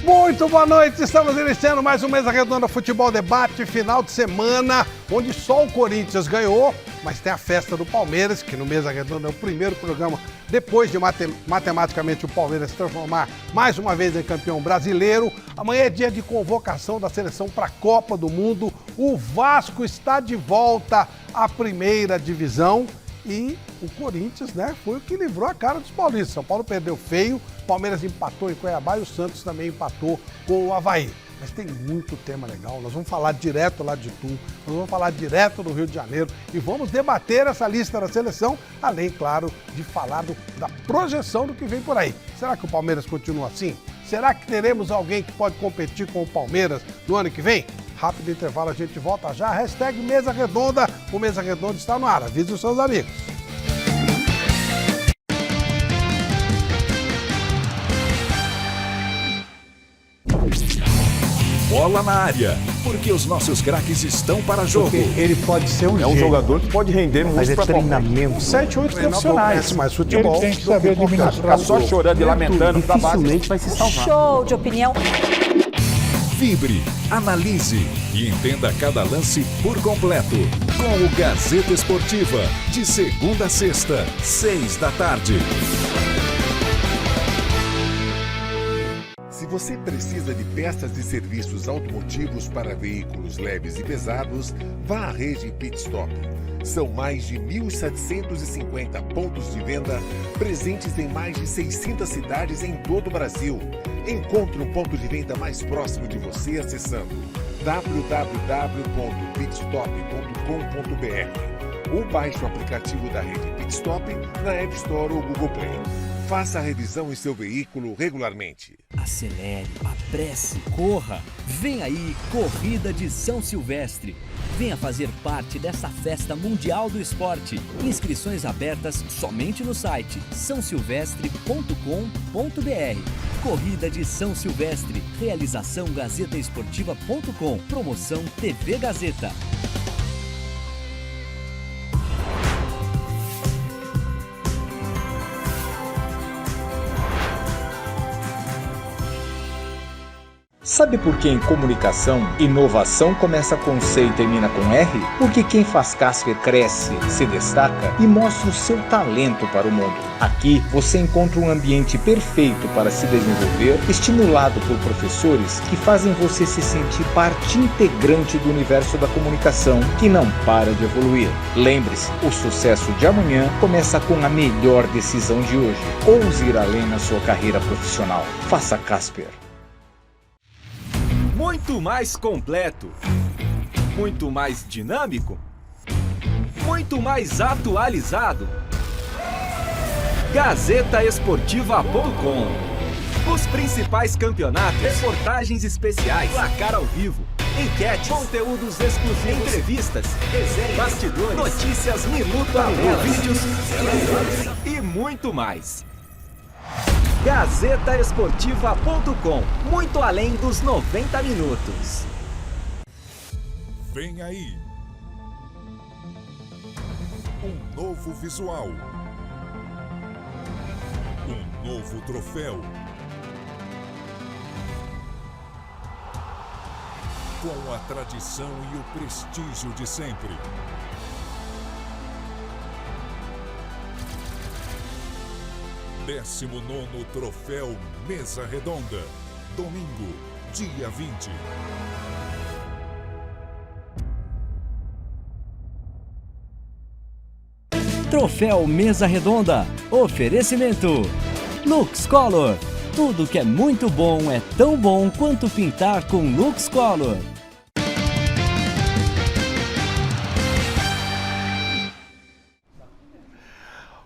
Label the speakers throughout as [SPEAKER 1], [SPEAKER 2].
[SPEAKER 1] Muito boa noite, estamos iniciando mais um Mesa Redonda Futebol Debate, final de semana, onde só o Corinthians ganhou, mas tem a festa do Palmeiras, que no Mesa Redonda é o primeiro programa, depois de matematicamente o Palmeiras se transformar mais uma vez em campeão brasileiro. Amanhã é dia de convocação da seleção para a Copa do Mundo, o Vasco está de volta à primeira divisão e o Corinthians, foi o que livrou a cara dos paulistas. São Paulo perdeu feio, Palmeiras empatou em Cuiabá e o Santos também empatou com o Avaí. Mas tem muito tema legal, nós vamos falar direto lá de Itu, nós vamos falar direto do Rio de Janeiro e vamos debater essa lista da seleção, além, claro, de falar da projeção do que vem por aí. Será que o Palmeiras continua assim? Será que teremos alguém que pode competir com o Palmeiras no ano que vem? Rápido intervalo, a gente volta já. Hashtag Mesa Redonda, o Mesa Redonda está no ar, avise os seus amigos.
[SPEAKER 2] Bola na área, porque os nossos craques estão para jogo.
[SPEAKER 3] Porque ele pode ser um
[SPEAKER 4] jogador que pode render muito.
[SPEAKER 3] Mas é treinamento.
[SPEAKER 4] 7, 8 profissionais.
[SPEAKER 1] Mais futebol,
[SPEAKER 3] ele tem que saber administrar.
[SPEAKER 4] Ficar só chorando e lamentando da base.
[SPEAKER 3] Dificilmente vai se salvar.
[SPEAKER 5] Show de opinião.
[SPEAKER 2] Vibre, analise e entenda cada lance por completo. Com o Gazeta Esportiva, de segunda a sexta, 6 da tarde.
[SPEAKER 6] Se você precisa de peças e serviços automotivos para veículos leves e pesados, vá à rede Pit Stop. São mais de 1.750 pontos de venda presentes em mais de 600 cidades em todo o Brasil. Encontre um ponto de venda mais próximo de você acessando www.pitstop.com.br ou baixe o aplicativo da rede Pit Stop na App Store ou Google Play. Faça a revisão em seu veículo regularmente.
[SPEAKER 7] Acelere, apresse, corra. Vem aí, Corrida de São Silvestre. Venha fazer parte dessa festa mundial do esporte. Inscrições abertas somente no site sãosilvestre.com.br. Corrida de São Silvestre. Realização gazetaesportiva.com. Promoção TV Gazeta.
[SPEAKER 8] Sabe por que em comunicação, inovação começa com C e termina com R? Porque quem faz Casper cresce, se destaca e mostra o seu talento para o mundo. Aqui você encontra um ambiente perfeito para se desenvolver, estimulado por professores que fazem você se sentir parte integrante do universo da comunicação, que não para de evoluir. Lembre-se, o sucesso de amanhã começa com a melhor decisão de hoje. Ouse ir além na sua carreira profissional. Faça Casper.
[SPEAKER 9] Muito mais completo, muito mais dinâmico, muito mais atualizado. GazetaEsportiva.com. Os principais campeonatos, reportagens especiais, placar ao vivo, enquetes, conteúdos exclusivos, entrevistas, resenhas, bastidores, notícias minuto a minuto, vídeos e muito mais. GazetaEsportiva.com. Muito além dos 90 minutos.
[SPEAKER 2] Vem aí. Um novo visual. Um novo troféu. Com a tradição e o prestígio de sempre. Décimo nono Troféu Mesa Redonda, domingo, dia 20.
[SPEAKER 7] Troféu Mesa Redonda. Oferecimento Lux Color. Tudo que é muito bom é tão bom quanto pintar com Lux Color.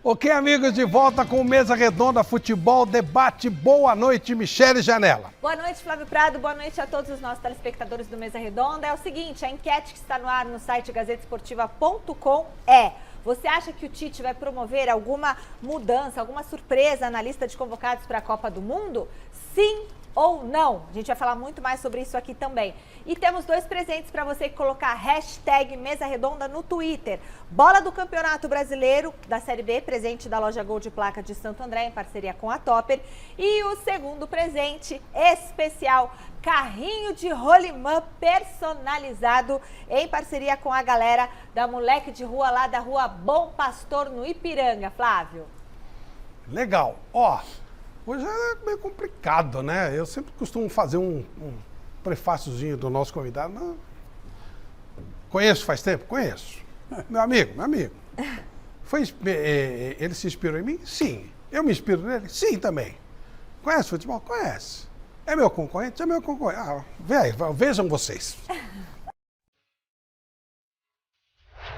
[SPEAKER 1] Ok, amigos, de volta com o Mesa Redonda Futebol Debate. Boa noite, Michele Janela.
[SPEAKER 5] Boa noite, Flávio Prado. Boa noite a todos os nossos telespectadores do Mesa Redonda. É o seguinte, a enquete que está no ar no site gazetaesportiva.com é: você acha que o Tite vai promover alguma mudança, alguma surpresa na lista de convocados para a Copa do Mundo? Sim ou não? A gente vai falar muito mais sobre isso aqui também. E temos 2 presentes para você colocar hashtag Mesa Redonda no Twitter. Bola do Campeonato Brasileiro da Série B, presente da loja Gol de Placa de Santo André, em parceria com a Topper. E o segundo presente especial, carrinho de rolimã personalizado, em parceria com a galera da Moleque de Rua, lá da Rua Bom Pastor, no Ipiranga. Flávio.
[SPEAKER 1] Legal. Ó, hoje é meio complicado, né? Eu sempre costumo fazer um prefáciozinho do nosso convidado. Não. Conheço faz tempo? Conheço. Meu amigo. Ele se inspirou em mim? Sim. Eu me inspiro nele? Sim, também. Conhece futebol? Conhece. É meu concorrente? É meu concorrente. Ah, vejam vocês.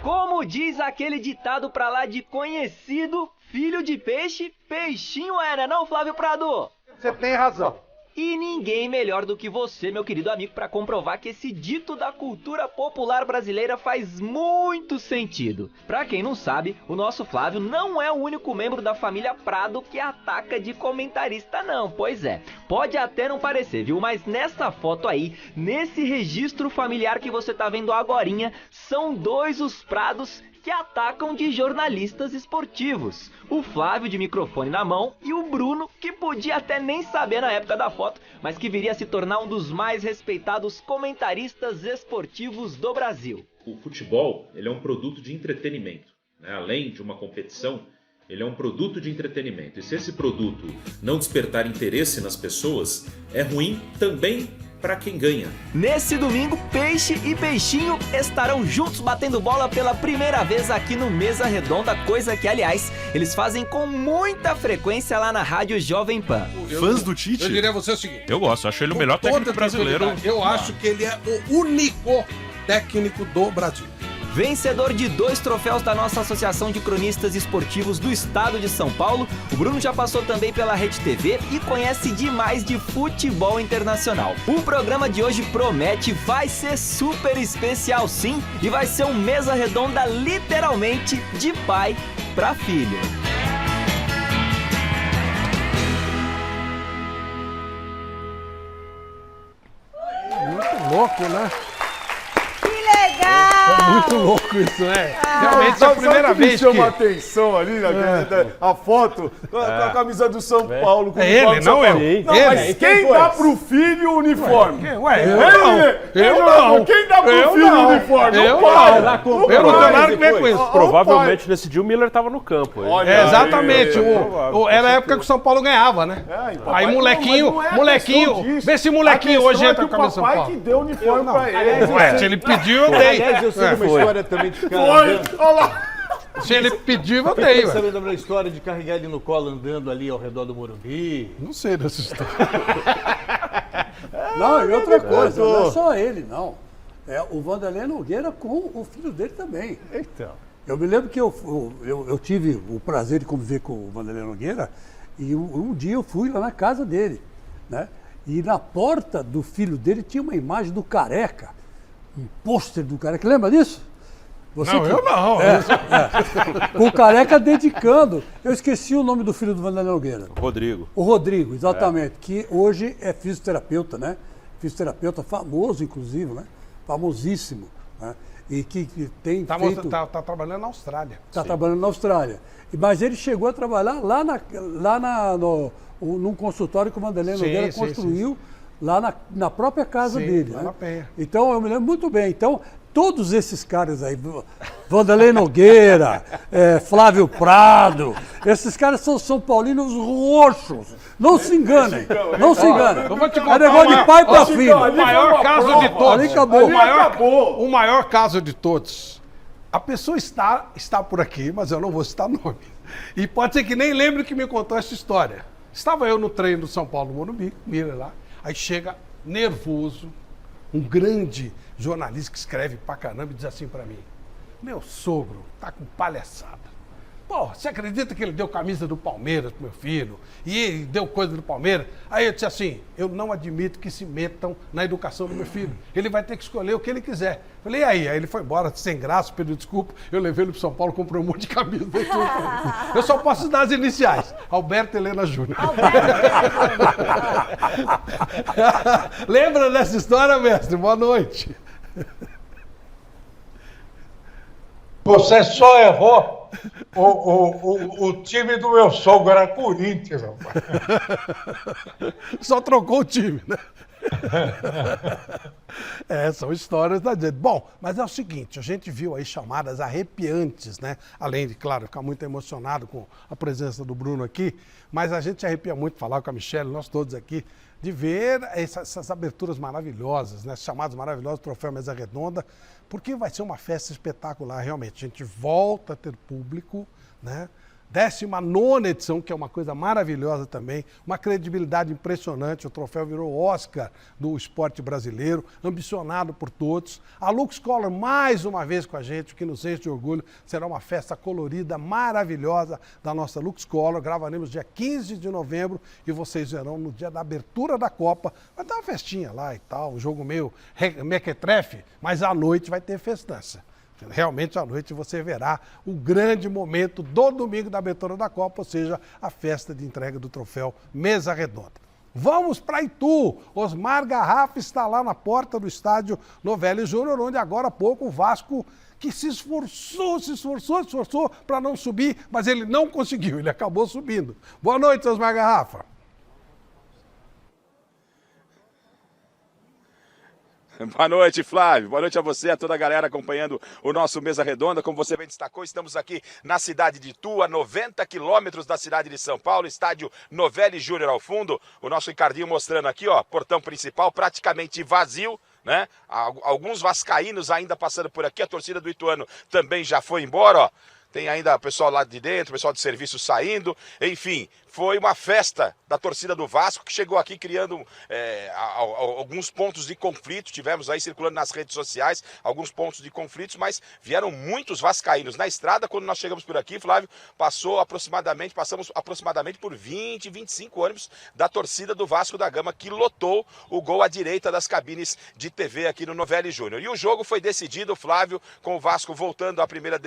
[SPEAKER 9] Como diz aquele ditado pra lá de conhecido, filho de peixe, peixinho era, não, Flávio Prado?
[SPEAKER 1] Você tem razão.
[SPEAKER 9] E ninguém melhor do que você, meu querido amigo, para comprovar que esse dito da cultura popular brasileira faz muito sentido. Pra quem não sabe, o nosso Flávio não é o único membro da família Prado que ataca de comentarista não, pois é. Pode até não parecer, viu? Mas nessa foto aí, nesse registro familiar que você tá vendo agorinha, são 2 os Prados que atacam de jornalistas esportivos. O Flávio de microfone na mão e o Bruno, que podia até nem saber na época da foto, mas que viria a se tornar um dos mais respeitados comentaristas esportivos do Brasil.
[SPEAKER 10] O futebol, ele é um produto de entretenimento, né? Além de uma competição, ele é um produto de entretenimento. E se esse produto não despertar interesse nas pessoas, é ruim também para quem ganha.
[SPEAKER 9] Nesse domingo, Peixe e Peixinho estarão juntos batendo bola pela primeira vez aqui no Mesa Redonda, coisa que, aliás, eles fazem com muita frequência lá na Rádio Jovem Pan.
[SPEAKER 11] Fãs do Tite?
[SPEAKER 1] Eu diria a você o seguinte.
[SPEAKER 11] Eu gosto, acho ele o melhor técnico brasileiro.
[SPEAKER 1] Eu acho que ele é o único técnico do Brasil.
[SPEAKER 9] Vencedor de 2 troféus da nossa Associação de Cronistas Esportivos do Estado de São Paulo, o Bruno já passou também pela Rede TV e conhece demais de futebol internacional. O programa de hoje promete, vai ser super especial sim, e vai ser um Mesa Redonda literalmente de pai para filho.
[SPEAKER 1] Muito louco, né?
[SPEAKER 5] Legal!
[SPEAKER 1] É muito louco isso, né? Realmente é a primeira vez que...
[SPEAKER 4] me chama a atenção ali, a foto, com a camisa do São Paulo. Com
[SPEAKER 1] É ele, não eu.
[SPEAKER 4] Não, mas quem dá pro filho o uniforme?
[SPEAKER 1] Eu não.
[SPEAKER 4] Quem dá pro filho o uniforme?
[SPEAKER 1] Eu não tenho nada que ver com isso.
[SPEAKER 4] Provavelmente
[SPEAKER 12] nesse dia o Miller tava no campo.
[SPEAKER 1] Exatamente. Era a época que o São Paulo ganhava, né? Aí molequinho, vê se molequinho hoje entra com a camisa do São Paulo.
[SPEAKER 4] Que deu o uniforme pra ele.
[SPEAKER 1] Se ele pediu, eu dei.
[SPEAKER 3] Aliás, eu sei de uma história também de cara.
[SPEAKER 4] Olha lá.
[SPEAKER 1] Se ele pediu, eu dei.
[SPEAKER 3] Você sabe da história de carregar ele no colo andando ali ao redor do Morumbi?
[SPEAKER 1] Não sei dessa história.
[SPEAKER 13] Não, e outra coisa, não é só ele, não. É o Vanderlei Nogueira com o filho dele também.
[SPEAKER 1] Então.
[SPEAKER 13] Eu me lembro que eu tive o prazer de conviver com o Vanderlei Nogueira e um dia eu fui lá na casa dele, né? E na porta do filho dele tinha uma imagem do Careca, um pôster do Careca. Lembra disso?
[SPEAKER 1] Eu não.
[SPEAKER 13] Com o Careca dedicando. Eu esqueci o nome do filho do Vanderlei Nogueira.
[SPEAKER 12] Rodrigo.
[SPEAKER 13] O Rodrigo, exatamente. Que hoje é fisioterapeuta, né? Fisioterapeuta famoso, inclusive, né? Famosíssimo. Né? E que tem feito...
[SPEAKER 1] Tá trabalhando na Austrália.
[SPEAKER 13] Está trabalhando na Austrália. Mas ele chegou a trabalhar num consultório que o Vanderlei Nogueira construiu lá na própria casa dele.
[SPEAKER 1] Lá
[SPEAKER 13] né?
[SPEAKER 1] na Penha.
[SPEAKER 13] Então, eu me lembro muito bem. Então, todos esses caras aí, Vanderlei Nogueira, Flávio Prado, esses caras são São Paulinos roxos. Não se enganem. Não se enganem.
[SPEAKER 1] Eu vou te contar
[SPEAKER 13] é negócio de pai para filho.
[SPEAKER 1] O maior caso de todos.
[SPEAKER 13] Ali acabou.
[SPEAKER 1] O maior caso de todos. A pessoa está por aqui, mas eu não vou citar nome. E pode ser que nem lembre que me contou essa história. Estava eu no treino do São Paulo, no Morumbi, mira lá. Aí chega nervoso, um grande jornalista que escreve pra caramba e diz assim pra mim: meu sogro tá com palhaçada. Pô, você acredita que ele deu camisa do Palmeiras pro meu filho? E ele deu coisa do Palmeiras? Aí eu disse assim, eu não admito que se metam na educação do meu filho. Ele vai ter que escolher o que ele quiser. Falei, e aí? Aí ele foi embora, sem graça, pediu desculpa. Eu levei ele pro São Paulo, comprei um monte de camisa. Eu só posso dar as iniciais. Alberto Helena Júnior. Lembra dessa história, mestre? Boa noite.
[SPEAKER 12] Você só errou o time do meu sogro, era Corinthians, rapaz.
[SPEAKER 1] Só trocou o time, né? São histórias da gente. Bom, mas é o seguinte, a gente viu aí chamadas arrepiantes, né? Além de, claro, ficar muito emocionado com a presença do Bruno aqui, mas a gente arrepia muito falar com a Michelle, nós todos aqui, de ver essas aberturas maravilhosas, né? Chamadas maravilhosas, Troféu Mesa Redonda, porque vai ser uma festa espetacular, realmente. A gente volta a ter público, né? 19ª edição, que é uma coisa maravilhosa também, uma credibilidade impressionante, o troféu virou Oscar do esporte brasileiro, ambicionado por todos. A Lux Color mais uma vez com a gente, o que nos enche de orgulho, será uma festa colorida, maravilhosa da nossa Lux Color, gravaremos dia 15 de novembro e vocês verão no dia da abertura da Copa, vai ter uma festinha lá e tal, um jogo meio mequetrefe, mas à noite vai ter festança. Realmente à noite você verá o grande momento do domingo da abertura da Copa, ou seja, a festa de entrega do troféu Mesa Redonda. Vamos para Itu. Osmar Garrafa está lá na porta do estádio Novelli Júnior, onde agora há pouco o Vasco, que se esforçou para não subir, mas ele não conseguiu, ele acabou subindo. Boa noite, Osmar Garrafa.
[SPEAKER 14] Boa noite, Flávio. Boa noite a você, a toda a galera acompanhando o nosso Mesa Redonda. Como você bem destacou, estamos aqui na cidade de Itu, a 90 quilômetros da cidade de São Paulo, estádio Novelli Júnior ao fundo. O nosso Ricardinho mostrando aqui, ó, portão principal praticamente vazio, né? Alguns vascaínos ainda passando por aqui, a torcida do Ituano também já foi embora, ó. Tem ainda o pessoal lá de dentro, o pessoal de serviço saindo, enfim, foi uma festa da torcida do Vasco que chegou aqui criando alguns pontos de conflito, tivemos aí circulando nas redes sociais alguns pontos de conflitos, mas vieram muitos vascaínos. Na estrada, quando nós chegamos por aqui, Flávio, passamos aproximadamente por 20, 25 ônibus da torcida do Vasco da Gama, que lotou o gol à direita das cabines de TV aqui no Novelli Júnior. E o jogo foi decidido, Flávio, com o Vasco voltando à primeira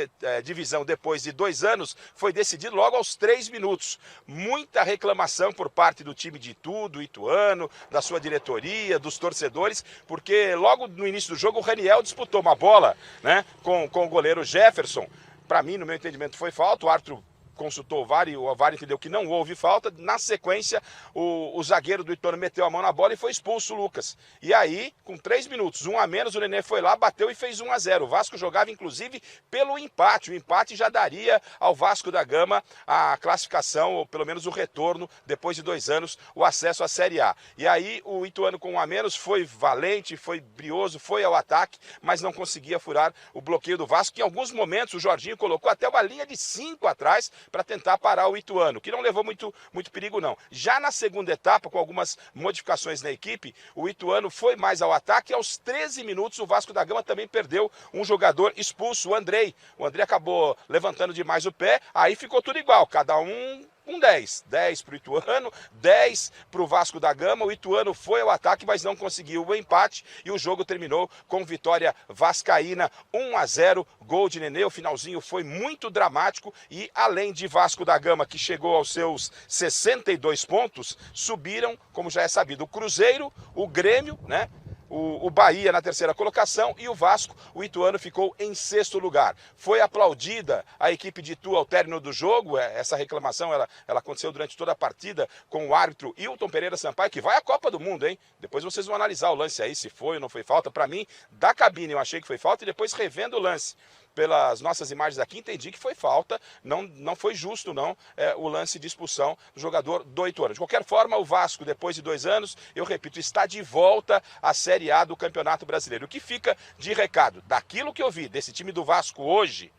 [SPEAKER 14] divisão depois de 2 anos, foi decidido logo aos 3 minutos. Muita reclamação por parte do time de Itu, do Ituano, da sua diretoria, dos torcedores, porque logo no início do jogo o Raniel disputou uma bola, né, com o goleiro Jefferson. Para mim, no meu entendimento, foi falta. O árbitro consultou o VAR e o VAR entendeu que não houve falta. Na sequência, o zagueiro do Ituano meteu a mão na bola e foi expulso o Lucas. E aí, com 3 minutos, 1 a menos, o Nenê foi lá, bateu e fez 1 a 0. O Vasco jogava, inclusive, pelo empate. O empate já daria ao Vasco da Gama a classificação, ou pelo menos o retorno, depois de 2 anos, o acesso à Série A. E aí, o Ituano com 1 a menos foi valente, foi brioso, foi ao ataque, mas não conseguia furar o bloqueio do Vasco, que em alguns momentos o Jorginho colocou até uma linha de 5 atrás, para tentar parar o Ituano, que não levou muito perigo não. Já na segunda etapa, com algumas modificações na equipe, o Ituano foi mais ao ataque e aos 13 minutos o Vasco da Gama também perdeu um jogador expulso, o Andrei. O Andrei acabou levantando demais o pé, aí ficou tudo igual, cada um com 10. 10 para o Ituano, 10 para o Vasco da Gama. O Ituano foi ao ataque, mas não conseguiu o empate e o jogo terminou com vitória vascaína, 1 a 0, gol de Nenê. O finalzinho foi muito dramático e além de Vasco da Gama, que chegou aos seus 62 pontos, subiram, como já é sabido, o Cruzeiro, o Grêmio, né? O Bahia na 3ª colocação e o Vasco, o Ituano, ficou em 6º lugar. Foi aplaudida a equipe de Itu ao término do jogo. Essa reclamação ela aconteceu durante toda a partida com o árbitro Hilton Pereira Sampaio, que vai à Copa do Mundo, hein? Depois vocês vão analisar o lance aí, se foi ou não foi falta. Para mim, da cabine eu achei que foi falta e depois revendo o lance pelas nossas imagens aqui, entendi que foi falta, não foi justo não o lance de expulsão do jogador do Ituano. De qualquer forma, o Vasco, depois de 2 anos, eu repito, está de volta à Série A do Campeonato Brasileiro. O que fica de recado? Daquilo que eu vi desse time do Vasco hoje,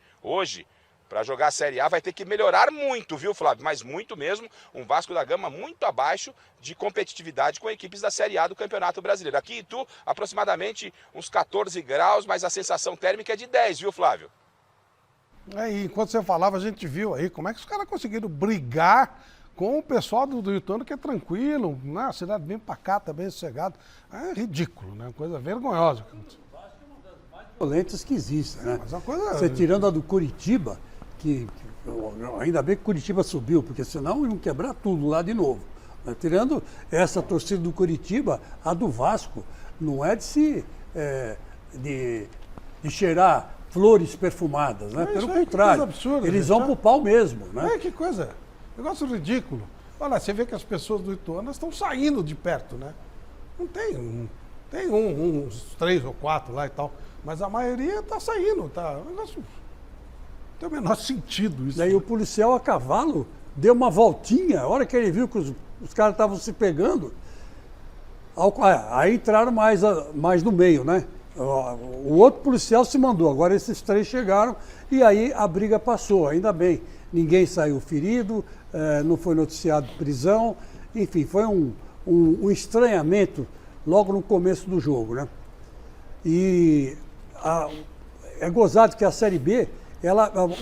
[SPEAKER 14] para jogar a Série A vai ter que melhorar muito, viu, Flávio? Mas muito mesmo, um Vasco da Gama muito abaixo de competitividade com equipes da Série A do Campeonato Brasileiro. Aqui em Itu, aproximadamente uns 14 graus, mas a sensação térmica é de 10, viu, Flávio?
[SPEAKER 1] E enquanto você falava, a gente viu aí como é que os caras conseguiram brigar com o pessoal do Ituano, que é tranquilo, né? A cidade bem pacata, bem sossegada. É ridículo, né? Coisa vergonhosa.
[SPEAKER 13] Violentas que existem, né?
[SPEAKER 1] Mas uma coisa...
[SPEAKER 13] Você tirando a do Curitiba, ainda bem que Curitiba subiu, porque senão iam quebrar tudo lá de novo. Mas tirando essa torcida do Curitiba, a do Vasco não é de cheirar flores perfumadas, né? Pelo contrário,
[SPEAKER 1] absurdo,
[SPEAKER 13] eles vão pro pau mesmo, né?
[SPEAKER 1] Que coisa, negócio ridículo. Olha, você vê que as pessoas do Ituano estão saindo de perto, né? Não tem uns 3 ou 4 lá e tal, mas a maioria está saindo, tá? O negócio não tem o menor sentido isso.
[SPEAKER 13] Daí o policial a cavalo deu uma voltinha, a hora que ele viu que os caras estavam se pegando, aí entraram mais no meio, né? O outro policial se mandou, agora esses 3 chegaram e aí a briga passou, ainda bem. Ninguém saiu ferido, não foi noticiado prisão, enfim, foi um estranhamento logo no começo do jogo, né? E é gozado que a Série B,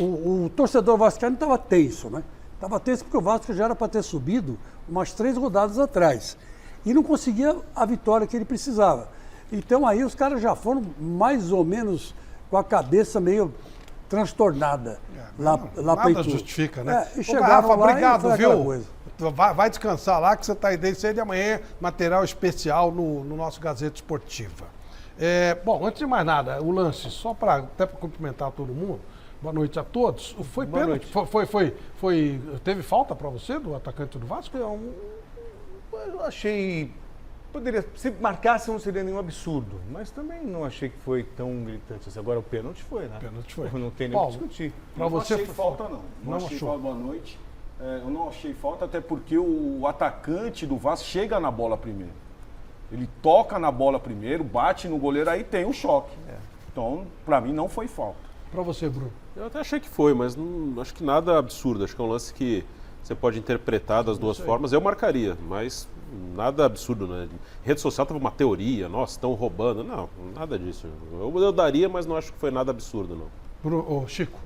[SPEAKER 13] o torcedor vascaíno estava tenso, né? Estava tenso porque o Vasco já era para ter subido umas 3 rodadas atrás e não conseguia a vitória que ele precisava. Então aí os caras já foram mais ou menos com a cabeça meio transtornada lá para
[SPEAKER 1] Nada justifica, né?
[SPEAKER 13] E chegaram
[SPEAKER 1] Rafa,
[SPEAKER 13] lá
[SPEAKER 1] obrigado,
[SPEAKER 13] e
[SPEAKER 1] viu? Vai descansar lá que você está aí desde cedo e amanhã material especial no nosso Gazeta Esportiva. Bom, antes de mais nada, o lance, até para cumprimentar todo mundo, boa noite a todos. Foi pênalti? Teve falta para você do atacante do Vasco?
[SPEAKER 4] Eu achei... Se marcasse não seria nenhum absurdo, mas também não achei que foi tão gritante assim. Agora o pênalti foi, né?
[SPEAKER 1] Pênalti foi.
[SPEAKER 4] Não tem nem o que discutir.
[SPEAKER 1] Pra você
[SPEAKER 15] achei falta, não. Não achei falta, boa noite. Eu não achei falta, até porque o atacante do Vasco chega na bola primeiro. Ele toca na bola primeiro, bate no goleiro, aí tem um choque. Então, pra mim, não foi falta.
[SPEAKER 1] Pra você, Bruno?
[SPEAKER 11] Eu até achei que foi, mas não acho que nada absurdo. Acho que é um lance que você pode interpretar das duas formas. Eu marcaria, mas nada absurdo, né? Rede social tava uma teoria, nossa, estão roubando. Não, nada disso. Eu daria, mas não acho que foi nada absurdo, não.
[SPEAKER 1] Chico?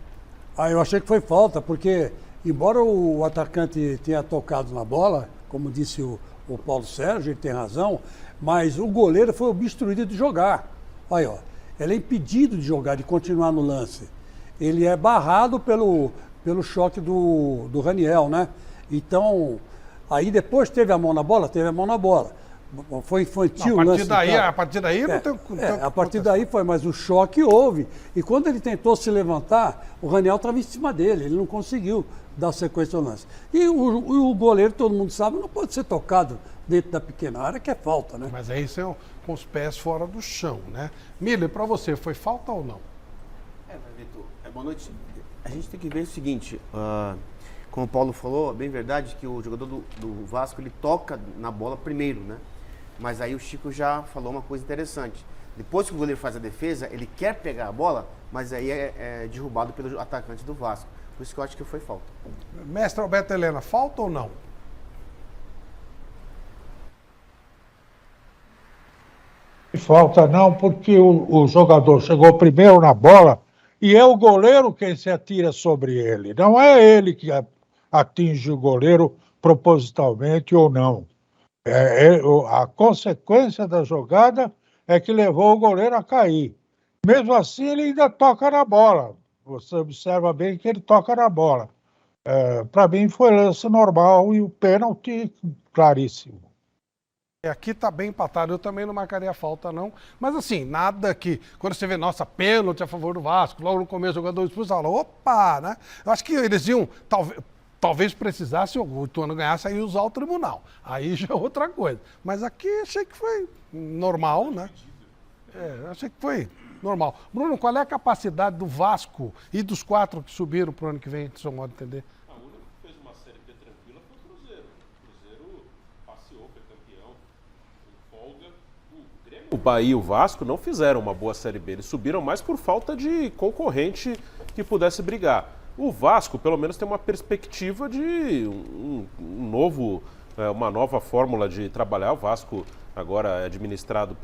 [SPEAKER 13] Eu achei que foi falta, porque embora o atacante tenha tocado na bola, como disse o Paulo Sérgio, ele tem razão, mas o goleiro foi obstruído de jogar. Aí, ó, ele é impedido de jogar, de continuar no lance. Ele é barrado pelo choque do Raniel, né? Então, aí depois teve a mão na bola? Teve a mão na bola. Foi infantil o lance.
[SPEAKER 1] A partir daí não tem...
[SPEAKER 13] A partir daí foi, mas o choque houve. E quando ele tentou se levantar, o Raniel estava em cima dele, ele não conseguiu dar sequência ao lance. E o goleiro, todo mundo sabe, não pode ser tocado dentro da pequena área, que é falta, né?
[SPEAKER 1] Mas aí são com os pés fora do chão, né? Miller, para você, foi falta ou não?
[SPEAKER 16] Vitor, boa noite. A gente tem que ver o seguinte, como o Paulo falou, é bem verdade que o jogador do Vasco, ele toca na bola primeiro, né? Mas aí o Chico já falou uma coisa interessante. Depois que o goleiro faz a defesa, ele quer pegar a bola, mas aí é derrubado pelo atacante do Vasco. Por isso que eu acho que foi falta.
[SPEAKER 1] Mestre Alberto Helena, falta ou não?
[SPEAKER 12] Falta não, porque o jogador chegou primeiro na bola e é o goleiro quem se atira sobre ele. Não é ele que atinge o goleiro propositalmente ou não. A consequência da jogada é que levou o goleiro a cair. Mesmo assim, ele ainda toca na bola. Você observa bem que ele toca na bola. Para mim, foi lance normal e o pênalti claríssimo.
[SPEAKER 1] Aqui tá bem empatado, eu também não marcaria falta não, mas assim, nada que, quando você vê, nossa, pênalti a favor do Vasco, logo no começo o jogador expulso, fala, opa, né? Eu acho que eles iam, talvez precisasse, o Ituano ganhasse, aí usar o tribunal, aí já é outra coisa, mas aqui achei que foi normal, né? Achei que foi normal. Bruno, qual é a capacidade do Vasco e dos 4 que subiram pro ano que vem, do seu modo de entender?
[SPEAKER 11] A única que fez uma Série B tranquila foi o Cruzeiro. O Cruzeiro passeou, foi campeão, com folga. O Bahia e o Vasco não fizeram uma boa Série B. Eles subiram mais por falta de concorrente que pudesse brigar. O Vasco, pelo menos, tem uma perspectiva de um novo uma nova fórmula de trabalhar. O Vasco agora é administrado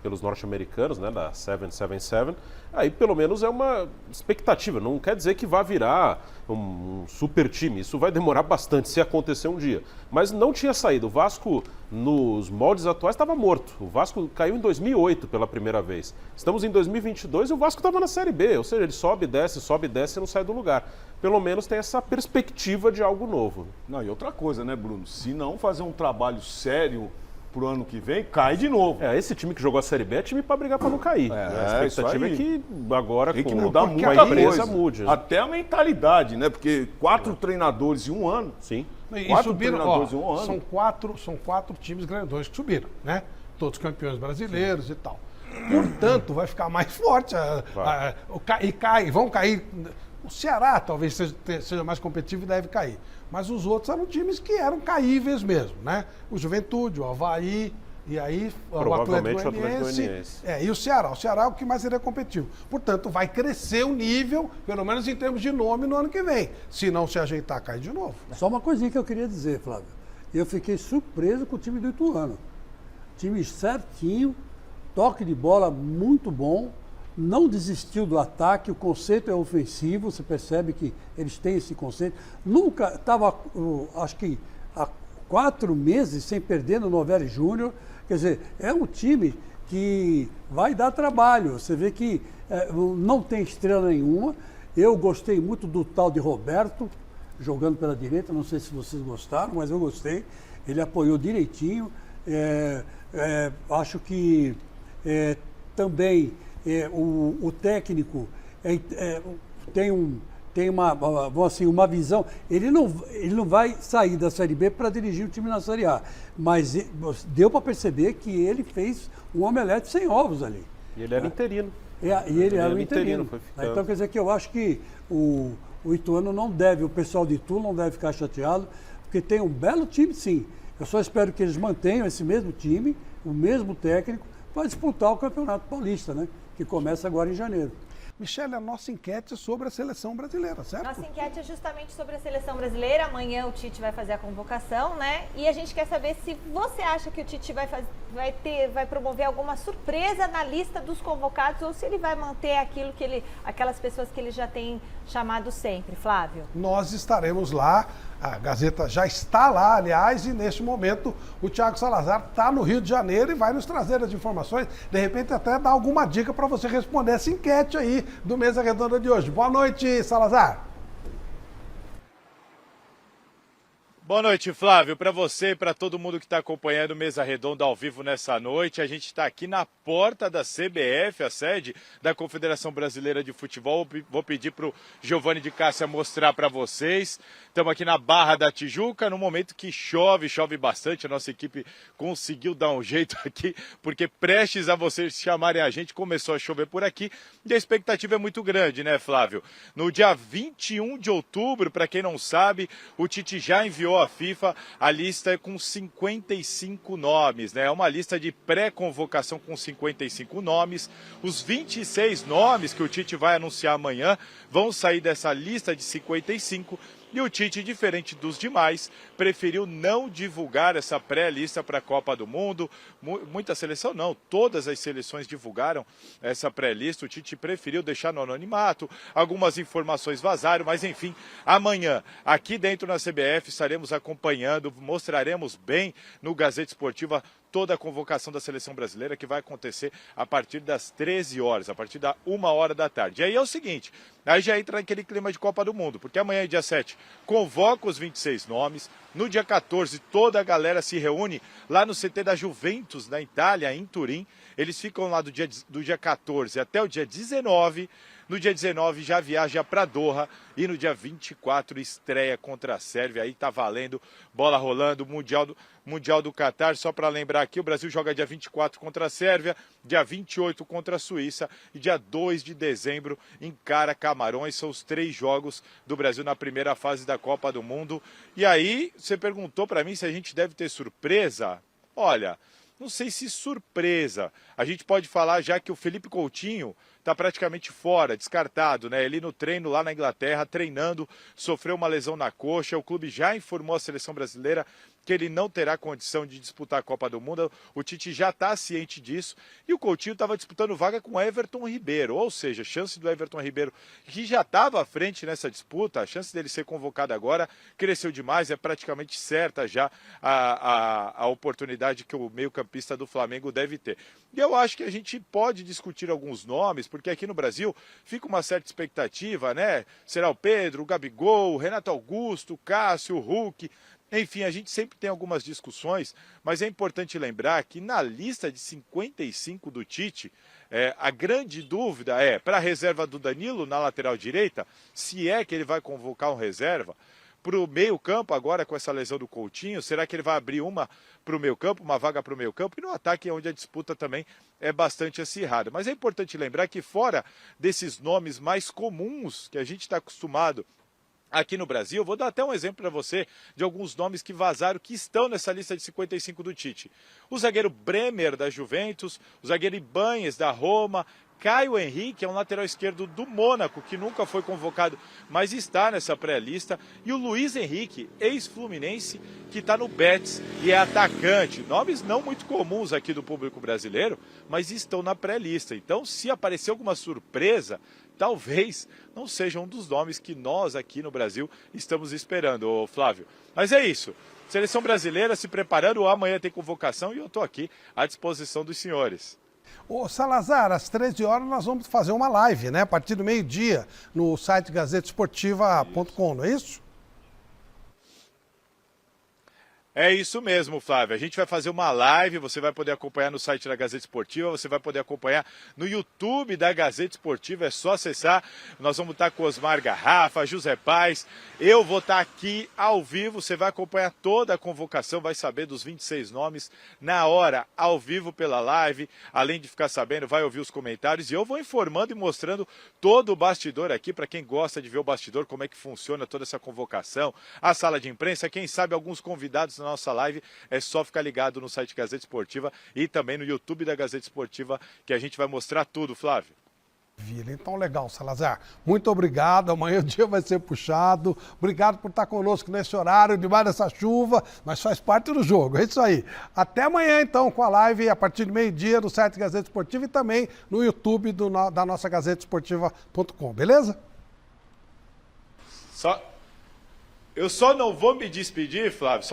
[SPEAKER 11] pelos norte-americanos, né, da 777. Aí pelo menos é uma expectativa, não quer dizer que vá virar um super time, isso vai demorar bastante se acontecer um dia. Mas não tinha saído, o Vasco nos moldes atuais estava morto, o Vasco caiu em 2008 pela primeira vez. Estamos em 2022 e o Vasco estava na Série B, ou seja, ele sobe e desce e não sai do lugar. Pelo menos tem essa perspectiva de algo novo.
[SPEAKER 15] Não, e outra coisa, né, Bruno? Se não fazer um trabalho sério pro ano que vem, cai de novo.
[SPEAKER 11] Esse time que jogou a Série B é time para brigar para não cair. A expectativa é que agora
[SPEAKER 15] tem que
[SPEAKER 11] com
[SPEAKER 15] mudar
[SPEAKER 11] a
[SPEAKER 15] muita
[SPEAKER 11] empresa
[SPEAKER 15] coisa.
[SPEAKER 11] mude. Né?
[SPEAKER 15] Até a mentalidade, né? Porque 4 treinadores em um ano.
[SPEAKER 11] Sim.
[SPEAKER 1] E subiram, são quatro times grandões que subiram, né? Todos campeões brasileiros e tal. Portanto, vai ficar mais forte. Vão cair. O Ceará talvez seja mais competitivo e deve cair. Mas os outros eram times que eram caíveis mesmo, né? O Juventude, o Avaí, e aí o Atlético Goianiense. E o Ceará. O Ceará é o que mais seria competitivo. Portanto, vai crescer o nível, pelo menos em termos de nome, no ano que vem. Se não se ajeitar, cai de novo.
[SPEAKER 13] Só uma coisinha que eu queria dizer, Flávio. Eu fiquei surpreso com o time do Ituano. Time certinho, toque de bola muito bom, não desistiu do ataque, o conceito é ofensivo, você percebe que eles têm esse conceito. Nunca estava, acho que há 4 meses sem perder no Novelli Júnior. Quer dizer, é um time que vai dar trabalho. Você vê que não tem estrela nenhuma. Eu gostei muito do tal de Roberto, jogando pela direita, não sei se vocês gostaram, mas eu gostei. Ele apoiou direitinho. Acho que também o técnico tem uma visão. Ele não vai sair da Série B para dirigir o time na Série A, mas deu para perceber que ele fez um omelete sem ovos ali.
[SPEAKER 11] E ele era interino.
[SPEAKER 13] E ele era o interino. Então quer dizer que eu acho que o Ituano não deve, o pessoal de Itu não deve ficar chateado, porque tem um belo time sim. Eu só espero que eles mantenham esse mesmo time, o mesmo técnico, para disputar o Campeonato Paulista, né? Que começa agora em janeiro.
[SPEAKER 1] Michele, a nossa enquete é sobre a seleção brasileira, certo?
[SPEAKER 5] Nossa enquete é justamente sobre a seleção brasileira. Amanhã o Tite vai fazer a convocação, né? E a gente quer saber se você acha que o Tite vai promover alguma surpresa na lista dos convocados ou se ele vai manter aquelas pessoas que ele já tem chamado sempre. Flávio?
[SPEAKER 1] Nós estaremos lá. A Gazeta já está lá, aliás, e neste momento o Thiago Salazar está no Rio de Janeiro e vai nos trazer as informações, de repente até dar alguma dica para você responder essa enquete aí do Mesa Redonda de hoje. Boa noite, Salazar.
[SPEAKER 17] Boa noite, Flávio. Para você e para todo mundo que está acompanhando Mesa Redonda ao vivo nessa noite, a gente está aqui na porta da CBF, a sede da Confederação Brasileira de Futebol. Vou pedir para o Giovanni de Cássia mostrar para vocês. Estamos aqui na Barra da Tijuca, no momento que chove bastante. A nossa equipe conseguiu dar um jeito aqui, porque prestes a vocês chamarem a gente, começou a chover por aqui. E a expectativa é muito grande, né, Flávio? No dia 21 de outubro, para quem não sabe, o Tite já enviou à FIFA a lista com 55 nomes, né? É uma lista de pré-convocação com 55 nomes. Os 26 nomes que o Tite vai anunciar amanhã vão sair dessa lista de 55. E o Tite, diferente dos demais, preferiu não divulgar essa pré-lista para a Copa do Mundo. Muita seleção não, todas as seleções divulgaram essa pré-lista. O Tite preferiu deixar no anonimato, algumas informações vazaram, mas enfim, amanhã, aqui dentro na CBF, estaremos acompanhando, mostraremos bem no Gazeta Esportiva toda a convocação da seleção brasileira, que vai acontecer a partir das 13 horas, a partir da 1h da tarde. E aí é o seguinte, aí já entra aquele clima de Copa do Mundo, porque amanhã, dia 7, convoca os 26 nomes, no dia 14 toda a galera se reúne lá no CT da Juventus, na Itália, em Turim. Eles ficam lá do dia 14 até o dia 19, no dia 19 já viaja para Doha e no dia 24 estreia contra a Sérvia. Aí tá valendo, bola rolando, Mundial do Catar. Só para lembrar aqui, o Brasil joga dia 24 contra a Sérvia, dia 28 contra a Suíça e dia 2 de dezembro encara Camarões. São os 3 jogos do Brasil na primeira fase da Copa do Mundo. E aí, você perguntou para mim se a gente deve ter surpresa. Olha, não sei se surpresa. A gente pode falar já que o Felipe Coutinho está praticamente fora, descartado, né? Ele no treino lá na Inglaterra, treinando, sofreu uma lesão na coxa. O clube já informou a seleção brasileira que ele não terá condição de disputar a Copa do Mundo. O Tite já está ciente disso. E o Coutinho estava disputando vaga com o Everton Ribeiro. Ou seja, a chance do Everton Ribeiro, que já estava à frente nessa disputa, a chance dele ser convocado agora cresceu demais. É praticamente certa já a oportunidade que o meio-campista do Flamengo deve ter. E eu acho que a gente pode discutir alguns nomes, porque aqui no Brasil fica uma certa expectativa, né? Será o Pedro, o Gabigol, o Renato Augusto, o Cássio, o Hulk. Enfim, a gente sempre tem algumas discussões, mas é importante lembrar que na lista de 55 do Tite, a grande dúvida é, para a reserva do Danilo na lateral direita, se é que ele vai convocar um reserva, para o meio-campo agora com essa lesão do Coutinho, será que ele vai abrir uma para o meio-campo, uma vaga para o meio-campo? E no ataque é onde a disputa também é bastante acirrada. Mas é importante lembrar que fora desses nomes mais comuns que a gente está acostumado aqui no Brasil, vou dar até um exemplo para você de alguns nomes que vazaram, que estão nessa lista de 55 do Tite. O zagueiro Bremer, da Juventus, o zagueiro Ibanez, da Roma, Caio Henrique, é um lateral esquerdo do Mônaco, que nunca foi convocado, mas está nessa pré-lista, e o Luiz Henrique, ex-fluminense, que está no Betis e é atacante. Nomes não muito comuns aqui do público brasileiro, mas estão na pré-lista. Então, se aparecer alguma surpresa, talvez não seja um dos nomes que nós aqui no Brasil estamos esperando, ô Flávio. Mas é isso. Seleção brasileira se preparando, amanhã tem convocação e eu estou aqui à disposição dos senhores.
[SPEAKER 1] Ô Salazar, às 13 horas nós vamos fazer uma live, né? A partir do meio-dia, no site gazetesportiva.com, não é isso?
[SPEAKER 17] É isso mesmo, Flávio. A gente vai fazer uma live, você vai poder acompanhar no site da Gazeta Esportiva, você vai poder acompanhar no YouTube da Gazeta Esportiva, é só acessar. Nós vamos estar com Osmar Garrafa, José Paes, eu vou estar aqui ao vivo, você vai acompanhar toda a convocação, vai saber dos 26 nomes na hora, ao vivo pela live, além de ficar sabendo, vai ouvir os comentários e eu vou informando e mostrando todo o bastidor aqui, para quem gosta de ver o bastidor, como é que funciona toda essa convocação, a sala de imprensa, quem sabe alguns convidados na nossa live, é só ficar ligado no site Gazeta Esportiva e também no YouTube da Gazeta Esportiva, que a gente vai mostrar tudo, Flávio.
[SPEAKER 1] Então, legal, Salazar. Muito obrigado. Amanhã o dia vai ser puxado. Obrigado por estar conosco nesse horário, debaixo dessa chuva, mas faz parte do jogo. É isso aí. Até amanhã, então, com a live a partir do meio-dia no site Gazeta Esportiva e também no YouTube da nossa gazetesportiva.com, beleza?
[SPEAKER 17] Eu só não vou me despedir, Flávio,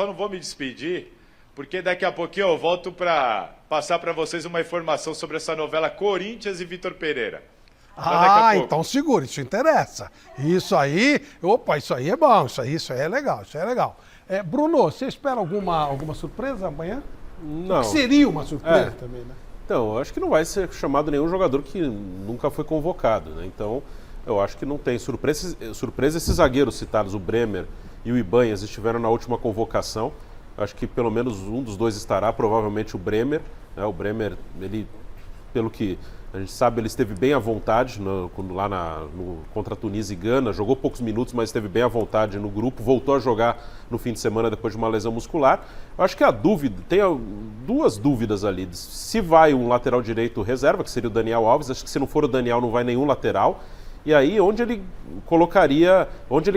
[SPEAKER 17] porque daqui a pouquinho eu volto para passar para vocês uma informação sobre essa novela Corinthians e Vitor Pereira.
[SPEAKER 1] Então segura, isso interessa. Isso aí é bom, isso aí é legal, Bruno, você espera alguma surpresa amanhã?
[SPEAKER 11] Não.
[SPEAKER 1] O que seria uma surpresa também, né?
[SPEAKER 11] Então, eu acho que não vai ser chamado nenhum jogador que nunca foi convocado, né? Então, eu acho que não tem surpresa. Esses zagueiros citados, o Bremer e o Ibanez, estiveram na última convocação. Acho que pelo menos um dos dois estará, provavelmente o Bremer. Né? O Bremer, ele, pelo que a gente sabe, ele esteve bem à vontade contra a Tunísia e Gana, jogou poucos minutos, mas esteve bem à vontade no grupo, voltou a jogar no fim de semana depois de uma lesão muscular. Eu acho que tem duas dúvidas ali. Se vai um lateral direito reserva, que seria o Daniel Alves, acho que se não for o Daniel não vai nenhum lateral. E aí, onde ele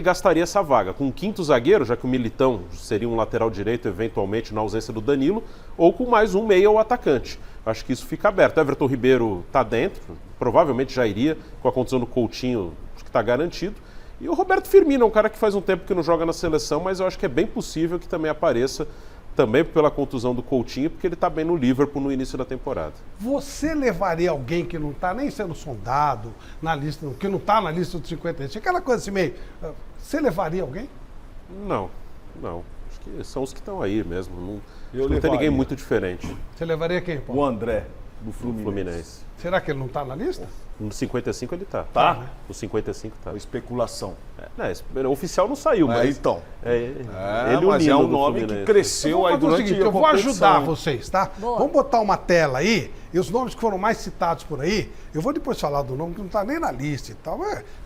[SPEAKER 11] gastaria essa vaga? Com um quinto zagueiro, já que o Militão seria um lateral direito, eventualmente, na ausência do Danilo, ou com mais um meia ou atacante. Acho que isso fica aberto. Everton Ribeiro está dentro, provavelmente já iria, com a condição do Coutinho, acho que está garantido. E o Roberto Firmino é um cara que faz um tempo que não joga na seleção, mas eu acho que é bem possível que também apareça, também pela contusão do Coutinho, porque ele está bem no Liverpool no início da temporada.
[SPEAKER 1] Você levaria alguém que não está nem sendo sondado na lista, que não está na lista dos 55, aquela coisa assim meio... Você levaria alguém?
[SPEAKER 11] Não. Acho que são os que estão aí mesmo. Não tem ninguém muito diferente.
[SPEAKER 1] Você levaria quem, Paulo?
[SPEAKER 15] O André, do Fluminense.
[SPEAKER 1] Será que ele não está na lista?
[SPEAKER 11] No 55 ele está.
[SPEAKER 15] Tá? Né?
[SPEAKER 11] No 55 está.
[SPEAKER 15] Especulação.
[SPEAKER 11] O oficial não saiu, mas...
[SPEAKER 15] Então.
[SPEAKER 11] Mas
[SPEAKER 15] é um nome que cresceu aí durante a competição.
[SPEAKER 1] Eu vou ajudar vocês, tá? Boa. Vamos botar uma tela aí, e os nomes que foram mais citados por aí, eu vou depois falar do nome que não está nem na lista e tal.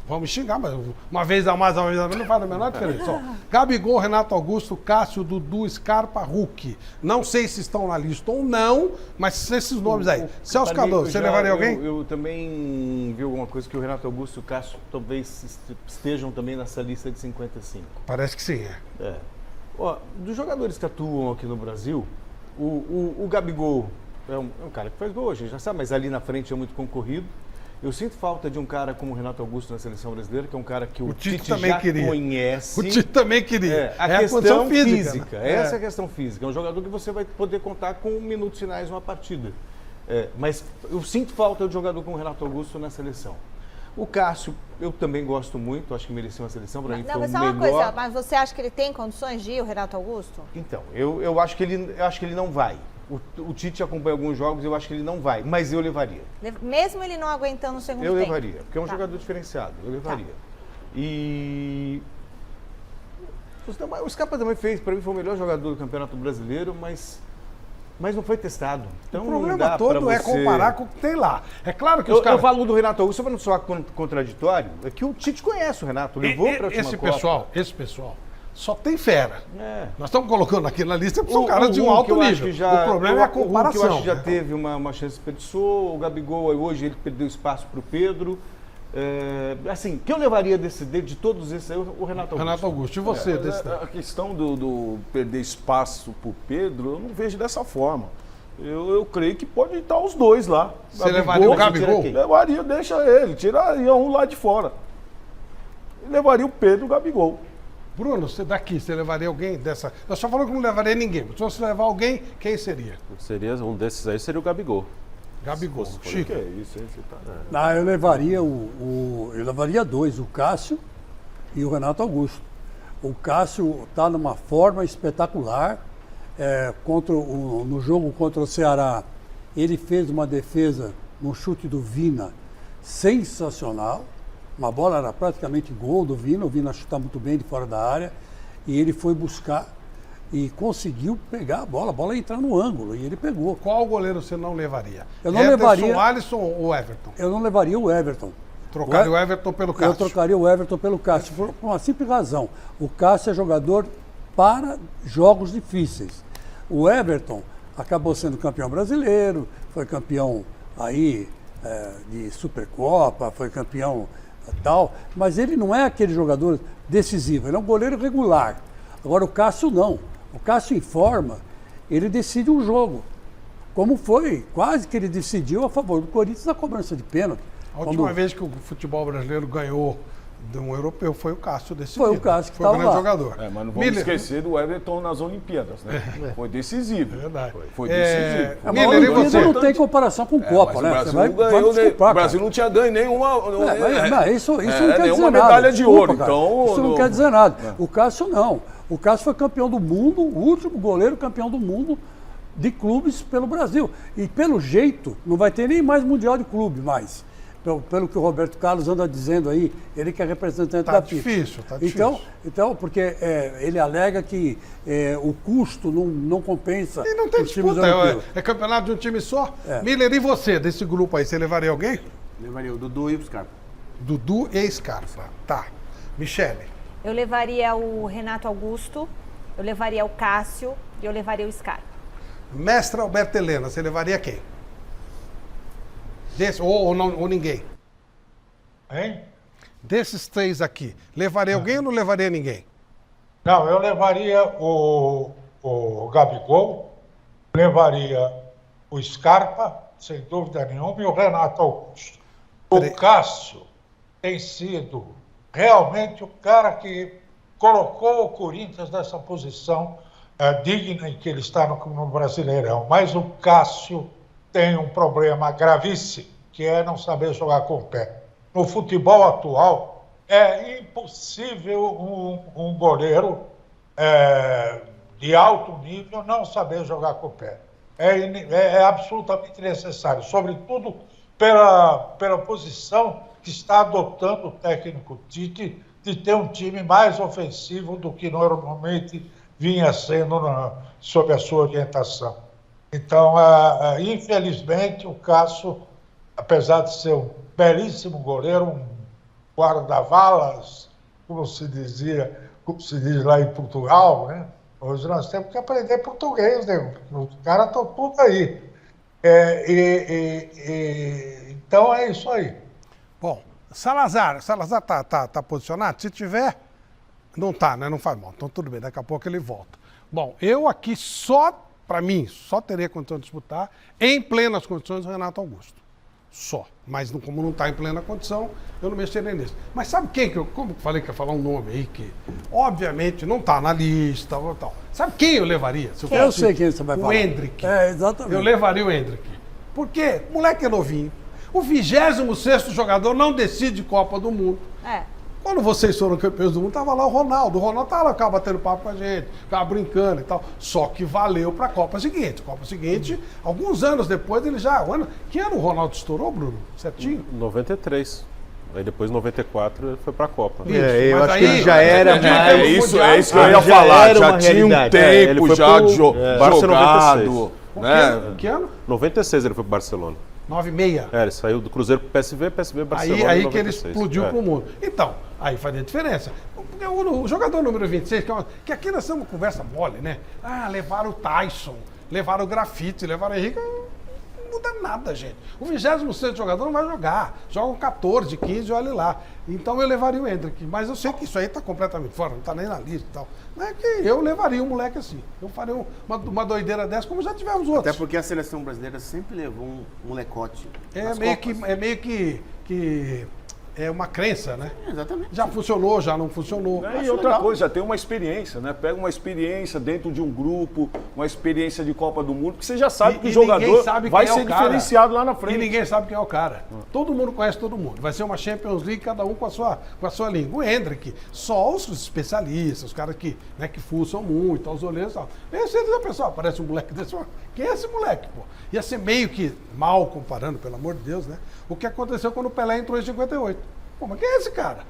[SPEAKER 1] Vão me xingar, mas uma vez a mais, uma vez a menos, não faz a menor diferença. Ó, Gabigol, Renato Augusto, Cássio, Dudu, Scarpa, Hulk. Não sei se estão na lista ou não, mas esses nomes aí. Celso Cardoso, você levaria alguém?
[SPEAKER 3] Eu também vi alguma coisa que o Renato Augusto e o Cássio talvez estejam também nessa lista de 55.
[SPEAKER 1] Parece que sim,
[SPEAKER 4] Ó, dos jogadores que atuam aqui no Brasil, o Gabigol é um cara que faz gol, a gente já sabe, mas ali na frente é muito concorrido. Eu sinto falta de um cara como o Renato Augusto na seleção brasileira, que é um cara que o Tite
[SPEAKER 1] também
[SPEAKER 4] já
[SPEAKER 1] queria.
[SPEAKER 4] conhece.
[SPEAKER 1] O Tite também queria.
[SPEAKER 4] A questão física.
[SPEAKER 1] Né?
[SPEAKER 4] Essa é a questão física. É um jogador que você vai poder contar com minutos finais numa partida. Mas eu sinto falta de jogador como o Renato Augusto na seleção. O Cássio, eu também gosto muito, acho que merecia uma seleção, para mim foi o melhor.
[SPEAKER 5] Não, mas só uma coisa, mas você acha que ele tem condições de ir, o Renato Augusto?
[SPEAKER 4] Então, eu acho que ele não vai. O Tite acompanha alguns jogos, eu acho que ele não vai, mas eu levaria.
[SPEAKER 5] Mesmo ele não aguentando o segundo tempo?
[SPEAKER 4] Eu levaria, porque é um jogador diferenciado, eu levaria. E o Scarpa também fez, para mim foi o melhor jogador do Campeonato Brasileiro, mas não foi testado. Então,
[SPEAKER 1] o problema todo é comparar com o que tem lá. É claro que
[SPEAKER 4] eu falo do Renato Augusto, só para não soar contraditório, é que o Tite conhece o Renato, levou para a última Copa.
[SPEAKER 1] Esse pessoal só tem fera. Nós estamos colocando aqui na lista porque são caras de um alto nível. O problema é a comparação.
[SPEAKER 4] O que eu acho que já teve uma chance, desperdiçou. O Gabigol, hoje, ele perdeu espaço para o Pedro. Assim, que eu levaria de todos esses aí, o Renato Augusto.
[SPEAKER 1] Renato Augusto, e você?
[SPEAKER 15] A questão do perder espaço para o Pedro, eu não vejo dessa forma. Eu creio que pode estar os dois lá.
[SPEAKER 1] Você levaria o Gabigol?
[SPEAKER 15] Levaria, deixa ele, tiraria um lá de fora. Levaria o Pedro e o Gabigol.
[SPEAKER 1] Bruno, você levaria alguém dessa? Eu só falou que não levaria ninguém, mas se você levar alguém, quem seria?
[SPEAKER 11] Um desses aí seria o Gabigol.
[SPEAKER 1] Gabigol, Chico.
[SPEAKER 15] Que é isso, hein? Você tá...
[SPEAKER 13] eu levaria dois, o Cássio e o Renato Augusto. O Cássio está numa forma espetacular. No jogo contra o Ceará, ele fez uma defesa no chute do Vina sensacional. Uma bola era praticamente gol do Vina, o Vina chuta muito bem de fora da área, e ele foi buscar e conseguiu pegar a bola ia entrar no ângulo, e ele pegou.
[SPEAKER 1] Qual goleiro você não levaria?
[SPEAKER 13] Eu não levaria
[SPEAKER 1] o Alisson ou o Everton?
[SPEAKER 13] Eu não levaria o Everton.
[SPEAKER 1] Trocaria o Everton pelo Cássio?
[SPEAKER 13] Eu trocaria o Everton pelo Cássio, por uma simples razão. O Cássio é jogador para jogos difíceis. O Everton acabou sendo campeão brasileiro, foi campeão aí de Supercopa, foi campeão tal, mas ele não é aquele jogador decisivo, ele é um goleiro regular. Agora o Cássio não. O Cássio em forma, ele decide um jogo. Como foi, quase que ele decidiu a favor do Corinthians na cobrança de pênalti.
[SPEAKER 1] A última vez que o futebol brasileiro ganhou de um europeu foi o Cássio decidido.
[SPEAKER 13] Foi o Cássio que
[SPEAKER 1] foi o grande
[SPEAKER 13] lá.
[SPEAKER 1] jogador.
[SPEAKER 15] Mas não vamos esquecer do Everton nas Olimpíadas, né? Foi decisivo.
[SPEAKER 1] É verdade.
[SPEAKER 15] Foi decisivo.
[SPEAKER 13] Miller, e você? Não tem comparação com Copa, né?
[SPEAKER 15] O Brasil não tinha ganho nenhuma.
[SPEAKER 13] Isso não quer dizer nada.
[SPEAKER 15] Medalha de ouro. Então,
[SPEAKER 13] isso não quer dizer nada. O Cássio não. O Cássio foi campeão do mundo, o último goleiro campeão do mundo de clubes pelo Brasil. E pelo jeito, não vai ter nem mais Mundial de Clube mais. Pelo que o Roberto Carlos anda dizendo aí, ele que é representante da FIFA.
[SPEAKER 1] Tá difícil.
[SPEAKER 13] Então, porque ele alega que o custo não compensa.
[SPEAKER 1] E não tem disputa, é campeonato de um time só. Miller, e você, desse grupo aí, você levaria alguém?
[SPEAKER 16] Levaria o Dudu e o Scarpa.
[SPEAKER 1] Dudu e Scarpa, tá. Michele?
[SPEAKER 5] Eu levaria o Renato Augusto, eu levaria o Cássio e eu levaria o Scarpa.
[SPEAKER 1] Mestre Alberto Helena, você levaria quem? Ou ninguém?
[SPEAKER 12] Hein?
[SPEAKER 1] Desses três aqui, levaria alguém ou não levaria ninguém?
[SPEAKER 12] Não, eu levaria o Gabigol, levaria o Scarpa, sem dúvida nenhuma, e o Renato Augusto. O Cássio tem sido realmente o cara que colocou o Corinthians nessa posição digna em que ele está no Brasileirão. Mas o Cássio tem um problema gravíssimo, que é não saber jogar com o pé. No futebol atual, é impossível um goleiro de alto nível não saber jogar com o pé. É absolutamente necessário, sobretudo pela posição que está adotando o técnico Tite, de ter um time mais ofensivo do que normalmente vinha sendo sob a sua orientação. Então, infelizmente, o Cássio, apesar de ser um belíssimo goleiro, um guarda-valas, como se diz lá em Portugal, né? Hoje nós temos que aprender português, né? Os caras estão tudo aí. Então é isso aí.
[SPEAKER 1] Bom, Salazar tá posicionado? Se tiver, Não tá, né? Não faz mal. Então tudo bem, daqui a pouco ele volta. Bom, eu aqui para mim, só teria condição de disputar em plenas condições o Renato Augusto. Só. Mas como não está em plena condição, eu não mexeria nisso. Mas sabe quem que como eu falei que ia falar um nome aí que, obviamente, não está na lista ou tal. Sabe quem eu levaria? Se
[SPEAKER 13] eu sei quem você vai falar.
[SPEAKER 1] O Endrick.
[SPEAKER 13] Exatamente.
[SPEAKER 1] Eu levaria o Endrick. Por quê? O moleque é novinho. O 26º jogador não decide Copa do Mundo. Quando vocês foram campeões do mundo, tava lá o Ronaldo. O Ronaldo tava lá, ficava batendo papo com a gente, ficava brincando e tal. Só que valeu para a Copa seguinte. Copa seguinte, alguns anos depois, ele já... Que ano o Ronaldo estourou, Bruno? Certinho?
[SPEAKER 11] 93. Aí depois, em 94, ele foi para a Copa.
[SPEAKER 4] Eu acho que ele já era...
[SPEAKER 15] É isso que eu ia falar. Já tinha um tempo já jogado.
[SPEAKER 1] Que ano?
[SPEAKER 11] 96 ele foi para o Barcelona.
[SPEAKER 1] 96.
[SPEAKER 11] Ele saiu do Cruzeiro para o PSV Barcelona.
[SPEAKER 1] Aí que ele explodiu pro mundo. Então, aí fazia diferença. Porque o jogador número 26, que aqui nós estamos conversa mole, né? Levaram o Tyson, levaram o Grafite, levaram o Henrique. Não muda nada, gente. O 26º jogador não vai jogar. Jogam 14, 15, olha lá. Então eu levaria o Endrick. Mas eu sei que isso aí tá completamente fora, não tá nem na lista e tal. Mas é que eu levaria um moleque assim. Eu faria uma doideira dessa, como já tivemos outros.
[SPEAKER 16] Até porque a seleção brasileira sempre levou um molecote.
[SPEAKER 1] É meio que é uma crença, né?
[SPEAKER 16] Exatamente.
[SPEAKER 1] Já funcionou, já não funcionou.
[SPEAKER 15] E outra coisa, já tem uma experiência, né? Pega uma experiência dentro de um grupo, uma experiência de Copa do Mundo, que você já sabe que o jogador vai ser diferenciado lá na frente.
[SPEAKER 1] E ninguém sabe quem é o cara. Todo mundo conhece todo mundo. Vai ser uma Champions League, cada um com a sua língua. O Endrick, só os especialistas, os caras que fuçam muito, os olheiros e tal. Esse pessoal, aparece um moleque desse, quem é esse moleque, pô? Ia ser meio que mal comparando, pelo amor de Deus, né? O que aconteceu quando o Pelé entrou em 58. Pô, mas quem é esse cara?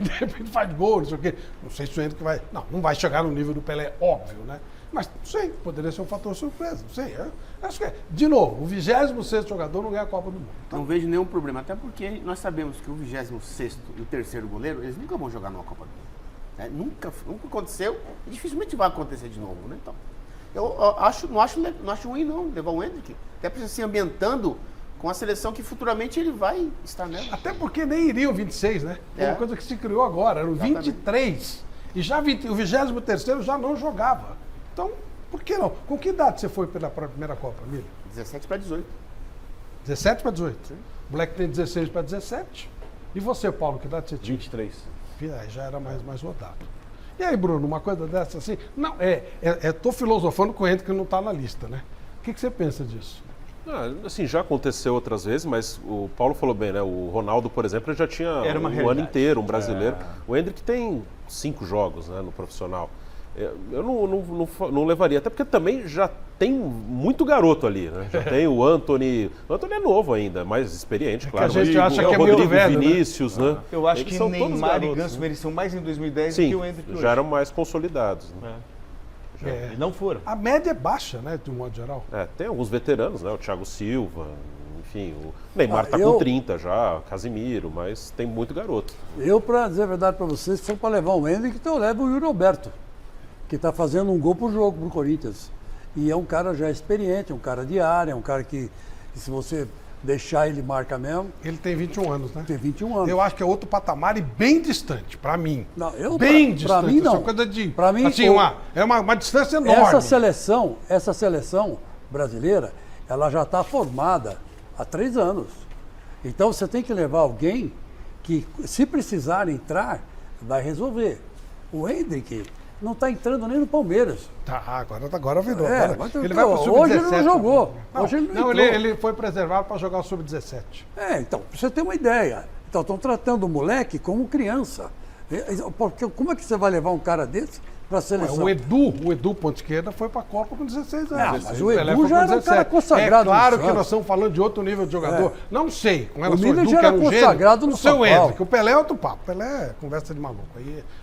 [SPEAKER 1] De repente faz gol, não sei o quê. Não sei se o Endrick vai... Não vai chegar no nível do Pelé, óbvio, né? Mas não sei, poderia ser um fator surpresa, não sei. Acho que de novo, o 26º jogador não ganha a Copa do Mundo.
[SPEAKER 16] Então, não vejo nenhum problema, até porque nós sabemos que o 26º e o 3º goleiro, eles nunca vão jogar numa Copa do Mundo. Nunca aconteceu e dificilmente vai acontecer de novo, né? Então, eu não acho ruim não levar o Endrick. Até precisa se ambientando com a seleção que futuramente ele vai estar nela.
[SPEAKER 1] Até porque nem iriam 26, né? É uma coisa que se criou agora, eram 23. E já o 23º já não jogava. Então, por que não? Com que idade você foi pela primeira Copa, Emílio?
[SPEAKER 16] 17 para 18.
[SPEAKER 1] 17 para 18? Sim. O moleque tem 16 para 17. E você, Paulo, que idade você tinha?
[SPEAKER 15] 23.
[SPEAKER 1] Já era mais rodado. E aí, Bruno, uma coisa dessa assim... Não, tô filosofando com o Endrick que não está na lista, né? O que você pensa disso?
[SPEAKER 11] Assim, já aconteceu outras vezes, mas o Paulo falou bem, né? O Ronaldo, por exemplo, já tinha um ano inteiro, um brasileiro. O Endrick tem 5 jogos, né, no profissional. Eu não levaria, até porque também já tem muito garoto ali, né? Já tem o Antony. O Antony é novo ainda, mais experiente, claro.
[SPEAKER 1] Que a gente acha que é
[SPEAKER 11] Rodrigo,
[SPEAKER 1] muito velho,
[SPEAKER 11] Vinícius, né?
[SPEAKER 4] Eu acho que Neymar e Ganso mereciam mais em 2010 do que o Endrick hoje.
[SPEAKER 11] Já eram mais consolidados, né?
[SPEAKER 4] E não foram.
[SPEAKER 1] A média é baixa, né, de um modo geral.
[SPEAKER 11] Tem alguns veteranos, né? O Thiago Silva, enfim, o Neymar está com 30 já, Casimiro, mas tem muito garoto.
[SPEAKER 13] Eu, para dizer a verdade para vocês, se for para levar o Endrick, então eu levo o Yuri Alberto, que está fazendo um gol por jogo pro Corinthians. E é um cara já experiente, um cara de área, um cara que se você deixar ele marca mesmo.
[SPEAKER 1] Ele tem 21 anos, né?
[SPEAKER 13] Tem 21 anos.
[SPEAKER 1] Eu acho que é outro patamar e bem distante, para mim.
[SPEAKER 13] Não,
[SPEAKER 1] bem distante.
[SPEAKER 13] Para mim, não.
[SPEAKER 1] Essa coisa de,
[SPEAKER 13] para mim,
[SPEAKER 1] assim, uma distância enorme.
[SPEAKER 13] Essa seleção brasileira, ela já está formada há 3 anos. Então você tem que levar alguém que, se precisar entrar, vai resolver. O Endrick não está entrando nem no Palmeiras.
[SPEAKER 1] Tá, agora virou.
[SPEAKER 13] Ele vai pro Sub-17. Hoje ele não jogou.
[SPEAKER 1] Ele foi preservado para jogar o Sub-17.
[SPEAKER 13] Então, pra você ter uma ideia. Então, estão tratando o moleque como criança. Porque como é que você vai levar um cara desse para a seleção?
[SPEAKER 1] O Edu, ponto esquerda, foi para a Copa com 16 anos.
[SPEAKER 13] Mas o Edu já era um cara consagrado.
[SPEAKER 1] É claro que nós estamos falando de outro nível de jogador. Não sei, com relação ao Edu,
[SPEAKER 13] que era um consagrado no São Paulo.
[SPEAKER 1] Endrick, o Pelé é outro papo. Pelé é conversa de maluco.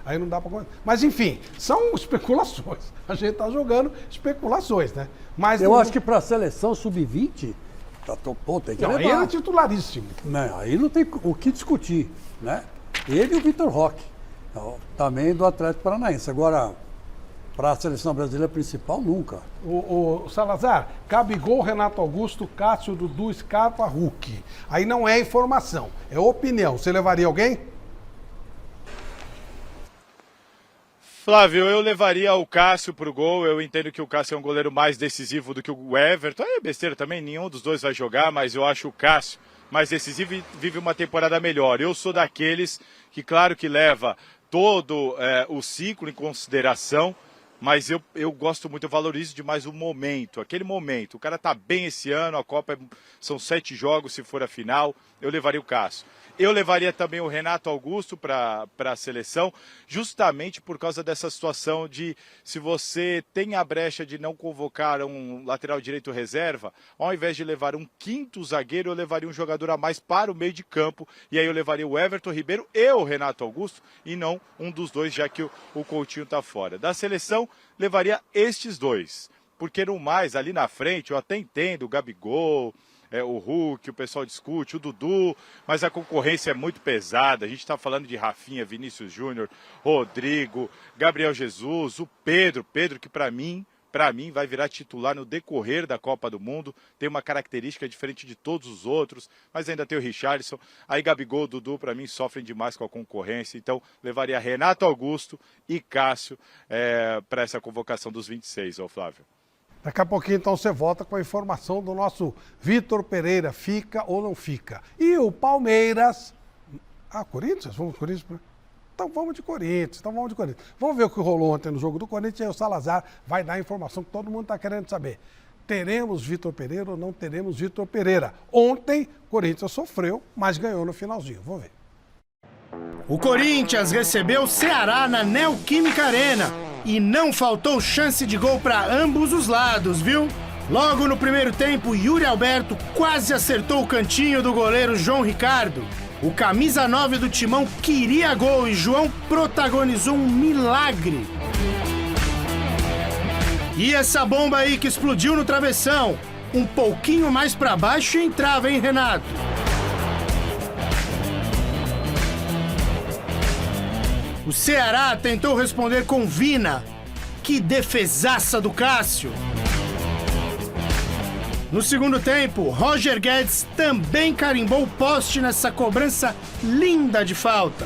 [SPEAKER 1] Aí não dá para... Mas, enfim, são especulações. A gente está jogando especulações, né? Mas
[SPEAKER 13] eu acho que para a seleção sub-20, tem que levar.
[SPEAKER 1] Aí era titularíssimo.
[SPEAKER 13] Não, aí não tem o que discutir, né? Ele e o Vitor Roque, também do Atlético Paranaense. Agora, para a seleção brasileira principal, nunca.
[SPEAKER 1] O Salazar, Gabigol, Renato Augusto, Cássio, Dudu, Scarpa, Hulk. Aí não é informação, é opinião. Você levaria alguém?
[SPEAKER 17] Flávio, eu levaria o Cássio pro gol. Eu entendo que o Cássio é um goleiro mais decisivo do que o Everton. É besteira também, nenhum dos dois vai jogar, mas eu acho o Cássio mais decisivo e vive uma temporada melhor. Eu sou daqueles que, claro que leva todo o ciclo em consideração, mas eu gosto muito, eu valorizo demais o momento, aquele momento. O cara tá bem esse ano, a Copa são 7 jogos, se for a final, eu levaria o Cássio. Eu levaria também o Renato Augusto para a seleção, justamente por causa dessa situação de, se você tem a brecha de não convocar um lateral direito reserva, ao invés de levar um quinto zagueiro, eu levaria um jogador a mais para o meio de campo, e aí eu levaria o Everton Ribeiro e o Renato Augusto, e não um dos dois, já que o Coutinho está fora. Da seleção, levaria estes dois, porque no mais, ali na frente, eu até entendo o Gabigol, o Hulk, o pessoal discute, o Dudu, mas a concorrência é muito pesada. A gente está falando de Rafinha, Vinícius Júnior, Rodrigo, Gabriel Jesus, o Pedro que para mim vai virar titular no decorrer da Copa do Mundo, tem uma característica diferente de todos os outros, mas ainda tem o Richarlison. Aí Gabigol, Dudu, para mim, sofrem demais com a concorrência, então levaria Renato Augusto e Cássio para essa convocação dos 26, ó Flávio.
[SPEAKER 1] Daqui a pouquinho, então, você volta com a informação do nosso Vitor Pereira. Fica ou não fica? E o Palmeiras... Corinthians? Vamos de Corinthians? Então vamos de Corinthians. Vamos ver o que rolou ontem no jogo do Corinthians. E aí o Salazar vai dar a informação que todo mundo está querendo saber. Teremos Vitor Pereira ou não teremos Vitor Pereira? Ontem, o Corinthians sofreu, mas ganhou no finalzinho. Vamos ver.
[SPEAKER 18] O Corinthians recebeu o Ceará na Neoquímica Arena e não faltou chance de gol para ambos os lados, viu? Logo no primeiro tempo, Yuri Alberto quase acertou o cantinho do goleiro João Ricardo. O camisa 9 do Timão queria gol e João protagonizou um milagre. E essa bomba aí que explodiu no travessão, um pouquinho mais para baixo e entrava, hein, Renato? O Ceará tentou responder com Vina. Que defesaça do Cássio! No segundo tempo, Roger Guedes também carimbou o poste nessa cobrança linda de falta.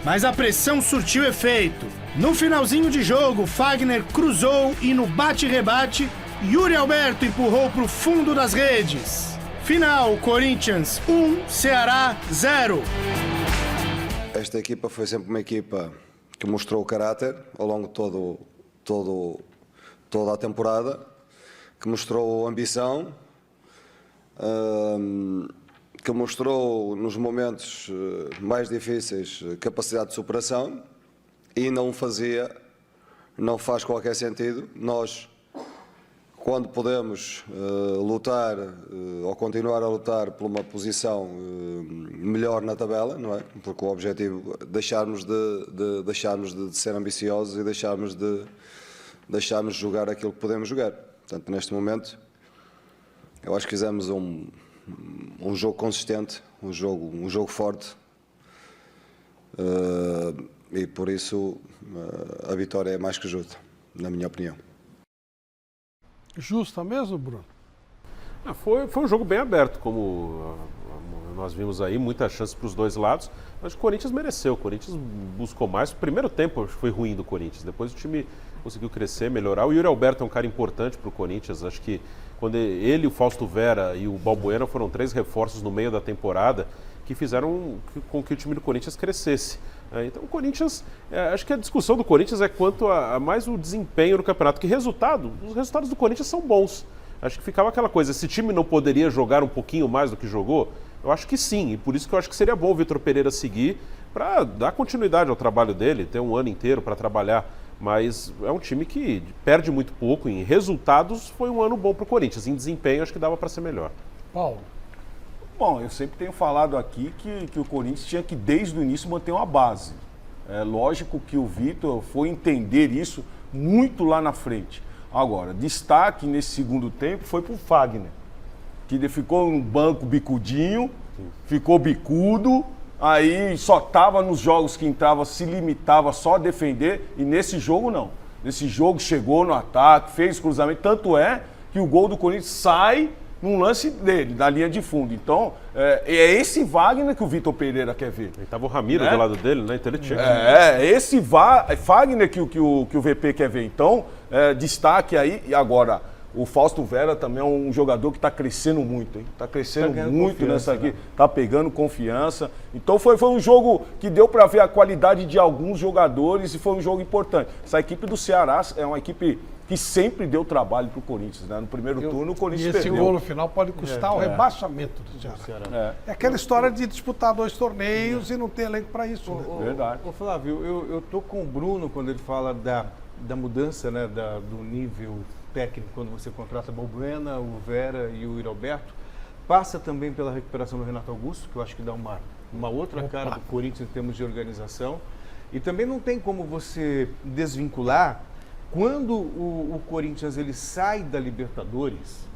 [SPEAKER 18] Mas a pressão surtiu efeito. No finalzinho de jogo, Fagner cruzou e no bate-rebate, Yuri Alberto empurrou para o fundo das redes. Final, Corinthians 1, Ceará 0.
[SPEAKER 19] Esta equipa foi sempre uma equipa que mostrou o caráter ao longo de toda a temporada, que mostrou ambição, que mostrou nos momentos mais difíceis capacidade de superação e não faz qualquer sentido nós, quando podemos lutar ou continuar a lutar por uma posição melhor na tabela, não é? Porque o objetivo é deixarmos de ser ambiciosos e deixarmos de jogar aquilo que podemos jogar. Portanto, neste momento, eu acho que fizemos um jogo consistente, um jogo forte e por isso a vitória é mais que justa, na minha opinião.
[SPEAKER 1] Justa mesmo, Bruno?
[SPEAKER 11] Foi um jogo bem aberto, como nós vimos aí, muita chance para os dois lados, mas o Corinthians mereceu, o Corinthians buscou mais. O primeiro tempo foi ruim do Corinthians, depois o time conseguiu crescer, melhorar. O Yuri Alberto é um cara importante para o Corinthians, acho que quando ele, o Fausto Vera e o Balbuena foram 3 reforços no meio da temporada que fizeram com que o time do Corinthians crescesse. Então o Corinthians, acho que a discussão do Corinthians é quanto a mais o desempenho no campeonato, que os resultados do Corinthians são bons. Acho que ficava aquela coisa, esse time não poderia jogar um pouquinho mais do que jogou? Eu acho que sim, e por isso que eu acho que seria bom o Vitor Pereira seguir para dar continuidade ao trabalho dele, ter um ano inteiro para trabalhar, mas é um time que perde muito pouco, em resultados foi um ano bom para o Corinthians, em desempenho acho que dava para ser melhor.
[SPEAKER 1] Paulo?
[SPEAKER 15] Bom, eu sempre tenho falado aqui que o Corinthians tinha que, desde o início, manter uma base. É lógico que o Vitor foi entender isso muito lá na frente. Agora, destaque nesse segundo tempo foi para o Fagner, que ficou no banco bicudinho, ficou bicudo, aí só estava nos jogos que entrava, se limitava só a defender, e nesse jogo não. Nesse jogo chegou no ataque, fez cruzamento, tanto é que o gol do Corinthians sai num lance dele, da linha de fundo. Então, é esse Wagner que o Vitor Pereira quer ver.
[SPEAKER 11] Aí tava o Ramiro do lado dele, né? Então ele tinha
[SPEAKER 15] esse Wagner que o VP quer ver. Então, destaque aí. E agora, o Fausto Vera também é um jogador que está crescendo muito, hein? Está crescendo muito nessa aqui. Tá pegando confiança. Então, foi um jogo que deu para ver a qualidade de alguns jogadores e foi um jogo importante. Essa equipe do Ceará é uma equipe que sempre deu trabalho para o Corinthians, né? No primeiro turno, o Corinthians perdeu.
[SPEAKER 1] E esse gol no final pode custar o rebaixamento do Ceará. É aquela história de disputar 2 torneios e não ter elenco para isso.
[SPEAKER 4] Verdade. Ô Flávio, eu tô com o Bruno quando ele fala da mudança, né, do nível técnico, quando você contrata Balbuena, o Vera e o Iralberto. Passa também pela recuperação do Renato Augusto, que eu acho que dá uma outra cara do Corinthians em termos de organização. E também não tem como você desvincular. Quando o Corinthians ele sai da Libertadores,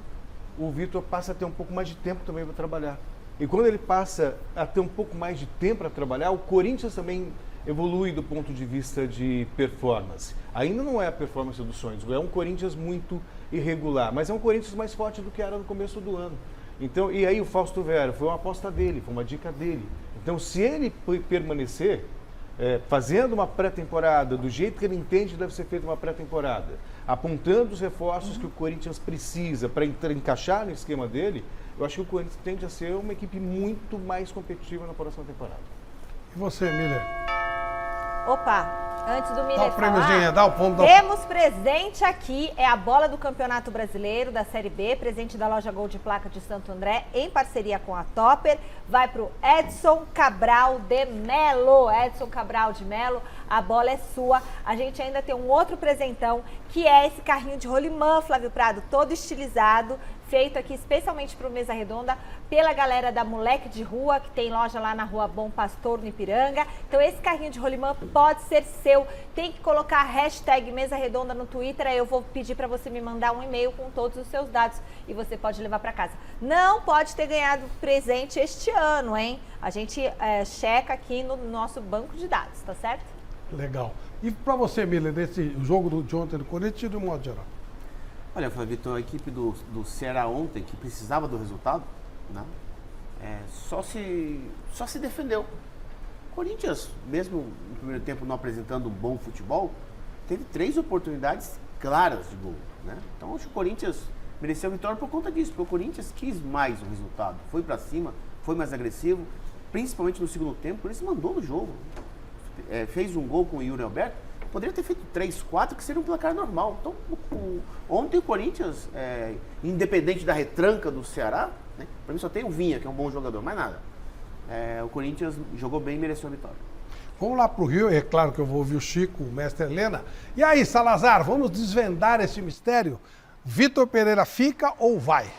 [SPEAKER 4] o Vitor passa a ter um pouco mais de tempo também para trabalhar. E quando ele passa a ter um pouco mais de tempo para trabalhar, o Corinthians também evolui do ponto de vista de performance. Ainda não é a performance dos sonhos, é um Corinthians muito irregular, mas é um Corinthians mais forte do que era no começo do ano. Então, e aí o Fausto Vera, foi uma aposta dele, foi uma dica dele. Então, se ele permanecer fazendo uma pré-temporada do jeito que ele entende que deve ser feita uma pré-temporada, apontando os reforços que o Corinthians precisa para encaixar no esquema dele, eu acho que o Corinthians tende a ser uma equipe muito mais competitiva na próxima temporada.
[SPEAKER 1] E você, Miller?
[SPEAKER 5] Opa, antes do Miller
[SPEAKER 1] Dá o prêmiozinho,
[SPEAKER 5] falar,
[SPEAKER 1] dá o
[SPEAKER 5] temos presente aqui, é a bola do Campeonato Brasileiro da Série B, presente da loja Gol de Placa de Santo André, em parceria com a Topper, vai para o Edson Cabral de Melo. Edson Cabral de Melo, a bola é sua. A gente ainda tem um outro presentão, que é esse carrinho de rolimã, Flávio Prado, todo estilizado, feito aqui especialmente para o Mesa Redonda, pela galera da Moleque de Rua, que tem loja lá na Rua Bom Pastor, no Ipiranga. Então esse carrinho de rolimã pode ser seu. Tem que colocar a hashtag Mesa Redonda no Twitter, aí eu vou pedir para você me mandar um e-mail com todos os seus dados e você pode levar para casa. Não pode ter ganhado presente este ano, hein? A gente checa aqui no nosso banco de dados, tá certo?
[SPEAKER 1] Legal. E para você, Miller, desse jogo de ontem do Corinthians, de um modo geral?
[SPEAKER 16] Olha, Flávio, a equipe do Ceará ontem, que precisava do resultado, né? Só se defendeu. O Corinthians, mesmo no primeiro tempo não apresentando um bom futebol, teve 3 oportunidades claras de gol, né? Então, acho que o Corinthians mereceu a vitória por conta disso, porque o Corinthians quis mais o resultado, foi para cima, foi mais agressivo, principalmente no segundo tempo, o Corinthians mandou no jogo. Fez um gol com o Yuri Alberto, poderia ter feito 3, 4, que seria um placar normal. Então, ontem o Corinthians, independente da retranca do Ceará, né, para mim só tem o Vinha, que é um bom jogador, mais nada. O Corinthians jogou bem e mereceu a vitória.
[SPEAKER 1] Vamos lá para o Rio, é claro que eu vou ouvir o Chico, o mestre Helena. E aí, Salazar, vamos desvendar esse mistério? Vitor Pereira fica ou vai?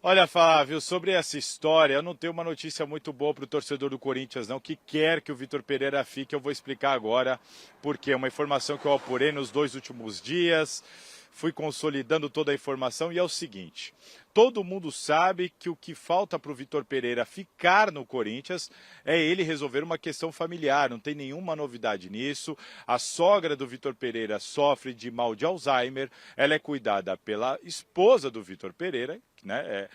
[SPEAKER 17] Olha, Flávio, sobre essa história, eu não tenho uma notícia muito boa para o torcedor do Corinthians, não, que quer que o Vitor Pereira fique. Eu vou explicar agora, porque é uma informação que eu apurei nos 2 últimos dias, fui consolidando toda a informação, e é o seguinte: todo mundo sabe que o que falta para o Vitor Pereira ficar no Corinthians é ele resolver uma questão familiar, não tem nenhuma novidade nisso. A sogra do Vitor Pereira sofre de mal de Alzheimer, ela é cuidada pela esposa do Vitor Pereira, né,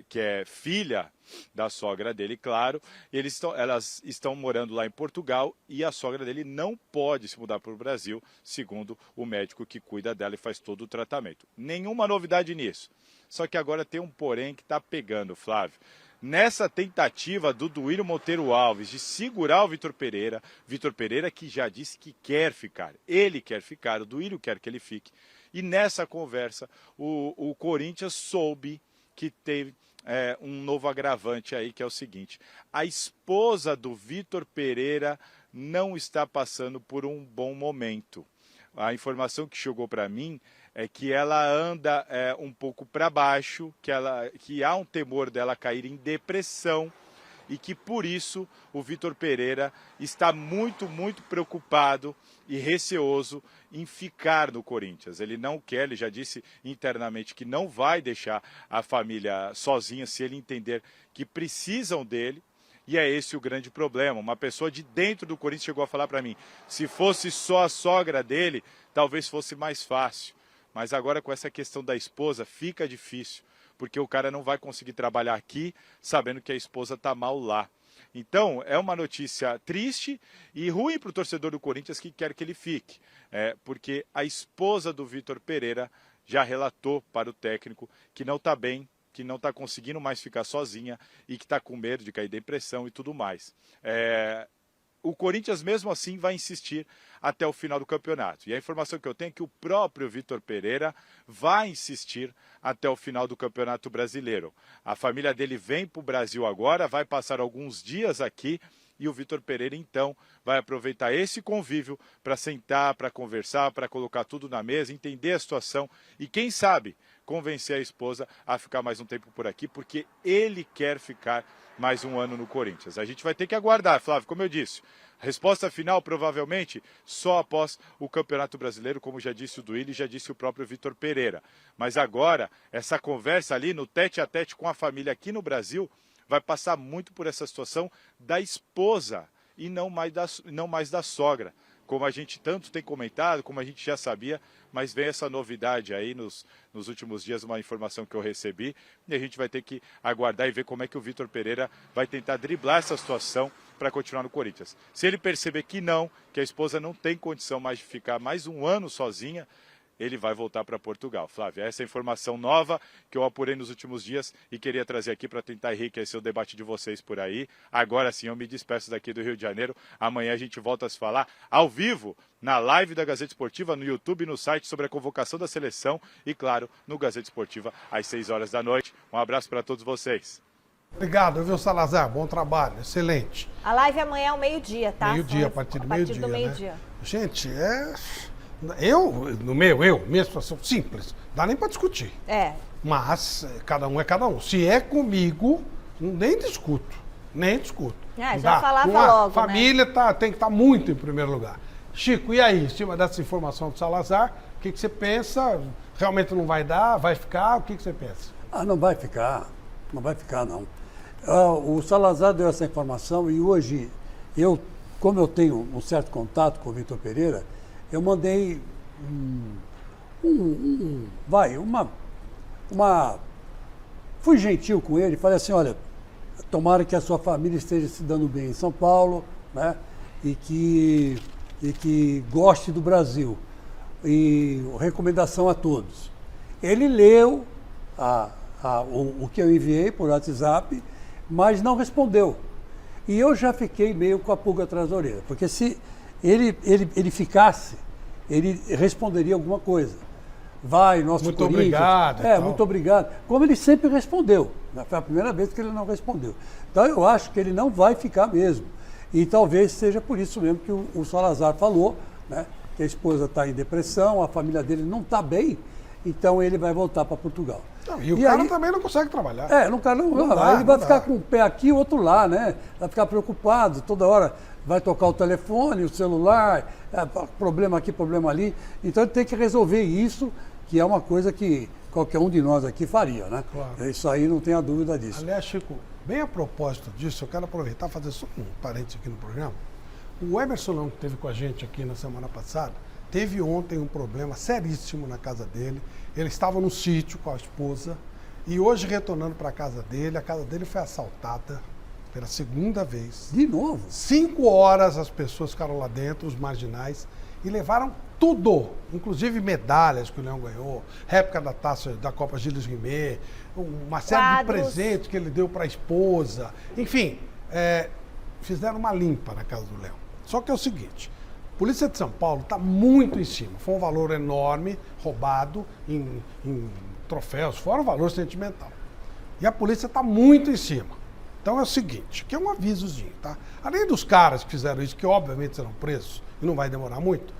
[SPEAKER 17] que é filha da sogra dele, claro, e elas estão morando lá em Portugal e a sogra dele não pode se mudar para o Brasil, segundo o médico que cuida dela e faz todo o tratamento. Nenhuma novidade nisso. Só que agora tem um porém que está pegando, Flávio. Nessa tentativa do Duílio Monteiro Alves de segurar o Vitor Pereira que já disse que quer ficar, ele quer ficar, o Duílio quer que ele fique. E nessa conversa, o Corinthians soube que teve um novo agravante aí, que é o seguinte: a esposa do Vitor Pereira não está passando por um bom momento. A informação que chegou para mim é que ela anda um pouco para baixo, que há um temor dela cair em depressão, e que por isso o Vitor Pereira está muito, muito preocupado e receoso em ficar no Corinthians. Ele não quer, ele já disse internamente que não vai deixar a família sozinha se ele entender que precisam dele. E é esse o grande problema. Uma pessoa de dentro do Corinthians chegou a falar para mim: se fosse só a sogra dele, talvez fosse mais fácil. Mas agora com essa questão da esposa fica difícil, porque o cara não vai conseguir trabalhar aqui sabendo que a esposa está mal lá. Então, é uma notícia triste e ruim para o torcedor do Corinthians que quer que ele fique, porque a esposa do Vitor Pereira já relatou para o técnico que não está bem, que não está conseguindo mais ficar sozinha e que está com medo de cair depressão e tudo mais. O Corinthians, mesmo assim, vai insistir até o final do campeonato. E a informação que eu tenho é que o próprio Vitor Pereira vai insistir até o final do Campeonato Brasileiro. A família dele vem para o Brasil agora, vai passar alguns dias aqui e o Vitor Pereira, então, vai aproveitar esse convívio para sentar, para conversar, para colocar tudo na mesa, entender a situação e, quem sabe, convencer a esposa a ficar mais um tempo por aqui, porque ele quer ficar mais um ano no Corinthians. A gente vai ter que aguardar, Flávio, como eu disse. Resposta final, provavelmente, só após o Campeonato Brasileiro, como já disse o Duílio e já disse o próprio Vitor Pereira. Mas agora, essa conversa ali no tete-a-tete com a família aqui no Brasil vai passar muito por essa situação da esposa e não mais da sogra. Como a gente tanto tem comentado, como a gente já sabia, mas vem essa novidade aí nos últimos dias, uma informação que eu recebi, e a gente vai ter que aguardar e ver como é que o Vitor Pereira vai tentar driblar essa situação para continuar no Corinthians. Se ele perceber que a esposa não tem condição mais de ficar mais um ano sozinha, ele vai voltar para Portugal. Flávia, essa é a informação nova que eu apurei nos últimos dias e queria trazer aqui para tentar enriquecer o debate de vocês por aí. Agora sim, eu me despeço daqui do Rio de Janeiro. Amanhã a gente volta a se falar ao vivo, na live da Gazeta Esportiva, no YouTube, no site, sobre a convocação da seleção e, claro, no Gazeta Esportiva, às 6 horas da noite. Um abraço para todos vocês.
[SPEAKER 1] Obrigado, viu, Salazar? Bom trabalho, excelente.
[SPEAKER 5] A live amanhã é ao meio-dia, tá?
[SPEAKER 1] Meio-dia, a partir do meio-dia. Né? Gente, minha situação simples, não dá nem para discutir. Mas cada um é cada um. Se é comigo, nem discuto.
[SPEAKER 5] Já falava logo,
[SPEAKER 1] família tem que estar muito em primeiro lugar. Chico, e aí, em cima dessa informação do Salazar, o que você pensa? Realmente não vai dar? Vai ficar? O que você pensa?
[SPEAKER 13] Não vai ficar. Não vai ficar, não. O Salazar deu essa informação e hoje, como eu tenho um certo contato com o Vitor Pereira, eu mandei fui gentil com ele, falei assim, olha, tomara que a sua família esteja se dando bem em São Paulo, né? E que goste do Brasil. E recomendação a todos. Ele leu o que eu enviei por WhatsApp, mas não respondeu. E eu já fiquei meio com a pulga atrás da orelha, porque se ele ficasse, ele responderia alguma coisa. Vai, nosso
[SPEAKER 1] muito
[SPEAKER 13] Corinthians.
[SPEAKER 1] Obrigado.
[SPEAKER 13] Muito obrigado. Como ele sempre respondeu. Foi a primeira vez que ele não respondeu. Então eu acho que ele não vai ficar mesmo. E talvez seja por isso mesmo que o Salazar falou, né, que a esposa está em depressão, a família dele não está bem, então ele vai voltar para Portugal.
[SPEAKER 1] E o cara também não consegue trabalhar.
[SPEAKER 13] Ele vai ficar com um pé aqui e o outro lá, né? Vai ficar preocupado, toda hora vai tocar o telefone, o celular, problema aqui, problema ali. Então ele tem que resolver isso, que é uma coisa que qualquer um de nós aqui faria, né? Claro. Isso aí não tenha dúvida disso.
[SPEAKER 1] Aliás, Chico, bem a propósito disso, eu quero aproveitar e fazer só um parênteses aqui no programa. O Emerson Leão, que esteve com a gente aqui na semana passada, teve ontem um problema seríssimo na casa dele. Ele estava no sítio com a esposa e hoje, retornando para a casa dele foi assaltada pela segunda vez.
[SPEAKER 13] De novo?
[SPEAKER 1] 5 horas as pessoas ficaram lá dentro, os marginais, e levaram tudo, inclusive medalhas que o Leão ganhou, réplica da taça da Copa Gilles Rimet, uma série de presentes que ele deu para a esposa. Enfim, fizeram uma limpa na casa do Leão. Só que é o seguinte, a Polícia de São Paulo está muito em cima. Foi um valor enorme, roubado em troféus, fora um valor sentimental. E a polícia está muito em cima. Então é o seguinte, que é um avisozinho, tá? Além dos caras que fizeram isso, que obviamente serão presos, e não vai demorar muito,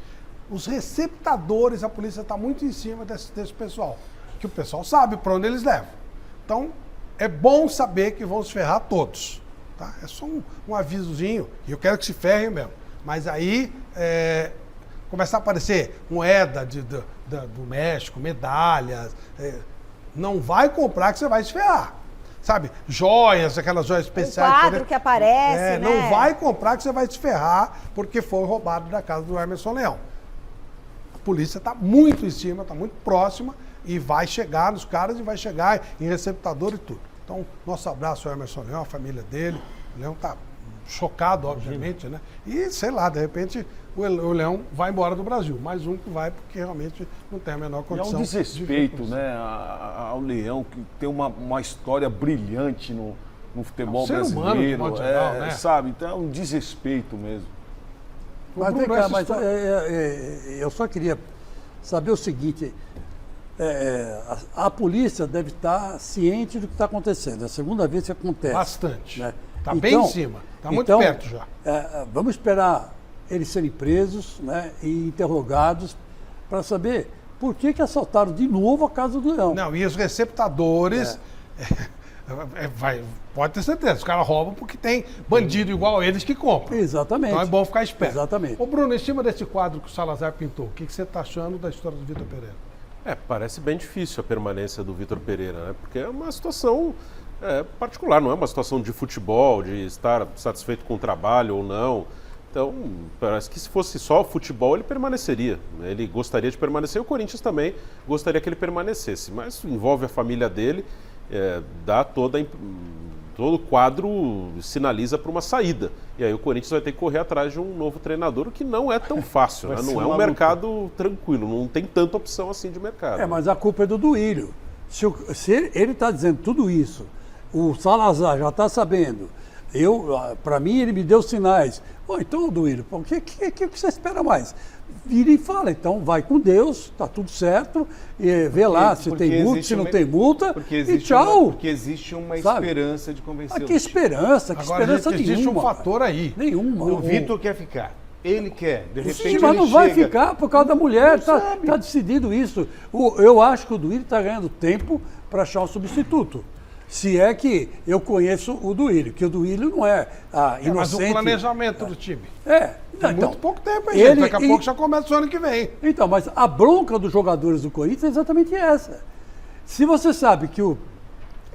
[SPEAKER 1] os receptadores, a polícia está muito em cima desse pessoal, que o pessoal sabe para onde eles levam. Então, é bom saber que vão se ferrar todos, tá? É só um avisozinho, e eu quero que se ferrem mesmo. Mas aí, começar a aparecer moeda do México, medalhas, não vai comprar que você vai se ferrar. Sabe, joias, aquelas joias especiais.
[SPEAKER 5] O quadro que aparece, né?
[SPEAKER 1] Não vai comprar que você vai se ferrar porque foi roubado da casa do Emerson Leão. polícia está muito em cima, está muito próxima e vai chegar nos caras e vai chegar em receptador e tudo. Então, nosso abraço ao Emerson Leão, a família dele. O Leão está chocado, obviamente, né? E, sei lá, de repente o Leão vai embora do Brasil. Mais um que vai porque realmente não tem a menor condição.
[SPEAKER 15] E é um desrespeito, né, ao Leão, que tem uma história brilhante no futebol brasileiro.
[SPEAKER 1] Humano, de modo geral, né?
[SPEAKER 15] Sabe? Então é um desrespeito mesmo.
[SPEAKER 13] Mas vem cá, mas eu só queria saber o seguinte, a polícia deve estar ciente do que está acontecendo. É a segunda vez que acontece.
[SPEAKER 1] Bastante.
[SPEAKER 13] Né?
[SPEAKER 1] Está bem em cima, está muito perto já.
[SPEAKER 13] Vamos esperar eles serem presos, né, e interrogados para saber por que assaltaram de novo a casa do Leão.
[SPEAKER 1] Não, e os receptadores... pode ter certeza, os caras roubam porque tem bandido igual eles que compram.
[SPEAKER 13] Exatamente.
[SPEAKER 1] Então é bom ficar esperto.
[SPEAKER 13] Exatamente.
[SPEAKER 1] Ô Bruno, em cima desse quadro que o Salazar pintou, o que você está achando da história do Vitor Pereira?
[SPEAKER 11] Parece bem difícil a permanência do Vitor Pereira, né? Porque é uma situação particular, não é uma situação de futebol, de estar satisfeito com o trabalho ou não. Então, parece que se fosse só o futebol, ele permaneceria. Ele gostaria de permanecer, e o Corinthians também gostaria que ele permanecesse. Mas envolve a família dele, dá todo o quadro sinaliza para uma saída. E aí o Corinthians vai ter que correr atrás de um novo treinador, o que não é tão fácil, né? Não é um mercado tranquilo, não tem tanta opção assim de mercado.
[SPEAKER 13] Mas a culpa é do Duílio. Se ele está dizendo tudo isso, o Salazar já está sabendo, para mim ele me deu sinais. Bom, então, Duílio, o que você espera mais? Vira e fala, então vai com Deus, tá tudo certo, e vê lá se tem multa, se não tem multa, e tchau.
[SPEAKER 15] Porque existe uma esperança de convencer
[SPEAKER 13] que esperança, que
[SPEAKER 1] Agora,
[SPEAKER 13] esperança nenhuma.
[SPEAKER 1] Existe um fator aí.
[SPEAKER 13] Nenhuma.
[SPEAKER 15] O Vitor quer ficar. Ele quer, de repente
[SPEAKER 13] mas não vai
[SPEAKER 15] chega...
[SPEAKER 13] ficar por causa da mulher, tá decidido isso. Eu acho que o Duílio está ganhando tempo para achar um substituto. Se é que eu conheço o Duílio, que o Duílio não é inocente.
[SPEAKER 1] Mas o planejamento do time.
[SPEAKER 13] Tem
[SPEAKER 1] muito pouco tempo, hein, gente? Daqui a pouco já começa o ano que vem.
[SPEAKER 13] Então, mas a bronca dos jogadores do Corinthians é exatamente essa. Se você sabe que o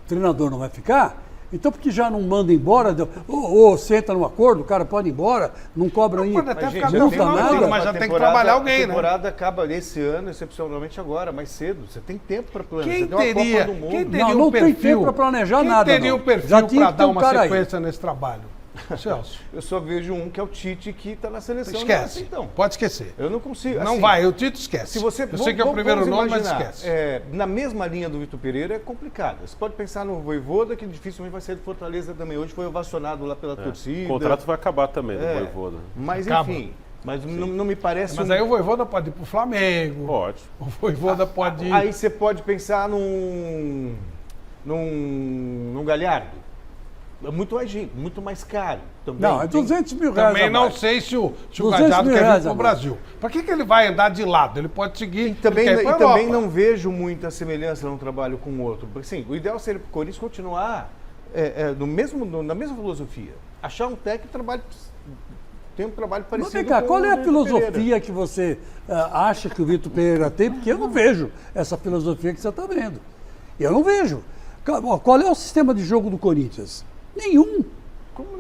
[SPEAKER 13] treinador não vai ficar, então por que já não manda embora, ou senta num acordo, o cara pode ir embora, não cobra
[SPEAKER 1] pode até ficar
[SPEAKER 13] multa, nada.
[SPEAKER 1] Mas já tem que trabalhar alguém, né?
[SPEAKER 4] A temporada acaba esse ano, excepcionalmente agora, mais cedo. Você tem tempo para planejar.
[SPEAKER 1] Quem teria
[SPEAKER 13] não tem tempo para planejar nada.
[SPEAKER 1] Quem teria um perfil para dar uma sequência nesse trabalho? Celso.
[SPEAKER 4] Eu só vejo um que é o Tite, que está na seleção.
[SPEAKER 1] Esquece, então. Pode esquecer.
[SPEAKER 4] Eu não consigo.
[SPEAKER 1] Não vai, o Tite esquece.
[SPEAKER 4] Se você,
[SPEAKER 1] eu sei que é o primeiro nome, mas esquece.
[SPEAKER 4] Na mesma linha do Vitor Pereira é complicado. Você pode pensar no Vojvoda, que dificilmente vai ser de Fortaleza também. Hoje foi ovacionado lá pela torcida.
[SPEAKER 11] O contrato vai acabar também do Vojvoda.
[SPEAKER 4] Mas enfim... Mas não me parece...
[SPEAKER 1] Mas aí o Vojvoda pode ir pro Flamengo.
[SPEAKER 11] Pode.
[SPEAKER 1] O Vojvoda pode ir...
[SPEAKER 4] Aí você pode pensar num Galhardo. É muito mais caro. Também.
[SPEAKER 13] Não, é 200 mil reais.
[SPEAKER 1] Também não sei se o Galhardo quer vir para o Brasil. Para que ele vai andar de lado? Ele pode seguir.
[SPEAKER 4] E também não vejo muita semelhança num trabalho com o outro. Porque, sim, o ideal seria para o Corinthians continuar na mesma filosofia. Achar um técnico que tem um trabalho parecido.
[SPEAKER 13] Mas vem cá, qual é a filosofia
[SPEAKER 4] Pereira
[SPEAKER 13] que você acha que o Vitor Pereira tem? Porque eu não vejo essa filosofia que você está vendo. Eu não vejo. Qual é o sistema de jogo do Corinthians? Nenhum.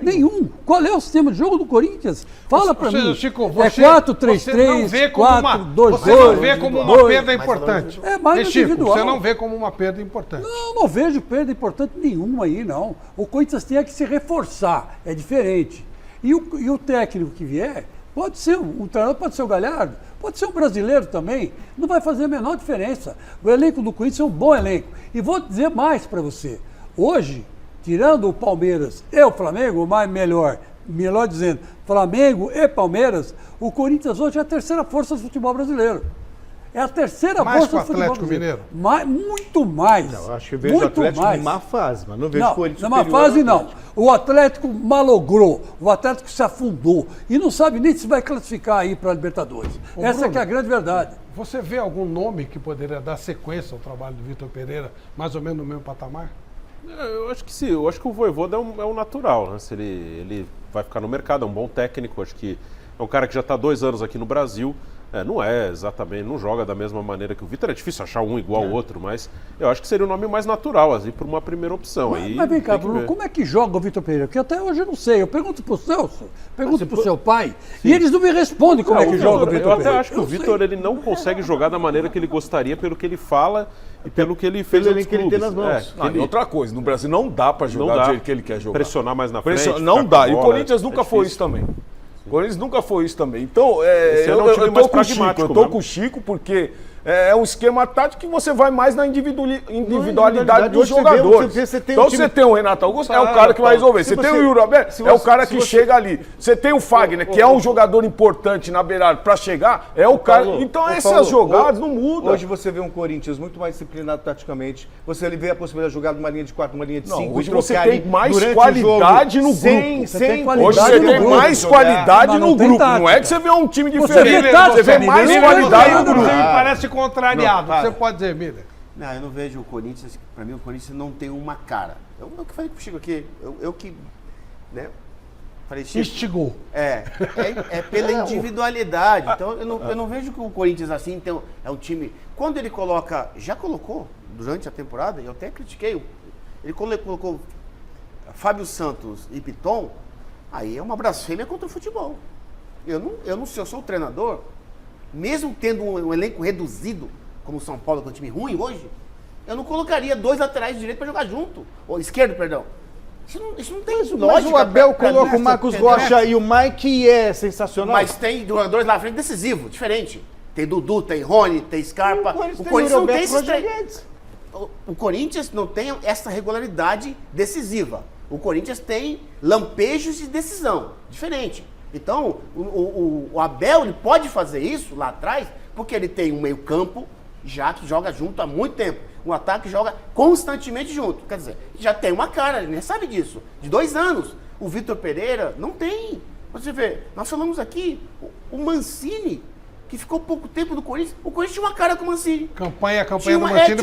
[SPEAKER 13] Nenhum. Qual é o sistema de jogo do Corinthians? Fala pra mim.
[SPEAKER 1] Chico,
[SPEAKER 13] é 4-3-3, 4-2-2.
[SPEAKER 1] Você não vê como uma perda importante.
[SPEAKER 13] É mais individual.
[SPEAKER 1] Você não vê como uma perda importante.
[SPEAKER 13] Não vejo perda importante nenhuma aí, não. O Corinthians tem que se reforçar. É diferente. E o técnico que vier, pode ser um treinador, pode ser o Galhardo, pode ser um brasileiro também. Não vai fazer a menor diferença. O elenco do Corinthians é um bom elenco. E vou dizer mais para você. Hoje, tirando o Palmeiras e o Flamengo, melhor dizendo, Flamengo e Palmeiras, o Corinthians hoje é a terceira força do futebol brasileiro. É a terceira força do futebol
[SPEAKER 1] Atlético Mineiro?
[SPEAKER 13] Muito mais.
[SPEAKER 4] Não, acho que vejo o Atlético em má fase, mas não vejo o Corinthians
[SPEAKER 13] numa fase não. O Atlético malogrou, o Atlético se afundou e não sabe nem se vai classificar aí para a Libertadores. Essa que é a grande verdade.
[SPEAKER 1] Você vê algum nome que poderia dar sequência ao trabalho do Vitor Pereira, mais ou menos no mesmo patamar?
[SPEAKER 11] Eu acho que sim, eu acho que o Vojvoda é um natural, né? Se ele vai ficar no mercado, é um bom técnico, acho que é um cara que já está há 2 anos aqui no Brasil, Não é exatamente, não joga da mesma maneira que o Vitor. É difícil achar um igual ao outro, mas eu acho que seria o nome mais natural, assim, por uma primeira opção.
[SPEAKER 13] Mas vem cá, Bruno, como é que joga o Vitor Pereira? Porque até hoje eu não sei. Eu pergunto pro Celso, pergunto pro seu pai, e eles não me respondem como é que joga o Vitor Pereira.
[SPEAKER 11] Eu até acho que o Vitor ele não consegue jogar da maneira que ele gostaria, pelo que ele fala e pelo que ele fez nos clubes.
[SPEAKER 15] Ele tem nas mãos. E outra coisa, no Brasil não dá pra jogar do jeito que ele quer jogar.
[SPEAKER 11] Pressionar mais na frente.
[SPEAKER 15] Não dá. E o Corinthians nunca foi isso também. O Corinthians nunca foi isso também. Então, eu tô com o Chico. Eu tô com o Chico porque é um esquema tático que você vai mais na individualidade dos jogadores. Então, você tem o Renato Augusto, é o cara que vai resolver. Você tem o Yuri Alberto, é o cara que chega ali. Você tem o Fagner, que é um jogador importante na beirada para chegar, é o cara. Então, essas jogadas não mudam.
[SPEAKER 4] Hoje você vê um Corinthians muito mais disciplinado taticamente. Você vê a possibilidade de jogar numa linha de 4, numa linha de 5.
[SPEAKER 15] Hoje você tem mais qualidade no grupo.
[SPEAKER 4] Hoje você tem mais qualidade no grupo. Não é que você vê um time diferente. Você vê mais qualidade no grupo.
[SPEAKER 1] Parece contrariado. Você pode dizer, Miller.
[SPEAKER 16] Não, eu não vejo o Corinthians. Pra mim, o Corinthians não tem uma cara. Eu que falei pro Chico aqui. Eu que. Né? Falei, Chico.
[SPEAKER 1] Instigou.
[SPEAKER 16] É pela individualidade. Então, eu não vejo que o Corinthians assim então, é um time. Quando ele coloca. Já colocou durante a temporada, eu até critiquei. Ele colocou Fábio Santos e Piton. Aí é uma blasfêmia contra o futebol. Eu não sei, eu sou o treinador. Mesmo tendo um elenco reduzido, como o São Paulo, que é um time ruim hoje, eu não colocaria 2 laterais direito para jogar junto. Ou esquerdo, perdão. Isso não tem lógica.
[SPEAKER 4] Mas o Abel coloca o Marcos Rocha e o Mike, e é sensacional.
[SPEAKER 16] Mas tem jogadores lá na frente decisivos, diferente. Tem Dudu, tem Rony, tem Scarpa. O Corinthians não tem esses três. O Corinthians não tem essa regularidade decisiva. O Corinthians tem lampejos de decisão, diferente. Então, o Abel ele pode fazer isso lá atrás, porque ele tem um meio-campo já que joga junto há muito tempo. Um ataque que joga constantemente junto. Quer dizer, já tem uma cara, ele nem sabe disso. De 2 anos. O Vitor Pereira não tem. Você vê, nós falamos aqui, o Mancini, que ficou pouco tempo no Corinthians, o Corinthians tinha uma cara com o Mancini.
[SPEAKER 1] A campanha do Mancini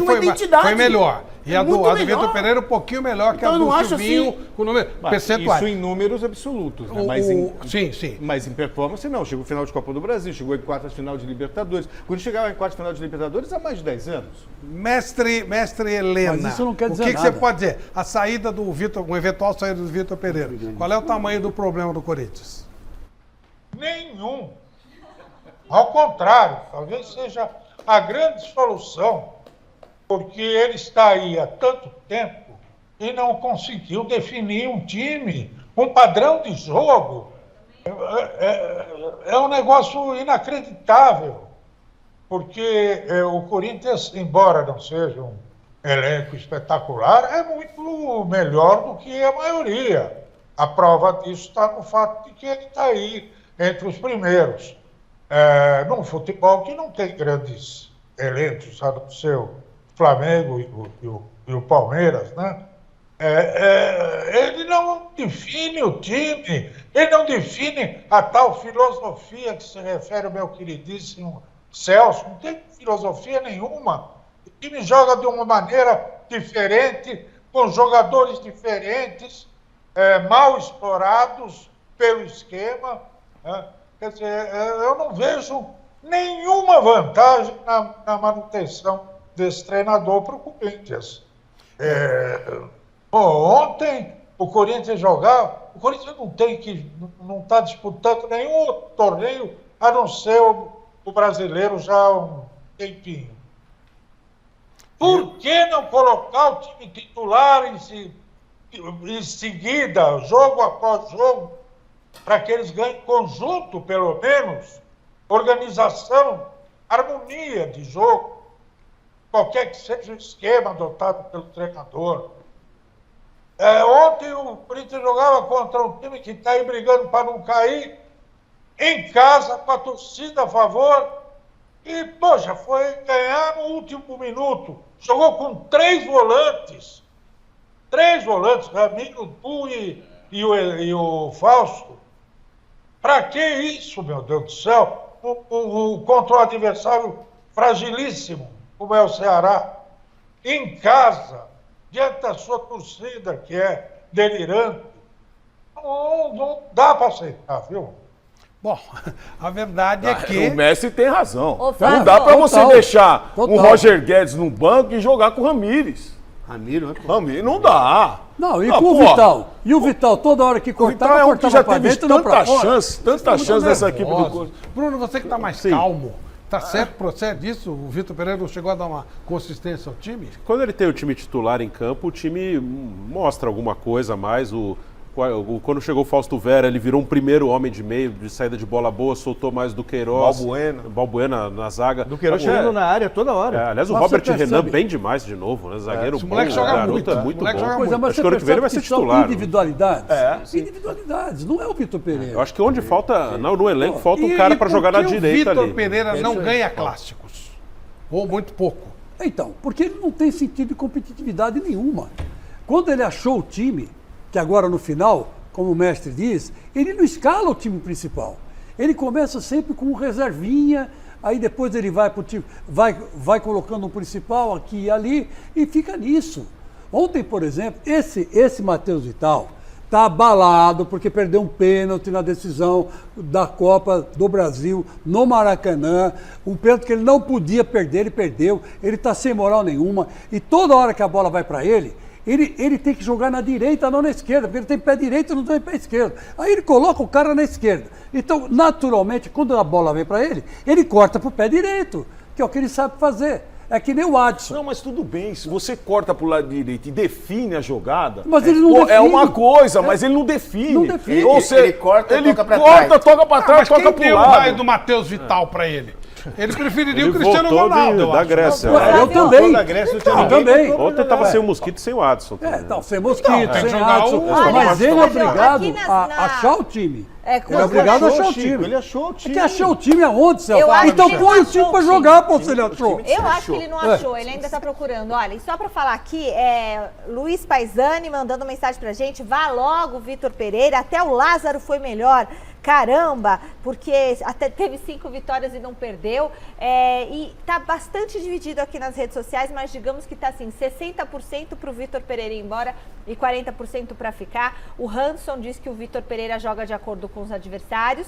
[SPEAKER 1] foi melhor. E a do Vitor Pereira um pouquinho melhor que a do Silvinho, com número percentual.
[SPEAKER 4] Isso em números absolutos. Né?
[SPEAKER 1] Sim.
[SPEAKER 4] Mas em performance não. Chegou final de Copa do Brasil, chegou em quartas de final de Libertadores. Quando chegava em quartas de final de Libertadores há mais de 10 anos.
[SPEAKER 1] Mestre Helena,
[SPEAKER 13] mas isso não quer dizer
[SPEAKER 1] o que
[SPEAKER 13] nada.
[SPEAKER 1] Você pode dizer? A saída do Vitor, uma eventual saída do Vitor Pereira. Qual é o tamanho do problema do Corinthians?
[SPEAKER 12] Nenhum. Ao contrário, talvez seja a grande solução, porque ele está aí há tanto tempo e não conseguiu definir um time, um padrão de jogo. É um negócio inacreditável, porque o Corinthians, embora não seja um elenco espetacular, é muito melhor do que a maioria. A prova disso está no fato de que ele está aí entre os primeiros. Num futebol que não tem grandes elencos, a não ser o Flamengo e o Palmeiras, né? Ele não define o time, ele não define a tal filosofia que se refere ao meu queridíssimo Celso, não tem filosofia nenhuma. O time joga de uma maneira diferente, com jogadores diferentes, mal explorados pelo esquema, né? Quer dizer, eu não vejo nenhuma vantagem na manutenção desse treinador para o Corinthians. Ontem o Corinthians jogava, o Corinthians não está disputando nenhum outro torneio a não ser o brasileiro já há um tempinho. Por que não colocar o time titular em seguida, jogo após jogo, para que eles ganhem conjunto, pelo menos, organização, harmonia de jogo, qualquer que seja o esquema adotado pelo treinador. Ontem o Corinthians jogava contra um time que está aí brigando para não cair, em casa, com a torcida a favor, e, poxa, foi ganhar no último minuto. Jogou com 3 volantes. 3 volantes, Ramiro, Tu e o Fausto. Para que isso, meu Deus do céu? Contra um adversário fragilíssimo, como é o Ceará, em casa, diante da sua torcida, que é delirante. Não dá para aceitar, viu?
[SPEAKER 1] Bom, a verdade é que...
[SPEAKER 15] O Messi tem razão.
[SPEAKER 5] Ô, Flávio,
[SPEAKER 15] Não dá pra você deixar
[SPEAKER 13] Total.
[SPEAKER 15] um Roger Guedes no banco e jogar com o Ramires.
[SPEAKER 16] Ramiro, né?
[SPEAKER 15] Ramires não dá.
[SPEAKER 13] Não, e
[SPEAKER 15] Não,
[SPEAKER 13] com o
[SPEAKER 15] pô,
[SPEAKER 13] Vital? E o Vital, toda hora que
[SPEAKER 15] O Vital
[SPEAKER 13] cortava,
[SPEAKER 15] é um que
[SPEAKER 13] cortava
[SPEAKER 15] já
[SPEAKER 13] pra
[SPEAKER 15] teve
[SPEAKER 13] dentro, não pra
[SPEAKER 15] tanta
[SPEAKER 13] fora.
[SPEAKER 15] chance nessa equipe do Corinthians.
[SPEAKER 1] Bruno, você que está mais calmo, tá certo, procede isso? O Vitor Pereira não chegou a dar uma consistência ao time?
[SPEAKER 11] Quando ele tem o time titular em campo, o time mostra alguma coisa a mais. Quando chegou o Fausto Vera, ele virou um primeiro homem de meio, de saída de bola boa, soltou mais do Queiroz. Balbuena na zaga.
[SPEAKER 4] Do Queiroz chegando na área toda hora.
[SPEAKER 11] Aliás, o Robert Renan bem demais de novo, né? Zagueiro bom,
[SPEAKER 1] moleque joga
[SPEAKER 11] garoto
[SPEAKER 1] muito,
[SPEAKER 11] muito
[SPEAKER 1] moleque
[SPEAKER 11] bom.
[SPEAKER 1] joga
[SPEAKER 13] Pois é, mas
[SPEAKER 11] Acho que ano que vem ele vai ser
[SPEAKER 13] são
[SPEAKER 11] titular.
[SPEAKER 13] individualidades. Individualidades, não é o Vitor Pereira.
[SPEAKER 11] Eu acho que onde falta, no elenco, falta um cara para jogar na direita ali.
[SPEAKER 1] O Vitor Pereira não ganha clássicos? Ou muito pouco?
[SPEAKER 13] Então, porque ele não tem sentido de competitividade nenhuma. Quando ele achou o time, que agora no final, como o mestre diz, ele não escala o time principal. Ele começa sempre com um reservinha, aí depois ele vai pro time, vai colocando um principal aqui e ali e fica nisso. Ontem, por exemplo, esse Matheus Vital está abalado porque perdeu um pênalti na decisão da Copa do Brasil no Maracanã, um pênalti que ele não podia perder, ele perdeu, ele está sem moral nenhuma e toda hora que a bola vai para ele tem que jogar na direita, não na esquerda, porque ele tem pé direito e não tem pé esquerdo. Aí ele coloca o cara na esquerda. Então, naturalmente, quando a bola vem para ele corta para o pé direito, que é o que ele sabe fazer. É que nem o Adson.
[SPEAKER 15] Não, mas tudo bem, se você corta pro lado direito e define a jogada,
[SPEAKER 13] mas ele não define.
[SPEAKER 15] É uma coisa, mas ele não define.
[SPEAKER 13] Não define.
[SPEAKER 15] Ou seja,
[SPEAKER 16] ele corta,
[SPEAKER 15] ele
[SPEAKER 16] toca pra
[SPEAKER 15] corta,
[SPEAKER 16] trás.
[SPEAKER 15] toca pra trás, toca pro
[SPEAKER 1] Quem deu o
[SPEAKER 15] lado.
[SPEAKER 1] raio do Matheus Vital pra ele? Ele preferiria
[SPEAKER 11] Ele
[SPEAKER 1] o Cristiano
[SPEAKER 11] voltou
[SPEAKER 1] Ronaldo, eu
[SPEAKER 11] da
[SPEAKER 1] acho.
[SPEAKER 11] Grécia.
[SPEAKER 13] Eu também.
[SPEAKER 4] Da Grécia, eu
[SPEAKER 13] Eu também.
[SPEAKER 11] Ontem estava sem o Mosquito e sem o Adson.
[SPEAKER 13] Sem Mosquito,
[SPEAKER 1] tem que
[SPEAKER 13] sem
[SPEAKER 1] jogar
[SPEAKER 13] Adson.
[SPEAKER 1] o-
[SPEAKER 13] Mas ele é obrigado
[SPEAKER 5] Aqui
[SPEAKER 13] a achar o time.
[SPEAKER 5] É,
[SPEAKER 13] Ele é obrigado a achar o
[SPEAKER 4] Chico,
[SPEAKER 13] time.
[SPEAKER 4] ele achou o time.
[SPEAKER 13] É que achar o time aonde, Celso?
[SPEAKER 5] Eu acho
[SPEAKER 13] Então
[SPEAKER 5] que ele
[SPEAKER 13] põe
[SPEAKER 5] não
[SPEAKER 13] o time
[SPEAKER 5] achou
[SPEAKER 13] pra
[SPEAKER 5] o time.
[SPEAKER 13] jogar, pô, se ele achou.
[SPEAKER 5] Eu acho que ele não achou, ele ainda está procurando. Olha, e só para falar aqui, Luiz Paisani mandando mensagem pra gente, vá logo, Vitor Pereira, até o Lázaro foi melhor. Caramba, porque até teve 5 vitórias e não perdeu. E tá bastante dividido aqui nas redes sociais, mas digamos que tá assim, 60% pro Vitor Pereira ir embora e 40% para ficar. O Hanson diz que o Vitor Pereira joga de acordo com os adversários,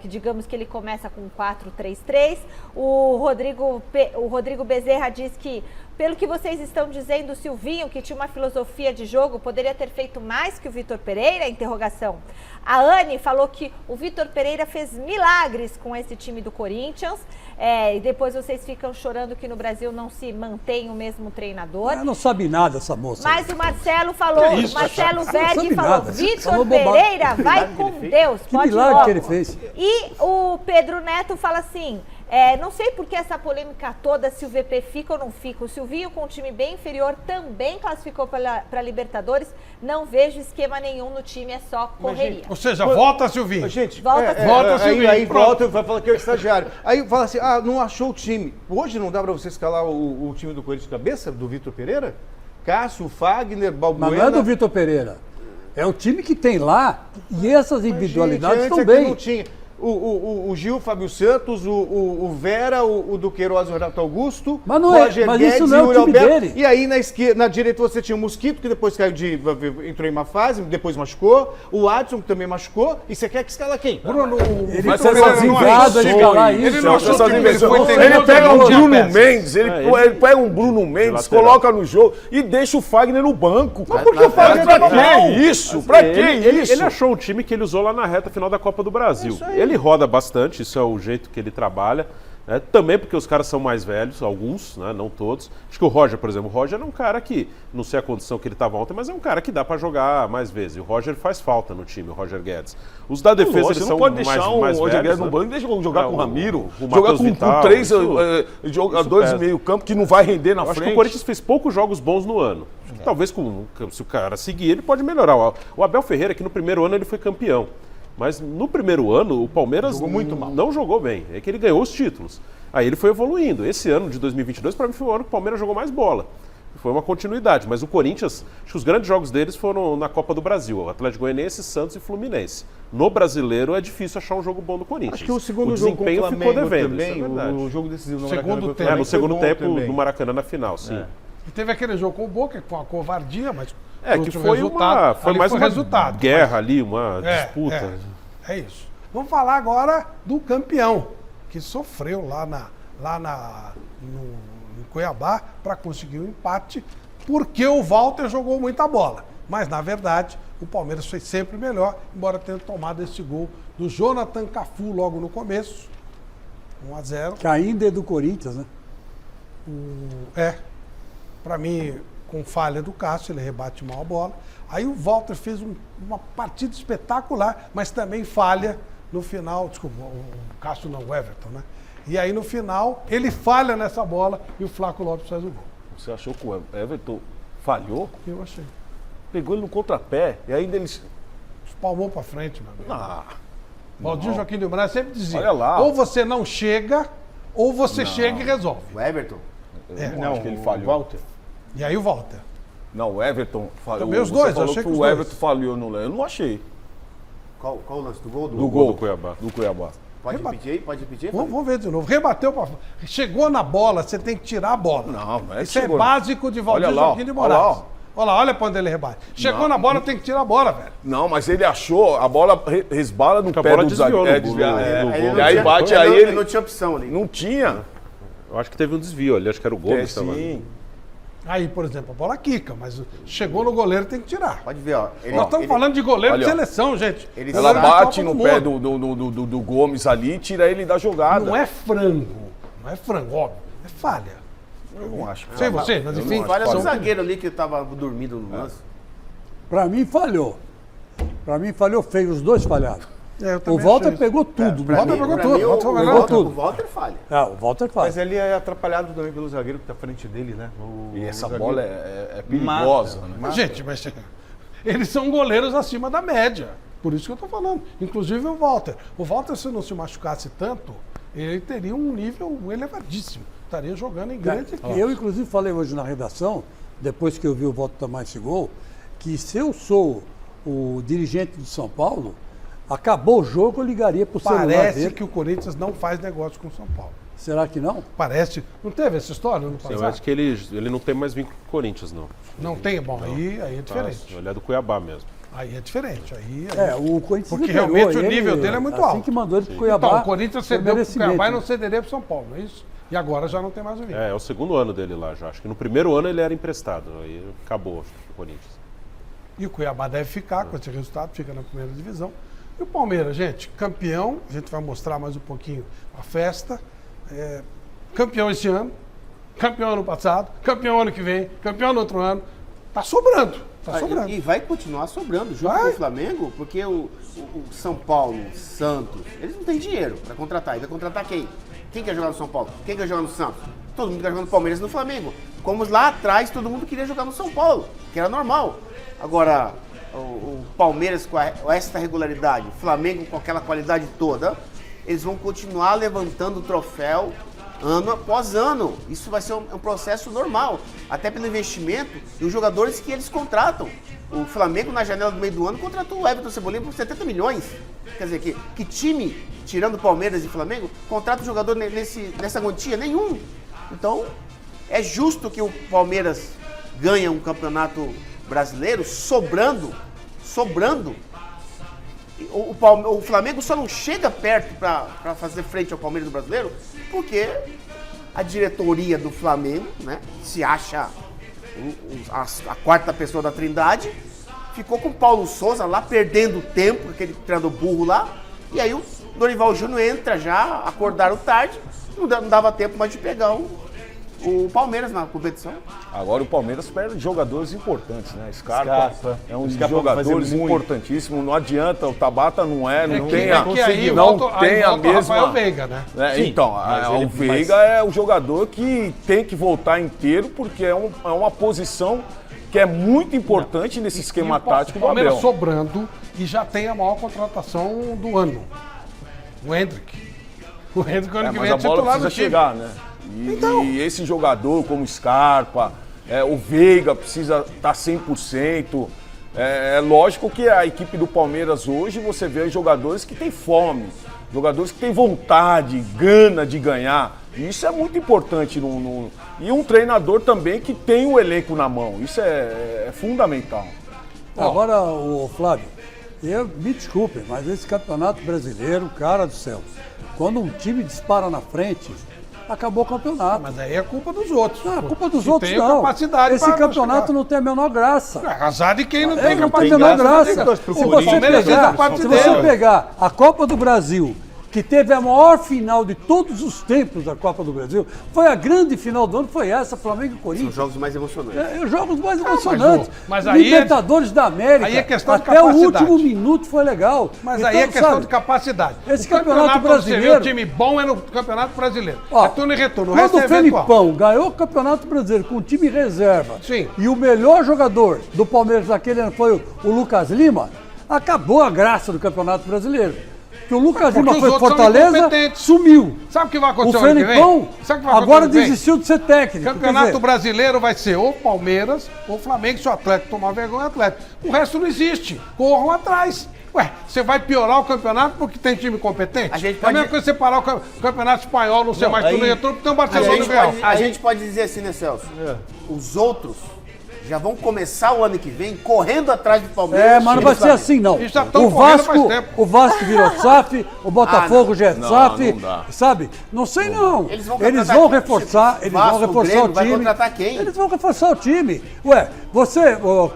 [SPEAKER 5] que digamos que ele começa com 4-3-3. O Rodrigo Bezerra diz que, pelo que vocês estão dizendo, o Silvinho, que tinha uma filosofia de jogo, poderia ter feito mais que o Vitor Pereira? Interrogação. A Anne falou que o Vitor Pereira fez milagres com esse time do Corinthians, e depois vocês ficam chorando que no Brasil não se mantém o mesmo treinador.
[SPEAKER 13] Ela não sabe nada, essa moça.
[SPEAKER 5] Mas o Marcelo falou, Marcelo Verdi falou,
[SPEAKER 13] nada.
[SPEAKER 5] Vitor
[SPEAKER 13] Falou bobagem.
[SPEAKER 5] Pereira, vai com Deus,
[SPEAKER 13] Que
[SPEAKER 5] pode ir
[SPEAKER 13] milagre
[SPEAKER 5] logo.
[SPEAKER 13] que ele fez.
[SPEAKER 5] E o Pedro Neto fala assim, não sei por que essa polêmica toda, se o VP fica ou não fica. O Silvinho, com um time bem inferior, também classificou para Libertadores. Não vejo esquema nenhum no time, é só correria.
[SPEAKER 1] Ou seja, volta, Silvinho.
[SPEAKER 4] Gente,
[SPEAKER 1] Volta, Silvinho.
[SPEAKER 4] aí volta, vai falar que é o estagiário. Aí fala assim, não achou o time. Hoje não dá pra você escalar o time do Corinthians de cabeça, do Vitor Pereira? Cássio, Fagner, Balbuena...
[SPEAKER 13] Mas não é do Vitor Pereira. É o time que tem lá e essas individualidades
[SPEAKER 4] Gente,
[SPEAKER 13] estão
[SPEAKER 4] antes é que
[SPEAKER 13] bem.
[SPEAKER 4] não tinha. O Gil, Fábio Santos, o Vera, o do Queiroz, o Renato Augusto,
[SPEAKER 13] Mas não é-
[SPEAKER 4] Roger
[SPEAKER 13] mas
[SPEAKER 4] Guedes
[SPEAKER 13] isso
[SPEAKER 4] e
[SPEAKER 13] não é o
[SPEAKER 4] Yuri
[SPEAKER 13] time
[SPEAKER 4] Alberto.
[SPEAKER 13] dele.
[SPEAKER 4] E aí na direita você tinha o Mosquito, que depois entrou em uma fase, depois machucou, o Adson, que também machucou, e você quer que escala quem?
[SPEAKER 1] Bruno,
[SPEAKER 13] Ele
[SPEAKER 1] Vitor
[SPEAKER 13] foi
[SPEAKER 1] Pereira
[SPEAKER 13] sozinho
[SPEAKER 1] não
[SPEAKER 13] a
[SPEAKER 1] achou
[SPEAKER 13] escalar
[SPEAKER 1] time.
[SPEAKER 13] isso.
[SPEAKER 1] Ele não achou
[SPEAKER 15] Essas
[SPEAKER 1] time, ele foi
[SPEAKER 15] inversões.
[SPEAKER 1] treinador
[SPEAKER 15] Ele pega
[SPEAKER 1] do
[SPEAKER 15] um
[SPEAKER 1] Mundial
[SPEAKER 15] Bruno
[SPEAKER 1] Peças.
[SPEAKER 15] Mendes, ele pega um Bruno Mendes,
[SPEAKER 11] lateral.
[SPEAKER 15] coloca no jogo e deixa o Fagner no banco.
[SPEAKER 4] Mas por que o Fagner
[SPEAKER 15] Pra
[SPEAKER 4] tava mal?
[SPEAKER 15] que isso? Pra que isso?
[SPEAKER 11] Ele achou o time que ele usou lá na reta final da Copa do Brasil. Ele roda bastante, isso é o jeito que ele trabalha. Né? Também porque os caras são mais velhos, alguns, né? Não todos. Acho que o Roger, por exemplo, o Roger é um cara que, não sei a condição que ele estava ontem, mas é um cara que dá para jogar mais vezes. E o Roger faz falta no time, o Roger Guedes. Os da defesa,
[SPEAKER 15] Lógico,
[SPEAKER 11] eles
[SPEAKER 15] você
[SPEAKER 11] são
[SPEAKER 15] não pode
[SPEAKER 11] mais
[SPEAKER 15] deixar o
[SPEAKER 11] velhos,
[SPEAKER 15] Roger Guedes
[SPEAKER 11] né?
[SPEAKER 15] no banco e deixa jogar com o Ramiro, jogar
[SPEAKER 11] Matheus
[SPEAKER 15] com
[SPEAKER 11] Vital,
[SPEAKER 15] 3
[SPEAKER 11] isso
[SPEAKER 15] jogadores
[SPEAKER 11] pesa.
[SPEAKER 15] de meio campo que não vai render na
[SPEAKER 11] Eu acho
[SPEAKER 15] frente.
[SPEAKER 11] que o Corinthians fez poucos jogos bons no ano. Talvez se o cara seguir, ele pode melhorar. O Abel Ferreira, que no primeiro ano ele foi campeão. Mas no primeiro ano, o Palmeiras
[SPEAKER 4] Jogou muito mal.
[SPEAKER 11] não jogou bem. É que ele ganhou os títulos. Aí ele foi evoluindo. Esse ano de 2022, para mim, foi o ano que o Palmeiras jogou mais bola. Foi uma continuidade. Mas o Corinthians, acho que os grandes jogos deles foram na Copa do Brasil. O Atlético Goianiense, Santos e Fluminense. No Brasileiro é difícil achar um jogo bom do Corinthians.
[SPEAKER 4] Acho que o segundo jogo com o
[SPEAKER 11] desempenho ficou
[SPEAKER 4] Flamengo
[SPEAKER 11] devendo,
[SPEAKER 4] também,
[SPEAKER 11] isso é verdade.
[SPEAKER 4] o jogo decisivo no
[SPEAKER 1] Segundo
[SPEAKER 4] Maracanã,
[SPEAKER 1] tempo.
[SPEAKER 11] No segundo
[SPEAKER 4] foi bom
[SPEAKER 11] tempo,
[SPEAKER 4] também.
[SPEAKER 11] no Maracanã na final, sim.
[SPEAKER 1] E teve aquele jogo com o Boca, com a covardia, mas
[SPEAKER 11] Que
[SPEAKER 1] outro
[SPEAKER 11] foi
[SPEAKER 1] resultado,
[SPEAKER 11] foi
[SPEAKER 1] ali
[SPEAKER 11] mais
[SPEAKER 1] foi
[SPEAKER 11] uma
[SPEAKER 1] resultado,
[SPEAKER 11] guerra ali, uma
[SPEAKER 1] É,
[SPEAKER 11] disputa.
[SPEAKER 1] É isso. Vamos falar agora do campeão, que sofreu lá em Cuiabá para conseguir um empate, porque o Walter jogou muita bola. Mas, na verdade, o Palmeiras foi sempre melhor, embora tenha tomado esse gol do Jonathan Cafu logo no começo. 1-0.
[SPEAKER 13] Que ainda é do Corinthians, né?
[SPEAKER 1] Para mim, com falha do Cássio, ele rebate mal a bola. Aí o Walter fez uma partida espetacular, mas também falha no final. Desculpa, o Cássio não, o Everton, né? E aí no final, ele falha nessa bola e o Flaco Lopes faz o gol.
[SPEAKER 15] Você achou que o Everton falhou?
[SPEAKER 1] Eu achei.
[SPEAKER 15] Pegou ele no contrapé e ainda ele...
[SPEAKER 1] Espalmou pra frente, meu amigo. Valdir
[SPEAKER 15] não.
[SPEAKER 1] Joaquim de Moraes sempre dizia,
[SPEAKER 15] Olha lá.
[SPEAKER 1] ou você não chega, ou você chega e resolve.
[SPEAKER 16] O Everton?
[SPEAKER 15] Eu acho que ele falhou.
[SPEAKER 1] O Walter. E aí o Walter.
[SPEAKER 15] Não, o Everton falhou.
[SPEAKER 1] Também os dois,
[SPEAKER 15] Você falou
[SPEAKER 1] achei
[SPEAKER 15] que
[SPEAKER 1] que os
[SPEAKER 15] o
[SPEAKER 1] dois.
[SPEAKER 15] Everton falhou, eu não achei.
[SPEAKER 16] Qual o lance do gol?
[SPEAKER 15] Do gol do Cuiabá. Do Cuiabá.
[SPEAKER 16] Pode repetir aí? Pode repetir?
[SPEAKER 1] Vamos ver de novo. Rebateu pra... Chegou na bola, você tem que tirar a bola.
[SPEAKER 15] Não é
[SPEAKER 1] Isso
[SPEAKER 15] chegou.
[SPEAKER 1] é básico de Valdir Joaquim de Moraes. Olha pra onde ele rebate. Chegou na bola, tem que tirar a bola, velho.
[SPEAKER 15] Não, mas ele achou, a bola resbala no
[SPEAKER 11] Porque a
[SPEAKER 15] pé
[SPEAKER 11] bola
[SPEAKER 15] do
[SPEAKER 11] desviou
[SPEAKER 15] zagueiro.
[SPEAKER 11] no gol.
[SPEAKER 15] E aí bate,
[SPEAKER 16] ele
[SPEAKER 15] aí
[SPEAKER 16] não-
[SPEAKER 15] ele...
[SPEAKER 16] não tinha opção ali.
[SPEAKER 15] Não tinha.
[SPEAKER 11] Eu acho que teve um desvio ali, acho que era o Gomes. Tava...
[SPEAKER 15] Sim.
[SPEAKER 1] Aí, por exemplo, a bola quica, mas chegou no goleiro, tem que tirar.
[SPEAKER 16] Pode ver, ó.
[SPEAKER 1] Nós estamos falando de goleiro
[SPEAKER 15] Olha,
[SPEAKER 1] de
[SPEAKER 15] ó.
[SPEAKER 1] seleção, gente.
[SPEAKER 15] Ela
[SPEAKER 1] Goleiro de
[SPEAKER 15] bate
[SPEAKER 1] Copa
[SPEAKER 15] no
[SPEAKER 1] do
[SPEAKER 15] pé
[SPEAKER 1] Mundo.
[SPEAKER 15] do Gomes ali e tira ele da jogada.
[SPEAKER 1] Não é frango. Não é frango, óbvio. É falha.
[SPEAKER 15] Eu não acho.
[SPEAKER 1] Sei você, mas enfim.
[SPEAKER 16] Falha do
[SPEAKER 1] são-
[SPEAKER 16] zagueiro ali que tava dormindo no lance.
[SPEAKER 13] Pra mim falhou. Pra mim falhou feio, os dois falharam.
[SPEAKER 1] eu
[SPEAKER 13] O
[SPEAKER 1] também
[SPEAKER 13] Walter
[SPEAKER 1] achei
[SPEAKER 13] pegou
[SPEAKER 1] isso.
[SPEAKER 13] tudo.
[SPEAKER 1] Pra mim, pegou
[SPEAKER 16] Pra
[SPEAKER 1] tudo.
[SPEAKER 16] mim,
[SPEAKER 1] O Walter
[SPEAKER 16] o
[SPEAKER 1] pegou
[SPEAKER 16] Walter-
[SPEAKER 1] tudo.
[SPEAKER 16] o Walter falha.
[SPEAKER 13] O Walter falha.
[SPEAKER 4] Mas ele é atrapalhado também pelo zagueiro que tá à frente dele, né?
[SPEAKER 15] E essa
[SPEAKER 4] zagueiro
[SPEAKER 15] bola é perigosa, né?
[SPEAKER 1] Mas, gente, mas eles são goleiros acima da média. Por isso que eu tô falando. Inclusive o Walter. O Walter, se não se machucasse tanto, ele teria um nível elevadíssimo. Estaria jogando em grande equipe.
[SPEAKER 13] Eu, inclusive, falei hoje na redação, depois que eu vi o Walter tomar esse gol, que se eu sou o dirigente do São Paulo, acabou o jogo, eu ligaria pro celular
[SPEAKER 1] Parece
[SPEAKER 13] dele.
[SPEAKER 1] que o Corinthians não faz negócio com o São Paulo.
[SPEAKER 13] Será que não?
[SPEAKER 1] Parece. Não teve essa história no
[SPEAKER 11] Sim,
[SPEAKER 1] passado?
[SPEAKER 11] eu acho que ele não tem mais vínculo com o Corinthians, não.
[SPEAKER 1] Não tem? Bom, aí é diferente.
[SPEAKER 11] Ele é do Cuiabá mesmo.
[SPEAKER 1] Aí é diferente. Aí
[SPEAKER 13] o Corinthians
[SPEAKER 1] Porque
[SPEAKER 13] liberou
[SPEAKER 1] realmente o
[SPEAKER 13] ele
[SPEAKER 1] nível dele é muito
[SPEAKER 13] assim
[SPEAKER 1] alto.
[SPEAKER 13] que mandou ele pro Cuiabá,
[SPEAKER 1] Então, o Corinthians
[SPEAKER 13] foi
[SPEAKER 1] cedeu pro
[SPEAKER 13] merecimento,
[SPEAKER 1] Cuiabá e não
[SPEAKER 13] né?
[SPEAKER 1] cederia pro São Paulo, não é isso? E agora já não tem mais o vínculo.
[SPEAKER 11] É o segundo ano dele lá já. Acho que no primeiro ano ele era emprestado. Aí acabou acho, o Corinthians.
[SPEAKER 1] E o Cuiabá deve ficar com esse resultado, fica na primeira divisão. E o Palmeiras, gente, campeão. A gente vai mostrar mais um pouquinho a festa. Campeão esse ano, campeão ano passado, campeão ano que vem, campeão no outro ano. Tá sobrando. Tá sobrando.
[SPEAKER 16] E vai continuar sobrando junto com o Flamengo, porque o São Paulo, Santos, eles não têm dinheiro para contratar. E vai contratar quem? Quem quer jogar no São Paulo? Quem quer jogar no Santos? Todo mundo quer jogar no Palmeiras e no Flamengo. Como lá atrás todo mundo queria jogar no São Paulo, que era normal. Agora, o Palmeiras com essa regularidade, o Flamengo com aquela qualidade toda, eles vão continuar levantando o troféu ano após ano. Isso vai ser um processo normal, até pelo investimento e os jogadores que eles contratam. O Flamengo, na janela do meio do ano, contratou o Everton Cebolinha por 70 milhões. Quer dizer, que time, tirando Palmeiras e Flamengo, contrata um jogador nessa quantia? Nenhum. Então, é justo que o Palmeiras ganhe um campeonato brasileiro sobrando. O Flamengo só não chega perto para fazer frente ao Palmeiras do Brasileiro porque a diretoria do Flamengo, né, se acha a quarta pessoa da Trindade, ficou com o Paulo Souza lá perdendo tempo, aquele treinador burro lá, e aí o Dorival Júnior entra já, acordaram tarde, não dava tempo mais de pegar o Palmeiras na competição.
[SPEAKER 15] Agora o Palmeiras perde jogadores importantes, né? Scarpa é um dos
[SPEAKER 4] Scarpa
[SPEAKER 15] jogadores
[SPEAKER 4] vai fazer
[SPEAKER 15] importantíssimos. Não adianta, o Tabata não tem
[SPEAKER 1] aí
[SPEAKER 15] não
[SPEAKER 1] volta,
[SPEAKER 15] tem
[SPEAKER 1] aí
[SPEAKER 15] a
[SPEAKER 1] volta o
[SPEAKER 15] mesma.
[SPEAKER 1] Rafael Veiga, né?
[SPEAKER 15] Então, o Veiga é o jogador que tem que voltar inteiro porque é uma posição que é muito importante nesse esquema tático
[SPEAKER 1] O
[SPEAKER 15] do
[SPEAKER 1] Palmeiras
[SPEAKER 15] Abel.
[SPEAKER 1] sobrando e já tem a maior contratação do ano. O Hendrick. O Hendrick ano que
[SPEAKER 15] Mas
[SPEAKER 1] vem é
[SPEAKER 15] a bola
[SPEAKER 1] titular
[SPEAKER 15] precisa
[SPEAKER 1] do time.
[SPEAKER 15] chegar, né? E esse jogador como Scarpa, o Veiga precisa estar 100%. É lógico que a equipe do Palmeiras hoje você vê jogadores que têm fome, jogadores que têm vontade, gana de ganhar. E isso é muito importante. E um treinador também que tem o elenco na mão. Isso é fundamental.
[SPEAKER 13] Agora, o Flávio, Me desculpem, mas esse campeonato brasileiro, cara do céu, quando um time dispara na frente, acabou o campeonato.
[SPEAKER 1] Mas aí é culpa dos outros.
[SPEAKER 13] Não, a culpa dos
[SPEAKER 1] que
[SPEAKER 13] outros
[SPEAKER 1] tem
[SPEAKER 13] não.
[SPEAKER 1] Capacidade
[SPEAKER 13] Esse campeonato não tem a menor graça.
[SPEAKER 1] Azar de quem não tem
[SPEAKER 13] Não
[SPEAKER 1] capacidade.
[SPEAKER 13] tem a menor graça.
[SPEAKER 1] Se
[SPEAKER 13] você pegar a Copa do Brasil, que teve a maior final de todos os tempos da Copa do Brasil, foi a grande final do ano, foi essa, Flamengo e Corinthians.
[SPEAKER 16] São os jogos mais emocionantes.
[SPEAKER 13] Os jogos mais emocionantes.
[SPEAKER 1] Mas aí
[SPEAKER 13] Libertadores da América,
[SPEAKER 1] aí é questão de
[SPEAKER 13] até o
[SPEAKER 1] capacidade.
[SPEAKER 13] último minuto foi legal.
[SPEAKER 1] Mas
[SPEAKER 13] então,
[SPEAKER 1] aí é questão
[SPEAKER 13] sabe,
[SPEAKER 1] de capacidade.
[SPEAKER 13] Esse
[SPEAKER 1] O
[SPEAKER 13] campeonato brasileiro...
[SPEAKER 1] Você vê o time bom é no Campeonato Brasileiro.
[SPEAKER 13] Ó,
[SPEAKER 1] Retorno e retorno. O
[SPEAKER 13] quando
[SPEAKER 1] resto
[SPEAKER 13] o
[SPEAKER 1] é eventual.
[SPEAKER 13] Felipão ganhou o Campeonato Brasileiro com o time reserva e o melhor jogador do Palmeiras naquele ano foi o Lucas Lima, acabou a graça do Campeonato Brasileiro. Que o Lucas Lima foi Fortaleza, sumiu.
[SPEAKER 1] Sabe o que vai acontecer
[SPEAKER 13] o Felipão agora desistiu de ser técnico.
[SPEAKER 1] Campeonato Brasileiro vai ser ou Palmeiras ou Flamengo, se o Atlético tomar vergonha, o Atlético. O resto não existe. Corram atrás. Ué, você vai piorar o campeonato porque tem time competente? É a mesma coisa você parar o campeonato espanhol, não ser mais tudo retorno, porque tem um Barcelona e o Real.
[SPEAKER 16] A gente pode dizer assim, né, Celso? Os outros já vão começar o ano que vem correndo atrás do Palmeiras.
[SPEAKER 13] Mas não vai ser assim, não. O Vasco virou SAF, o Botafogo já é SAF, sabe? Não sei, não. Eles vão reforçar o time.
[SPEAKER 16] Vai contratar quem?
[SPEAKER 13] Eles vão reforçar o time. Ué,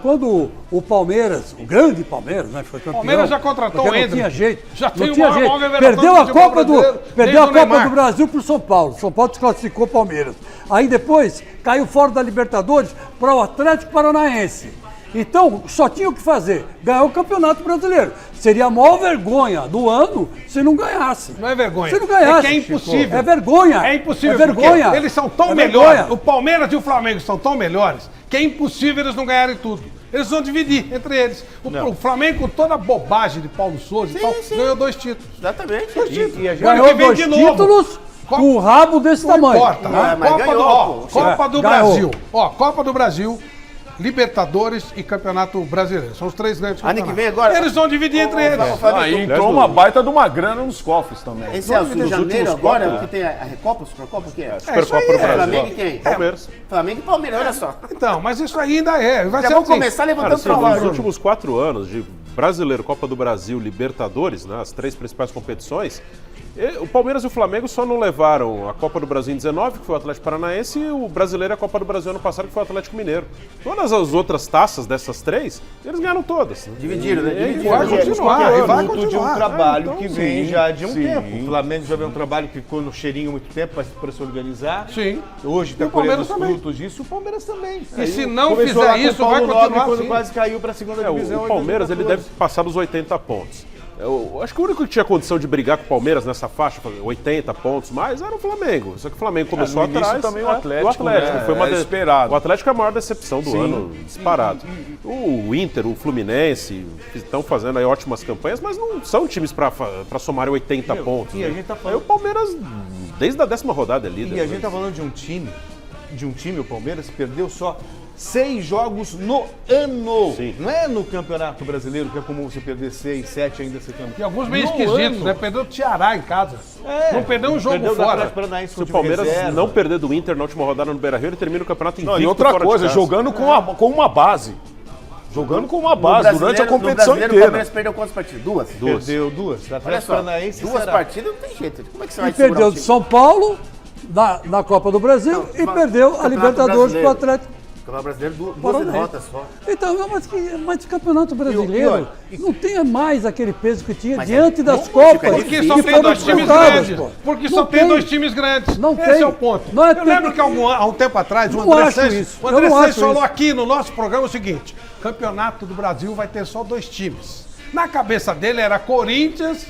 [SPEAKER 13] quando o Palmeiras, o grande Palmeiras, né, foi campeão.
[SPEAKER 1] O Palmeiras já contratou o Ender.
[SPEAKER 13] Não tinha jeito.
[SPEAKER 1] Já tem
[SPEAKER 13] não tinha jeito. Perdeu a Copa do Brasil pro São Paulo. São Paulo desclassificou o Palmeiras. Aí depois caiu fora da Libertadores para o Atlético Paranaense. Então, só tinha o que fazer, ganhar o Campeonato Brasileiro. Seria a maior vergonha do ano se não ganhasse.
[SPEAKER 1] Não é vergonha.
[SPEAKER 13] Se não ganhasse.
[SPEAKER 1] É que é impossível.
[SPEAKER 13] É vergonha.
[SPEAKER 1] É impossível.
[SPEAKER 13] É vergonha.
[SPEAKER 1] Eles são tão melhores. O Palmeiras e o Flamengo são tão melhores que é impossível eles não ganharem tudo. Eles vão dividir entre eles. O Flamengo, com toda a bobagem de Paulo Souza e tal, ganhou 2 títulos.
[SPEAKER 16] Exatamente.
[SPEAKER 1] 2 títulos.
[SPEAKER 13] Ganhou 2 títulos com o rabo desse tamanho.
[SPEAKER 1] Importa. Copa do Brasil. Copa do Brasil, Libertadores e Campeonato Brasileiro. São os 3 grandes campeonatos.
[SPEAKER 16] Ano que vem agora...
[SPEAKER 1] Eles vão dividir entre eles.
[SPEAKER 15] Aí entrou uma baita de uma grana nos cofres também.
[SPEAKER 16] Esse é o janeiro agora, que tem a Recopa, a Supercopa, o que é?
[SPEAKER 15] Supercopa do Brasil.
[SPEAKER 16] Flamengo e quem?
[SPEAKER 15] Palmeiras.
[SPEAKER 16] Flamengo e Palmeiras, olha só.
[SPEAKER 1] Então, mas isso ainda é.
[SPEAKER 16] Já vão começar levantando pra lá.
[SPEAKER 11] Nos últimos 4 anos de Brasileiro, Copa do Brasil, Libertadores, né, as 3 principais competições, o Palmeiras e o Flamengo só não levaram a Copa do Brasil em 19, que foi o Atlético Paranaense, e o Brasileiro e a Copa do Brasil ano passado, que foi o Atlético Mineiro. Todas as outras taças dessas 3, eles ganharam todas.
[SPEAKER 16] Dividiram, né?
[SPEAKER 1] Vai continuar.
[SPEAKER 3] É fruto de um trabalho que vem já de um
[SPEAKER 1] sim.
[SPEAKER 3] tempo. O Flamengo já vem um trabalho que ficou no cheirinho há muito tempo para se organizar.
[SPEAKER 1] Sim.
[SPEAKER 3] Hoje está colhendo os frutos disso, o Palmeiras também.
[SPEAKER 1] E se não fizer isso, vai continuar
[SPEAKER 3] quando
[SPEAKER 1] assim.
[SPEAKER 3] quase caiu para a segunda divisão.
[SPEAKER 11] O Palmeiras ele deve passar dos 80 pontos. Eu acho que o único que tinha condição de brigar com o Palmeiras nessa faixa, 80 pontos mais, era o Flamengo. Só que o Flamengo começou atrás.
[SPEAKER 15] Também o Atlético,
[SPEAKER 11] né? Foi uma
[SPEAKER 15] esperado.
[SPEAKER 11] O Atlético é a maior decepção do ano, disparado. O Inter, o Fluminense, estão fazendo aí ótimas campanhas, mas não são times para somarem 80 pontos.
[SPEAKER 3] E a gente tá falando...
[SPEAKER 11] Aí o Palmeiras, desde a 10ª rodada, é líder.
[SPEAKER 3] E a gente está falando de um time, o Palmeiras perdeu só 6 jogos no ano.
[SPEAKER 11] Sim.
[SPEAKER 3] Não é no Campeonato Brasileiro, que é comum você perder 6, 7 ainda ser campeão.
[SPEAKER 1] E alguns meio esquisitos, né? Perdeu o Ceará em casa. Não perdeu um jogo fora.
[SPEAKER 11] Se o Palmeiras não perder do Inter na última rodada no Beira-Rio, ele termina o campeonato invicto.
[SPEAKER 15] E outra coisa, jogando com uma base. Jogando com uma base durante a competição inteira.
[SPEAKER 16] O Palmeiras perdeu quantas partidas? 2?
[SPEAKER 3] Perdeu 2.
[SPEAKER 16] Olha só, 2 partidas não tem jeito. Como é que você vai
[SPEAKER 13] E perdeu do São Paulo na Copa do Brasil e perdeu a Libertadores pro Atlético.
[SPEAKER 16] O Campeonato Brasileiro, 2 derrotas só.
[SPEAKER 13] Então, mas o Campeonato Brasileiro não tem mais aquele peso que tinha diante das Copas.
[SPEAKER 1] Porque só tem 2 times grandes. Porque só tem 2 times grandes. Esse é o ponto. Eu lembro que há um tempo atrás, o André Sanches falou aqui no nosso programa o seguinte: Campeonato do Brasil vai ter só 2 times. Na cabeça dele era Corinthians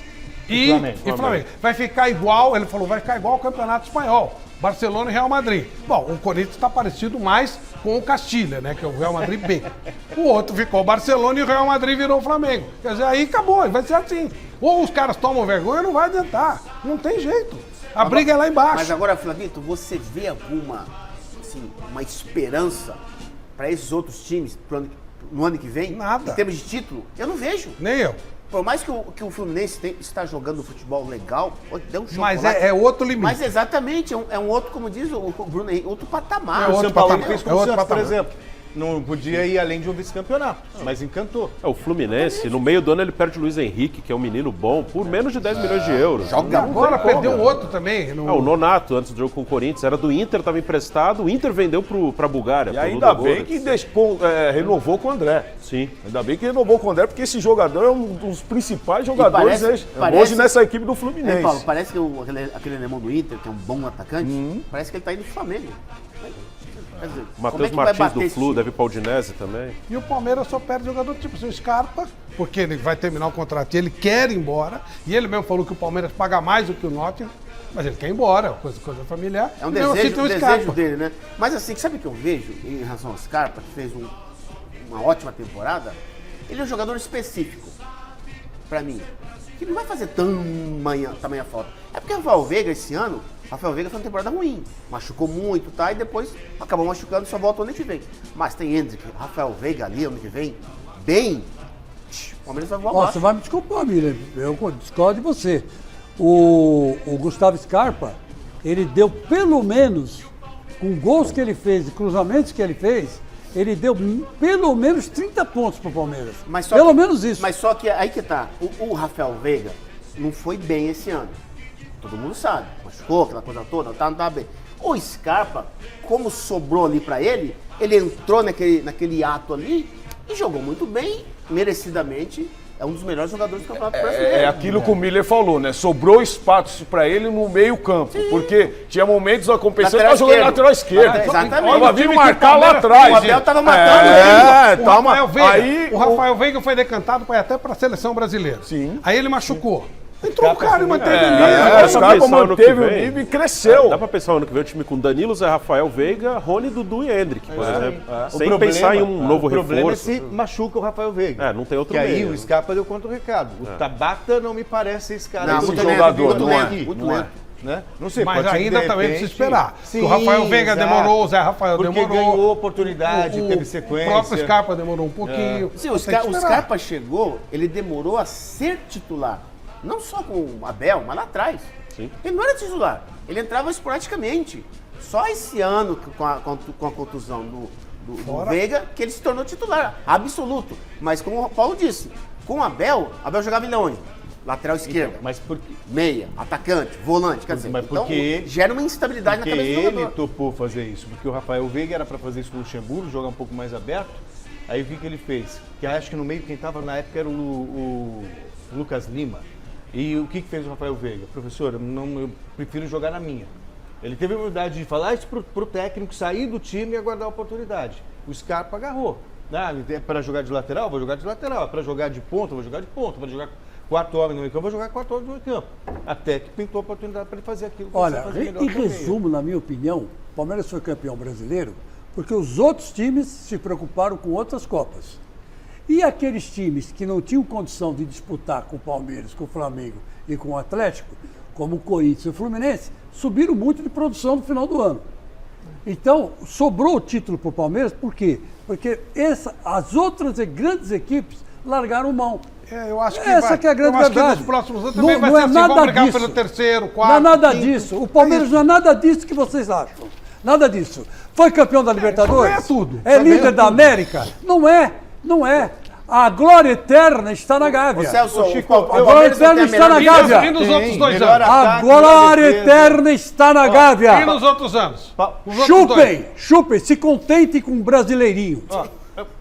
[SPEAKER 1] e Flamengo. Vai ficar igual, ele falou, vai ficar igual ao Campeonato Espanhol. Barcelona e Real Madrid. Bom, o Corinthians está parecido mais com o Castilha, né? Que é o Real Madrid B. O outro ficou o Barcelona e o Real Madrid virou o Flamengo. Quer dizer, aí acabou, vai ser assim. Ou os caras tomam vergonha, não vai adiantar. Não tem jeito. A briga é lá embaixo.
[SPEAKER 16] Mas agora, Flavito, você vê alguma, assim, uma esperança para esses outros times no ano que vem?
[SPEAKER 1] Nada.
[SPEAKER 16] Em termos de título? Eu não vejo.
[SPEAKER 1] Nem eu.
[SPEAKER 16] Por mais que o Fluminense está jogando futebol legal, deu um chocolate.
[SPEAKER 1] Mas é outro limite.
[SPEAKER 16] Mas exatamente, é um outro, como diz o Bruno Henrique, outro patamar.
[SPEAKER 3] O São Paulo fez com o Santos, por exemplo.
[SPEAKER 4] Não podia ir além de um vice-campeonato, mas encantou.
[SPEAKER 11] O Fluminense, no meio do ano, ele perde o Luiz Henrique, que é um menino bom, por menos de 10 milhões de euros.
[SPEAKER 1] Agora perdeu um outro também.
[SPEAKER 11] O Nonato, antes do jogo com o Corinthians, era do Inter, estava emprestado, o Inter vendeu pra Bulgária.
[SPEAKER 15] E ainda bem que renovou com o André.
[SPEAKER 11] Sim.
[SPEAKER 15] Ainda bem que renovou com o André, porque esse jogador é um dos principais jogadores hoje nessa equipe do Fluminense.
[SPEAKER 16] Paulo, parece que aquele alemão do Inter, que é um bom atacante, parece que ele tá indo pro Flamengo.
[SPEAKER 11] Matheus Martins do Flu, deve ir pra Udinese também.
[SPEAKER 1] E o Palmeiras só perde jogador tipo o Scarpa, porque ele vai terminar o contrato e ele quer ir embora. E ele mesmo falou que o Palmeiras paga mais do que o Nottingham, mas ele quer ir embora, coisa familiar.
[SPEAKER 16] É um desejo dele, né? Mas assim, sabe o que eu vejo em relação ao Scarpa, que fez uma ótima temporada? Ele é um jogador específico, pra mim, que não vai fazer tamanha falta. É porque o Rafael Veiga esse ano, Rafael Veiga foi uma temporada ruim, machucou muito, tá? E depois acabou machucando e só volta ano que vem. Mas tem Hendrick, Rafael Veiga ali ano que vem, bem, o Palmeiras vai voar abaixo.
[SPEAKER 13] Você vai me desculpar, Miriam, eu discordo de você. O Gustavo Scarpa, ele deu pelo menos, com gols que ele fez e cruzamentos que ele fez, ele deu pelo menos 30 pontos pro Palmeiras. Pelo menos isso.
[SPEAKER 16] Mas só que aí que tá, o Rafael Veiga não foi bem esse ano. Todo mundo sabe, machucou, aquela coisa toda, não tava bem. O Scarpa, como sobrou ali pra ele, ele entrou naquele ato ali e jogou muito bem, merecidamente. É um dos melhores jogadores do Campeonato Brasileiro.
[SPEAKER 15] É aquilo que o Miller falou, né? Sobrou espaço pra ele no meio campo. Sim. Porque tinha momentos da competição que ele tava jogando lateral esquerda.
[SPEAKER 16] Exatamente.
[SPEAKER 15] Tava vindo marcar lá atrás.
[SPEAKER 16] O Abel tava matando ele.
[SPEAKER 1] O Rafael Veiga foi decantado para ir até para a seleção brasileira.
[SPEAKER 15] Sim.
[SPEAKER 1] Aí ele machucou. Entrou o cara e manteve o
[SPEAKER 15] nível. O Scarpa manteve o nível e cresceu.
[SPEAKER 11] Dá pra pensar o ano que vem o time com Danilo, Zé Rafael, Veiga, Rony, Dudu e Hendrick, por exemplo. Sem pensar em um novo reforço.
[SPEAKER 4] O problema é se machuca o Rafael Veiga.
[SPEAKER 11] Não tem outro
[SPEAKER 4] meio.
[SPEAKER 11] Que
[SPEAKER 4] aí o Scarpa deu contra o recado. O Tabata não me parece esse cara.
[SPEAKER 16] Não, muito jogador, não é. Muito lento.
[SPEAKER 4] Né? Não sei,
[SPEAKER 1] mas ainda também precisa esperar.
[SPEAKER 4] Sim,
[SPEAKER 1] o Rafael Veiga demorou, o Zé Rafael
[SPEAKER 4] porque
[SPEAKER 1] demorou.
[SPEAKER 4] Porque ganhou oportunidade, teve sequência.
[SPEAKER 1] O próprio Scarpa demorou um pouquinho.
[SPEAKER 16] Sim, o Scarpa chegou, ele demorou a ser titular. Não só com o Abel, mas lá atrás. Sim. Ele não era titular. Ele entrava esporadicamente. Só esse ano, com a contusão do Veiga, que ele se tornou titular. Absoluto. Mas como o Paulo disse, com o Abel jogava ele onde? Lateral esquerda.
[SPEAKER 4] Então, mas porque...
[SPEAKER 16] Meia, atacante, volante. Quer dizer,
[SPEAKER 4] mas porque
[SPEAKER 16] gera uma instabilidade na cabeça do jogador.
[SPEAKER 4] Ele topou fazer isso. Porque o Rafael Veiga era para fazer isso com o Luxemburgo, jogar um pouco mais aberto. Aí o que ele fez? Que acho que no meio quem estava na época era o Lucas Lima. E o que fez o Rafael Veiga? Professor, eu prefiro jogar na minha. Ele teve a humildade de falar isso pro técnico, sair do time e aguardar a oportunidade. O Scarpa agarrou. É para jogar de lateral? Vou jogar de lateral. É para jogar de ponta? Vou jogar de ponta. Vou jogar 4 homens no meio campo? Vou jogar 4 homens no meio campo. Até que pintou a oportunidade para ele fazer aquilo.
[SPEAKER 13] Olha, em resumo, na minha opinião, o Palmeiras foi campeão brasileiro porque os outros times se preocuparam com outras Copas. E aqueles times que não tinham condição de disputar com o Palmeiras, com o Flamengo e com o Atlético, como o Corinthians e o Fluminense, subiram muito de produção no final do ano. Então, sobrou o título para o Palmeiras, por quê? Porque as outras grandes equipes largaram mão.
[SPEAKER 1] Eu acho que
[SPEAKER 13] essa que é a grande verdade.
[SPEAKER 1] Nos próximos anos também vai ser assim, vão brigar pelo terceiro, quarto,
[SPEAKER 13] não é nada
[SPEAKER 1] quinto.
[SPEAKER 13] disso. O Palmeiras não é nada disso que vocês acham. Nada disso. Foi campeão da Libertadores?
[SPEAKER 1] É tudo.
[SPEAKER 13] É líder da América? Não é. Não é. A glória eterna está na Gávea.
[SPEAKER 16] Celso,
[SPEAKER 13] a glória eterna está na Gávea.
[SPEAKER 1] E nos outros 2 anos?
[SPEAKER 13] A glória eterna está na Gávea.
[SPEAKER 1] E nos outros anos?
[SPEAKER 13] Chupem, se contentem com um brasileirinho.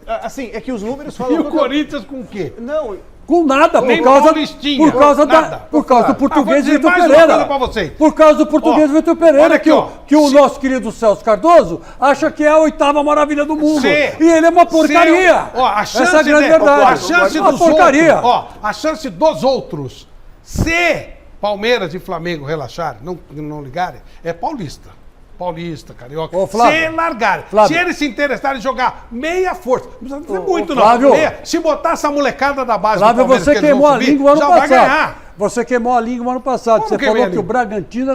[SPEAKER 4] Assim, é que os números falam...
[SPEAKER 1] E o Corinthians com o quê?
[SPEAKER 4] Não...
[SPEAKER 13] Com nada, por causa do português Vitor Pereira. Por causa do português Vitor Pereira, que o nosso querido Celso Cardoso acha que é a 8ª maravilha do mundo. E ele é uma porcaria. Essa é a grande verdade.
[SPEAKER 1] A chance dos outros, se Palmeiras e Flamengo relaxarem, não ligarem, é paulista. Paulista, carioca. Se largarem, se eles se interessarem em jogar meia força, não precisa dizer muito não. Se botar essa molecada da base
[SPEAKER 13] Flávio,
[SPEAKER 1] do Palmeiras,
[SPEAKER 13] você queimou a língua ano passado.
[SPEAKER 1] Vai ganhar.
[SPEAKER 13] Você queimou a língua ano passado. Você falou que o Bragantino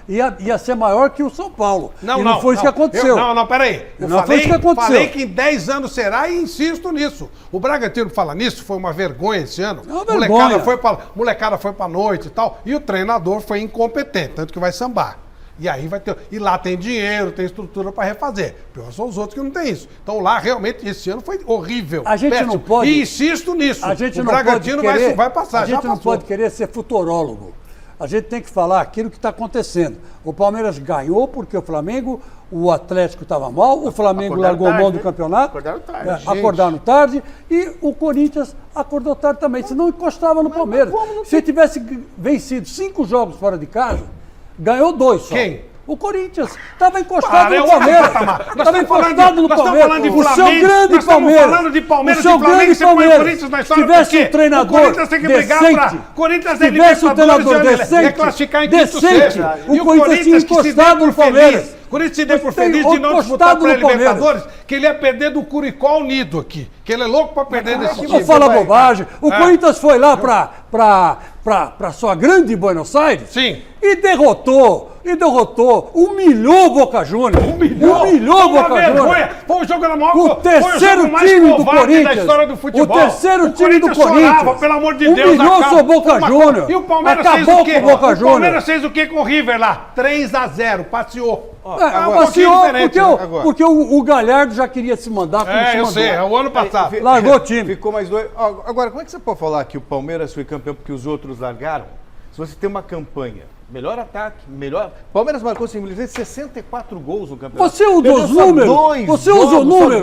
[SPEAKER 13] ia ser maior que o São Paulo. Não foi isso que aconteceu.
[SPEAKER 1] Peraí. Falei que em 10 anos será e insisto nisso. O Bragantino fala nisso, foi uma vergonha esse ano. Molecada foi pra noite e tal, e o treinador foi incompetente, tanto que vai sambar. E aí vai ter. E lá tem dinheiro, tem estrutura para refazer. Pior são os outros que não tem isso. Então lá realmente esse ano foi horrível.
[SPEAKER 13] A gente
[SPEAKER 1] péssimo.
[SPEAKER 13] não pode.
[SPEAKER 1] E insisto nisso.
[SPEAKER 13] A gente
[SPEAKER 1] o
[SPEAKER 13] não
[SPEAKER 1] Bragantino
[SPEAKER 13] pode querer,
[SPEAKER 1] vai passar.
[SPEAKER 13] A gente não pode querer ser futurólogo. A gente tem que falar aquilo que está acontecendo. O Palmeiras ganhou porque o Flamengo, o Atlético estava mal, o Flamengo largou mão do campeonato.
[SPEAKER 16] Acordaram tarde.
[SPEAKER 13] Acordaram tarde e o Corinthians acordou tarde também. Senão encostava no Palmeiras. Se tivesse vencido 5 jogos fora de casa, ganhou 2 só.
[SPEAKER 1] Quem?
[SPEAKER 13] O Corinthians estava encostado no Palmeiras. Estava encostado no Palmeiras.
[SPEAKER 1] Nós estamos falando de Flamengo.
[SPEAKER 13] O seu grande Palmeiras.
[SPEAKER 1] Estamos falando de Palmeiras e Flamengo. Você põe o Corinthians na história
[SPEAKER 13] tivesse um treinador
[SPEAKER 1] o Corinthians tem que brigar para... Corinthians é
[SPEAKER 13] tivesse um treinador decente,
[SPEAKER 1] classificar em quinto sexto.
[SPEAKER 13] O Corinthians tinha encostado no Palmeiras.
[SPEAKER 1] O Corinthians se deu por feliz de não disputar para a Libertadores, que ele ia perder do Curicó Unido aqui. Que ele é louco para perder desse time.
[SPEAKER 13] Não fala bobagem. O Corinthians foi lá para sua grande Buenos Aires.
[SPEAKER 1] Sim.
[SPEAKER 13] E derrotou, humilhou o Boca Juniors. Humilhou o Boca Juniors.
[SPEAKER 1] Foi o jogo na maior.
[SPEAKER 13] O terceiro time do Corinthians.
[SPEAKER 1] Da história do futebol.
[SPEAKER 13] O terceiro time do Corinthians.
[SPEAKER 1] Chorava, pelo amor de Deus.
[SPEAKER 13] Humilhou seu Boca Juniors.
[SPEAKER 1] E o Palmeiras
[SPEAKER 13] acabou
[SPEAKER 1] fez o quê?
[SPEAKER 13] com o Boca Juniors.
[SPEAKER 1] O Palmeiras fez o quê com o River lá? 3-0, passeou.
[SPEAKER 13] Passeou porque o Galhardo já queria se mandar.
[SPEAKER 1] Eu sei, é o ano passado.
[SPEAKER 13] Largou o time.
[SPEAKER 4] Ficou mais 2. Agora, como é que você pode falar que o Palmeiras foi campeão porque os outros largaram? Se você tem uma campanha, melhor ataque, melhor... Palmeiras marcou simplesmente 64 gols no campeonato.
[SPEAKER 13] Você usa os números, você usa o número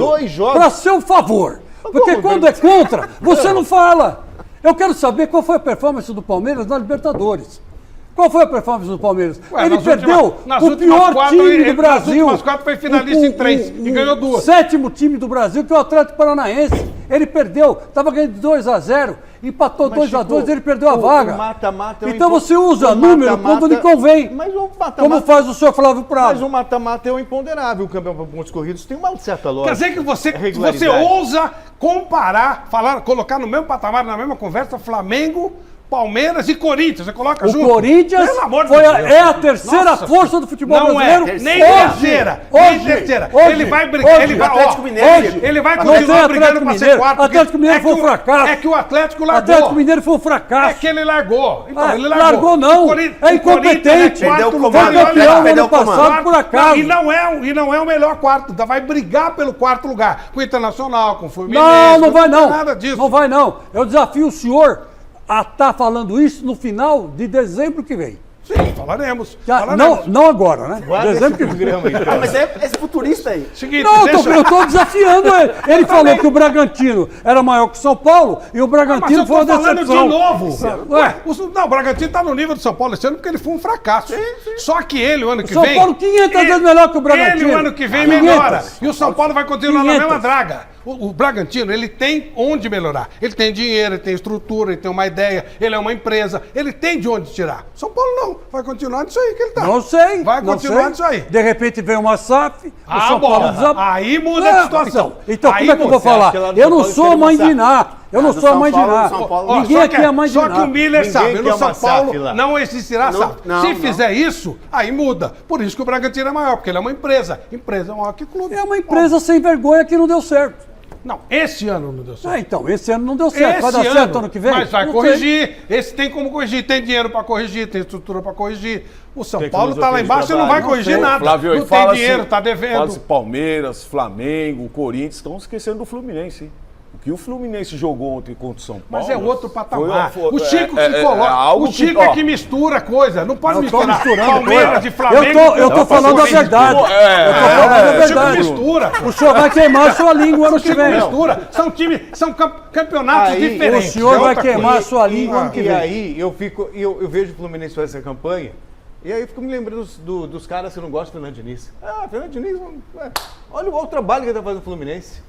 [SPEAKER 13] para seu favor. Porque quando é contra, você não fala. Eu quero saber qual foi a performance do Palmeiras na Libertadores. Qual foi a performance do Palmeiras? Ele perdeu o pior time do Brasil.
[SPEAKER 1] Nas últimas 4 foi finalista em 3 e ganhou 2.
[SPEAKER 13] O 7º time do Brasil, que é o Atlético Paranaense. Ele perdeu, estava ganhando 2-0, empatou 2-2, ele perdeu a vaga. Então você usa número quando lhe convém.
[SPEAKER 4] Mas o mata-mata,
[SPEAKER 13] como faz o senhor Flávio Prado.
[SPEAKER 4] Mas o mata-mata é o imponderável. O campeão por pontos corridos tem uma certa lógica.
[SPEAKER 1] Quer dizer que você ousa comparar, colocar no mesmo patamar, na mesma conversa, Flamengo, Palmeiras e Corinthians, você coloca junto?
[SPEAKER 13] O Corinthians é a terceira força do futebol brasileiro.
[SPEAKER 1] Nem terceira. Ele vai brigar. Ele vai continuar brigando para ser quarto.
[SPEAKER 13] O Atlético Mineiro foi um fracasso.
[SPEAKER 1] É que o Atlético largou.
[SPEAKER 13] O Atlético Mineiro foi um fracasso.
[SPEAKER 1] É que ele largou.
[SPEAKER 13] Então, ele largou não. É incompetente. Foi campeão no ano passado por acaso.
[SPEAKER 1] E não é o melhor quarto. Vai brigar pelo quarto lugar. Com o Internacional, com o Fluminense.
[SPEAKER 13] Não vai não.
[SPEAKER 1] Nada disso.
[SPEAKER 13] Não vai não. Eu desafio o senhor a estar falando isso no final de dezembro que vem.
[SPEAKER 1] Sim, falaremos.
[SPEAKER 13] Não agora, né?
[SPEAKER 16] Dezembro que vem. Mas é futurista aí.
[SPEAKER 1] Seguinte,
[SPEAKER 13] eu estou desafiando ele. Ele falou que o Bragantino era maior que o São Paulo e o Bragantino foi uma decepção.
[SPEAKER 1] Mas eu tô falando de novo. Não, o Bragantino está no nível do São Paulo esse ano porque ele foi um fracasso. Sim. Só que ele, o ano que vem...
[SPEAKER 13] São Paulo 500 vezes melhor que o Bragantino.
[SPEAKER 1] Ele, o ano que vem, melhora. E o São Paulo vai continuar na mesma draga. O Bragantino, ele tem onde melhorar. Ele tem dinheiro, ele tem estrutura, ele tem uma ideia, ele é uma empresa, ele tem de onde tirar. São Paulo não, vai continuar nisso aí que ele tá.
[SPEAKER 13] Não sei.
[SPEAKER 1] Vai continuar nisso aí.
[SPEAKER 13] De repente vem uma SAF, o São Paulo
[SPEAKER 1] aí muda a situação.
[SPEAKER 13] Então como é que eu vou falar? Eu não sou mãe de Ná. Eu não sou a mãe de Ná. Ninguém aqui é mãe de Ná.
[SPEAKER 1] Só que o Miller sabe, no São Paulo não existirá SAF. Se fizer isso, aí muda. Por isso que o Bragantino é maior, porque ele é uma empresa. Empresa é maior que clube.
[SPEAKER 13] É uma empresa sem vergonha que não deu certo.
[SPEAKER 1] Não, esse ano não deu certo.
[SPEAKER 13] Então, esse ano não deu certo. Vai dar certo ano que vem?
[SPEAKER 1] Mas vai corrigir. Esse tem como corrigir. Tem dinheiro para corrigir, tem estrutura para corrigir. O São Paulo está lá embaixo e não vai corrigir nada.
[SPEAKER 15] Flávio,
[SPEAKER 1] não tem dinheiro, está devendo.
[SPEAKER 15] Fala-se Palmeiras, Flamengo, Corinthians, estão esquecendo do Fluminense, hein? O que o Fluminense jogou ontem contra o São Paulo...
[SPEAKER 1] Mas é outro patamar. O Chico que coloca. O Chico é que mistura coisa. Não pode misturar Palmeiras e Flamengo.
[SPEAKER 13] Eu tô falando a verdade. Eu tô falando a verdade.
[SPEAKER 1] O Chico mistura.
[SPEAKER 13] O senhor vai queimar a sua língua ano que vem.
[SPEAKER 1] Mistura. São campeonatos diferentes.
[SPEAKER 13] O senhor vai queimar a sua língua ano que vem.
[SPEAKER 4] E aí eu vejo o Fluminense fazer essa campanha. E aí eu fico me lembrando dos caras que não gostam do Fernando Diniz. Fernando Diniz, olha o trabalho que ele está fazendo no Fluminense.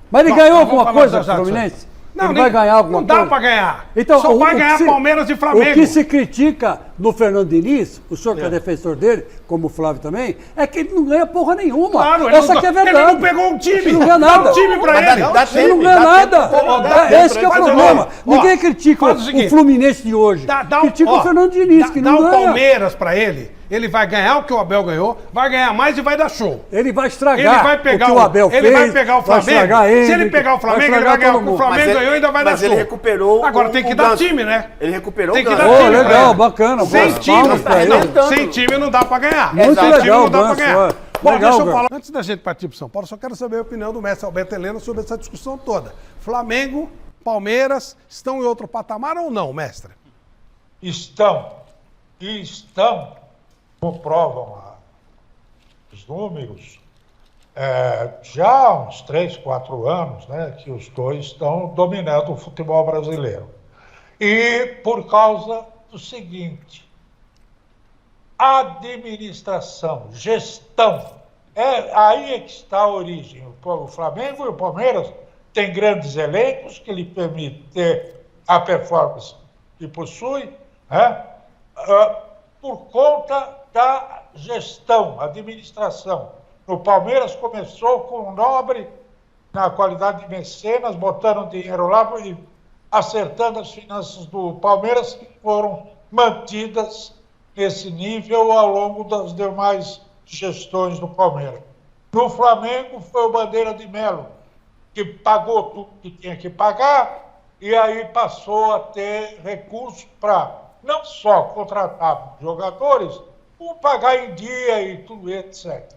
[SPEAKER 13] Mas ele ganhou alguma coisa, Fluminense? Não, ele vai ganhar alguma coisa?
[SPEAKER 1] Não dá para ganhar.
[SPEAKER 13] Então,
[SPEAKER 1] só vai ganhar Palmeiras e Flamengo.
[SPEAKER 13] O que se critica no Fernando Diniz, o senhor que é defensor dele, como o Flávio também, é que ele não ganha porra nenhuma. Claro, essa aqui é verdade.
[SPEAKER 1] Ele não pegou um time.
[SPEAKER 13] Ele não ganha nada.
[SPEAKER 1] Dá um time pra ele.
[SPEAKER 13] Ele não ganha nada. Esse que é o problema. Ninguém critica o Fluminense de hoje. Critica o Fernando Diniz, que não ganha.
[SPEAKER 1] Dá o Palmeiras pra ele vai ganhar o que o Abel ganhou, vai ganhar mais e vai dar show.
[SPEAKER 13] Ele vai estragar
[SPEAKER 1] ele vai pegar
[SPEAKER 13] o que o Abel fez.
[SPEAKER 1] Ele vai pegar o Flamengo.
[SPEAKER 13] Se
[SPEAKER 1] ele pegar o Flamengo, ele vai ganhar o que o Flamengo ganhou e ainda vai dar show.
[SPEAKER 16] Mas ele recuperou.
[SPEAKER 1] Agora tem que dar time, né?
[SPEAKER 16] Ele recuperou
[SPEAKER 1] tem que
[SPEAKER 16] o
[SPEAKER 1] dar time.
[SPEAKER 13] Legal, bacana.
[SPEAKER 1] Sem time não dá pra ganhar.
[SPEAKER 13] Muito
[SPEAKER 1] Sem
[SPEAKER 13] legal,
[SPEAKER 1] time não dá pra
[SPEAKER 13] Ganso,
[SPEAKER 1] ganhar.
[SPEAKER 13] é.
[SPEAKER 1] Bom,
[SPEAKER 13] Legal,
[SPEAKER 1] deixa eu
[SPEAKER 13] Ganso.
[SPEAKER 1] falar. Antes da gente partir pro São Paulo, só quero saber a opinião do mestre Alberto Helena sobre essa discussão toda. Flamengo, Palmeiras, estão em outro patamar ou não, mestre?
[SPEAKER 12] Estão, como provam os números, já há uns 3, 4 anos, né, que os dois estão dominando o futebol brasileiro. E por causa do seguinte, administração, gestão, aí é que está a origem. O Flamengo e o Palmeiras têm grandes elencos que lhe permitem ter a performance que possui, né, por conta da gestão, administração. No Palmeiras começou com o Nobre, na qualidade de mecenas, botando dinheiro lá e acertando as finanças do Palmeiras, que foram mantidas nesse nível ao longo das demais gestões do Palmeiras. No Flamengo foi o Bandeira de Melo, que pagou tudo que tinha que pagar e aí passou a ter recursos para não só contratar jogadores, como pagar em dia e tudo, etc.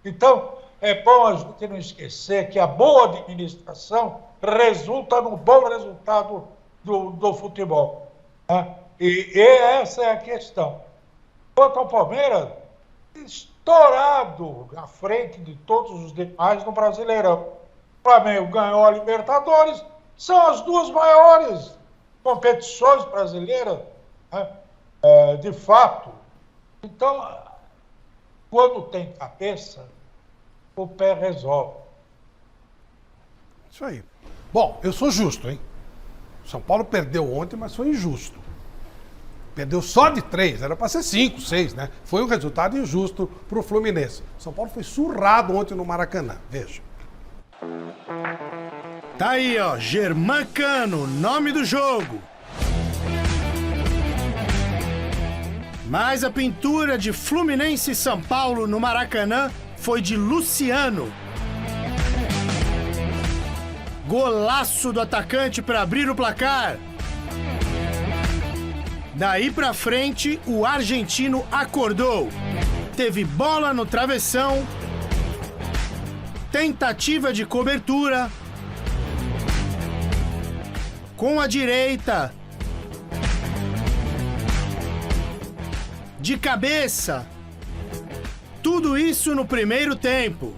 [SPEAKER 12] Então, é bom a gente não esquecer que a boa administração resulta no bom resultado do futebol, né? E essa é a questão. Quanto ao Palmeiras, estourado à frente de todos os demais no Brasileirão. O Flamengo ganhou a Libertadores, são as duas maiores competições brasileiras, né? De fato. Então, quando tem cabeça, o pé resolve.
[SPEAKER 1] Isso aí. Bom, eu sou justo, hein? São Paulo perdeu ontem, mas foi injusto. Perdeu só de 3, era para ser 5, 6, né? Foi um resultado injusto para o Fluminense. São Paulo foi surrado ontem no Maracanã. Veja.
[SPEAKER 18] Tá aí, ó, Germancano, nome do jogo. Mas a pintura de Fluminense e São Paulo no Maracanã foi de Luciano. Golaço do atacante para abrir o placar. Daí pra frente, o argentino acordou. Teve bola no travessão, tentativa de cobertura, com a direita, de cabeça. Tudo isso no primeiro tempo.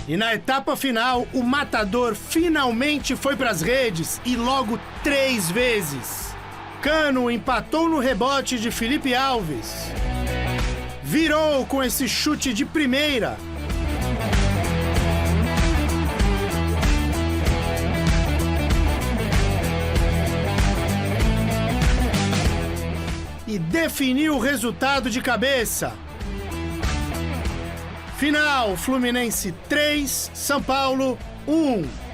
[SPEAKER 18] E na etapa final, o matador finalmente foi pras redes e logo 3 vezes. Cano empatou no rebote de Felipe Alves. Virou com esse chute de primeira. E definiu o resultado de cabeça. Final, Fluminense 3, São Paulo 1.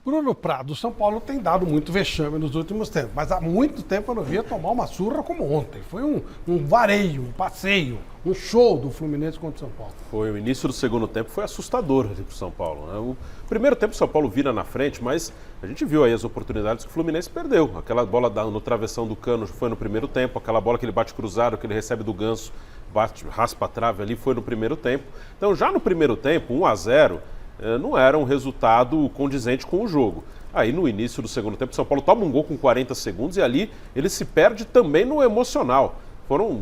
[SPEAKER 1] Bruno Prado, o São Paulo tem dado muito vexame nos últimos tempos, mas há muito tempo eu não via tomar uma surra como ontem. Foi um vareio, um passeio, um show do Fluminense contra o São Paulo.
[SPEAKER 11] Foi, o início do segundo tempo foi assustador ali pro São Paulo, né? O primeiro tempo o São Paulo vira na frente, mas a gente viu aí as oportunidades que o Fluminense perdeu. Aquela bola no travessão do Cano foi no primeiro tempo, aquela bola que ele bate cruzado, que ele recebe do Ganso, raspa a trave ali, foi no primeiro tempo. Então já no primeiro tempo, 1-0, não era um resultado condizente com o jogo. Aí no início do segundo tempo, o São Paulo toma um gol com 40 segundos e ali ele se perde também no emocional. Foram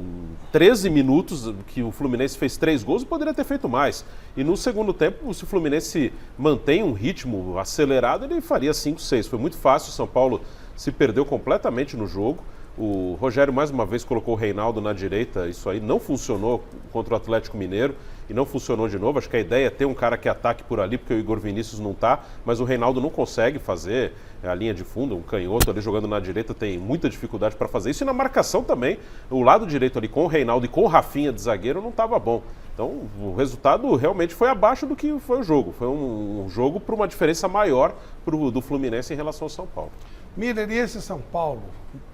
[SPEAKER 11] 13 minutos que o Fluminense fez 3 gols e poderia ter feito mais. E no segundo tempo, se o Fluminense mantém um ritmo acelerado, ele faria 5, 6. Foi muito fácil, o São Paulo se perdeu completamente no jogo. O Rogério mais uma vez colocou o Reinaldo na direita, isso aí não funcionou contra o Atlético Mineiro e não funcionou de novo. Acho que a ideia é ter um cara que ataque por ali, porque o Igor Vinícius não tá, mas o Reinaldo não consegue fazer a linha de fundo, um canhoto ali jogando na direita tem muita dificuldade para fazer isso. E na marcação também, o lado direito ali com o Reinaldo e com o Rafinha de zagueiro não estava bom. Então o resultado realmente foi abaixo do que foi o jogo. Foi um jogo para uma diferença maior do Fluminense em relação ao São Paulo.
[SPEAKER 1] Miller, e esse São Paulo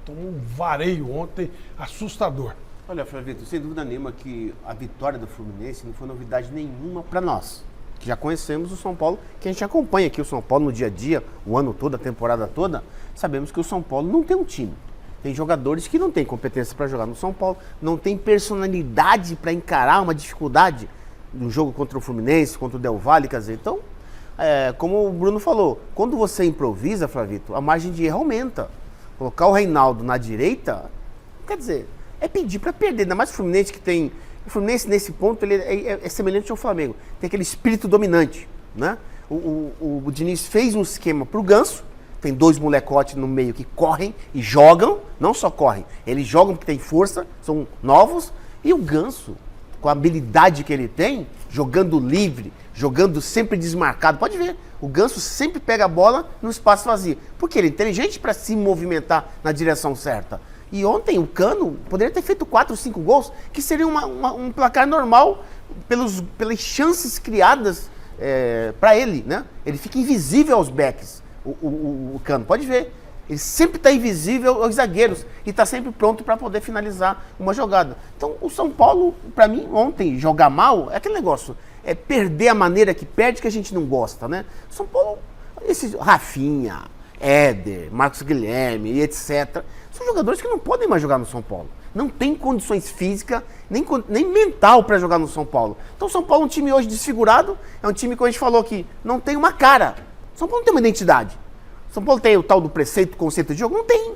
[SPEAKER 1] tomou um vareio ontem assustador.
[SPEAKER 16] Olha, Flavito, sem dúvida nenhuma que a vitória do Fluminense não foi novidade nenhuma para nós. que já conhecemos o São Paulo, que a gente acompanha aqui o São Paulo no dia a dia, o ano todo, a temporada toda, sabemos que o São Paulo não tem um time. Tem jogadores que não têm competência para jogar no São Paulo, não tem personalidade para encarar uma dificuldade no jogo contra o Fluminense, contra o Del Valle, quer dizer, então, como o Bruno falou, quando você improvisa, Flavito, a margem de erro aumenta. Colocar o Reinaldo na direita, quer dizer, é pedir para perder, ainda mais o Fluminense que tem... O Fluminense, nesse ponto, ele é semelhante ao Flamengo. Tem aquele espírito dominante, né? O Diniz fez um esquema pro Ganso, tem 2 molecotes no meio que correm e jogam, não só correm, eles jogam porque tem força, são novos, e o Ganso, com a habilidade que ele tem, jogando livre, jogando sempre desmarcado, pode ver, o Ganso sempre pega a bola no espaço vazio, porque ele é inteligente para se movimentar na direção certa. E ontem o Cano poderia ter feito 4 ou 5 gols, que seria um placar normal pelas chances criadas para ele, né? Ele fica invisível aos backs, o Cano, pode ver. Ele sempre está invisível aos zagueiros e está sempre pronto para poder finalizar uma jogada. Então o São Paulo, para mim, ontem, jogar mal, é aquele negócio, é perder a maneira que perde que a gente não gosta, né? São Paulo, esse Rafinha, Éder, Marcos Guilherme e etc., são jogadores que não podem mais jogar no São Paulo. Não tem condições físicas, nem mental para jogar no São Paulo. Então o São Paulo é um time hoje desfigurado, é um time, como a gente falou aqui, não tem uma cara. São Paulo não tem uma identidade. São Paulo tem o tal do preceito, conceito de jogo? Não tem.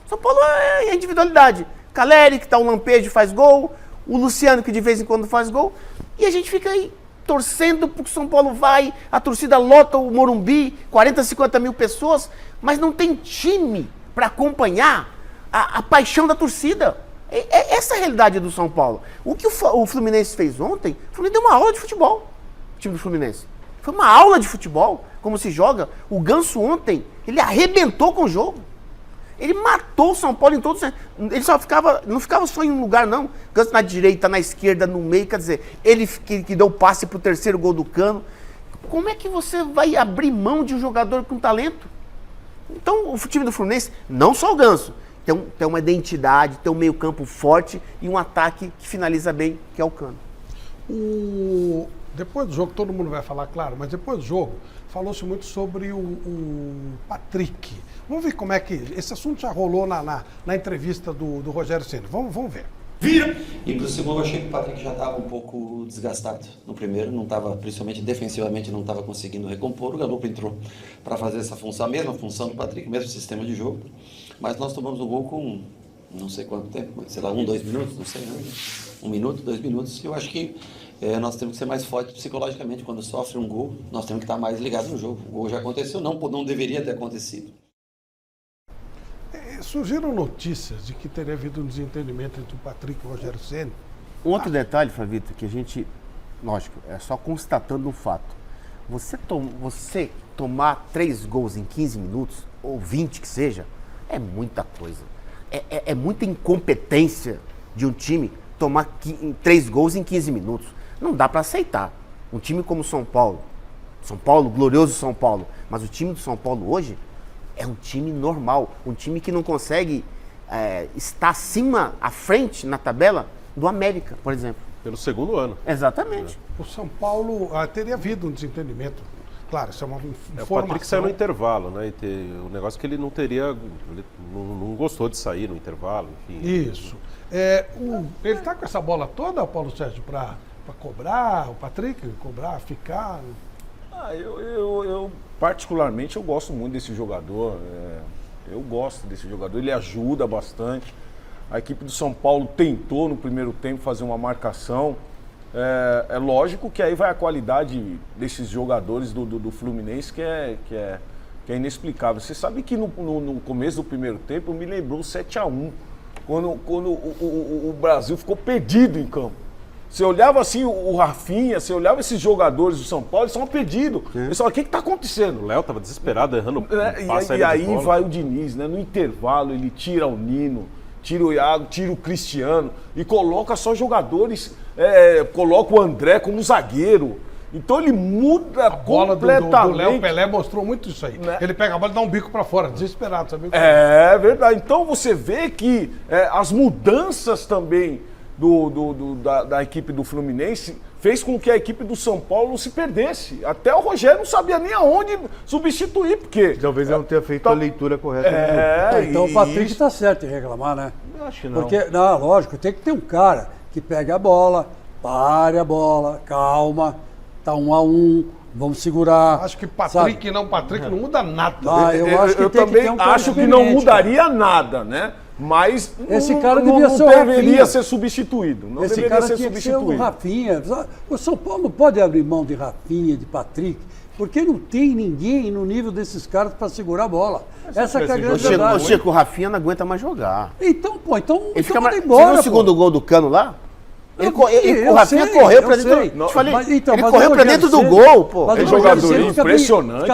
[SPEAKER 16] São Paulo é individualidade. Caleri, que tá um lampejo, faz gol. O Luciano, que de vez em quando faz gol. E a gente fica aí torcendo porque o São Paulo vai, a torcida lota o Morumbi, 40, 50 mil pessoas, mas não tem time para acompanhar a paixão da torcida. Essa é a realidade do São Paulo. O que o Fluminense fez ontem, o Fluminense deu uma aula de futebol, o time do Fluminense. Foi uma aula de futebol, como se joga. O Ganso ontem, ele arrebentou com o jogo. Ele matou o São Paulo em todos os... Ele não ficava só em um lugar, não. Ganso na direita, na esquerda, no meio, quer dizer, ele que deu passe pro 3º gol do Cano. Como é que você vai abrir mão de um jogador com talento? Então, o time do Fluminense, não só o Ganso, tem uma identidade, tem um meio campo forte e um ataque que finaliza bem, que é o Cano.
[SPEAKER 1] Depois do jogo, todo mundo vai falar, claro, mas depois do jogo, falou-se muito sobre o Patrick. Vamos ver como é que... Esse assunto já rolou na entrevista do Rogério Ceni. Vamos ver.
[SPEAKER 20] Vira! E pro segundo, eu achei que o Patrick já estava um pouco desgastado. No primeiro, não estava, principalmente defensivamente, não estava conseguindo recompor. O Galo entrou para fazer essa função, a mesma função do Patrick, mesmo sistema de jogo. Mas nós tomamos o gol com não sei quanto tempo, sei lá, 1, 2 minutos, não sei, né? 1 minuto, 2 minutos. Eu acho que nós temos que ser mais fortes psicologicamente. Quando sofre um gol, nós temos que estar mais ligados no jogo. O gol já aconteceu, não deveria ter acontecido.
[SPEAKER 1] Surgiram notícias de que teria havido um desentendimento entre o Patrick e o Rogério Ceni.
[SPEAKER 16] Um outro detalhe, Flavito, que a gente, lógico, é só constatando um fato. Você tomar 3 gols em 15 minutos, ou 20 que seja, é muita coisa. É muita incompetência de um time tomar 3 gols em 15 minutos. Não dá para aceitar. Um time como o São Paulo, glorioso São Paulo, mas o time do São Paulo hoje é um time normal, um time que não consegue estar à frente na tabela do América, por exemplo.
[SPEAKER 11] Pelo segundo ano.
[SPEAKER 16] Exatamente.
[SPEAKER 1] O São Paulo teria havido um desentendimento. Claro, isso é uma informação.
[SPEAKER 11] O Patrick saiu no intervalo, né? O negócio que ele não teria... Ele não gostou de sair no intervalo, enfim.
[SPEAKER 1] Isso. Ele está com essa bola toda, Paulo Sérgio, para cobrar, o Patrick, cobrar, ficar...
[SPEAKER 15] Eu particularmente, eu gosto muito desse jogador. Eu gosto desse jogador, ele ajuda bastante. A equipe do São Paulo tentou no primeiro tempo fazer uma marcação. É lógico que aí vai a qualidade desses jogadores do Fluminense que é inexplicável. Você sabe que no começo do primeiro tempo me lembrou 7-1, quando o Brasil ficou perdido em campo. Você olhava assim o Rafinha, você olhava esses jogadores do São Paulo, eles estavam perdidos. Você fala, o que está acontecendo?
[SPEAKER 11] O Léo estava desesperado, errando
[SPEAKER 15] e aí vai o Diniz, né? No intervalo ele tira o Nino, tira o Iago, tira o Cristiano e coloca só jogadores, coloca o André como zagueiro. Então ele muda completamente.
[SPEAKER 1] O Léo Pelé mostrou muito isso aí. Né? Ele pega a bola e dá um bico para fora, desesperado, sabe?
[SPEAKER 15] É verdade. Então você vê que as mudanças também da equipe do Fluminense fez com que a equipe do São Paulo se perdesse. Até o Rogério não sabia nem aonde substituir, porque...
[SPEAKER 4] Talvez ele não tenha feito a leitura correta.
[SPEAKER 13] Então o Patrick está certo em reclamar, né?
[SPEAKER 4] Eu acho que não.
[SPEAKER 13] Porque, não, lógico, tem que ter um cara que pegue a bola, pare a bola, calma, tá 1-1, vamos segurar.
[SPEAKER 1] Acho que Patrick não muda nada.
[SPEAKER 13] Eu acho que
[SPEAKER 15] eu
[SPEAKER 13] tem
[SPEAKER 15] também
[SPEAKER 13] que ter um cara
[SPEAKER 15] acho que não
[SPEAKER 13] experiente,
[SPEAKER 15] mudaria nada, né? Mas
[SPEAKER 13] esse cara devia ser o
[SPEAKER 15] deveria
[SPEAKER 13] Rafinha.
[SPEAKER 15] ser substituído. Não
[SPEAKER 13] Esse
[SPEAKER 15] deveria
[SPEAKER 13] cara
[SPEAKER 15] ser
[SPEAKER 13] tinha que ser o
[SPEAKER 15] substituído.
[SPEAKER 13] Rafinha. O São Paulo não pode abrir mão de Rafinha, de Patrick, porque não tem ninguém no nível desses caras para segurar a bola. Essa que é a grande verdade.
[SPEAKER 16] O Chico, o Rafinha não aguenta mais jogar.
[SPEAKER 13] Então, pô,
[SPEAKER 16] Ele fica
[SPEAKER 13] manda
[SPEAKER 16] mais...
[SPEAKER 13] embora.
[SPEAKER 16] Você viu o segundo gol do Cano lá? O Rafinha correu pra dentro. Ele correu pra dentro do gol, pô.
[SPEAKER 15] É jogador impressionante.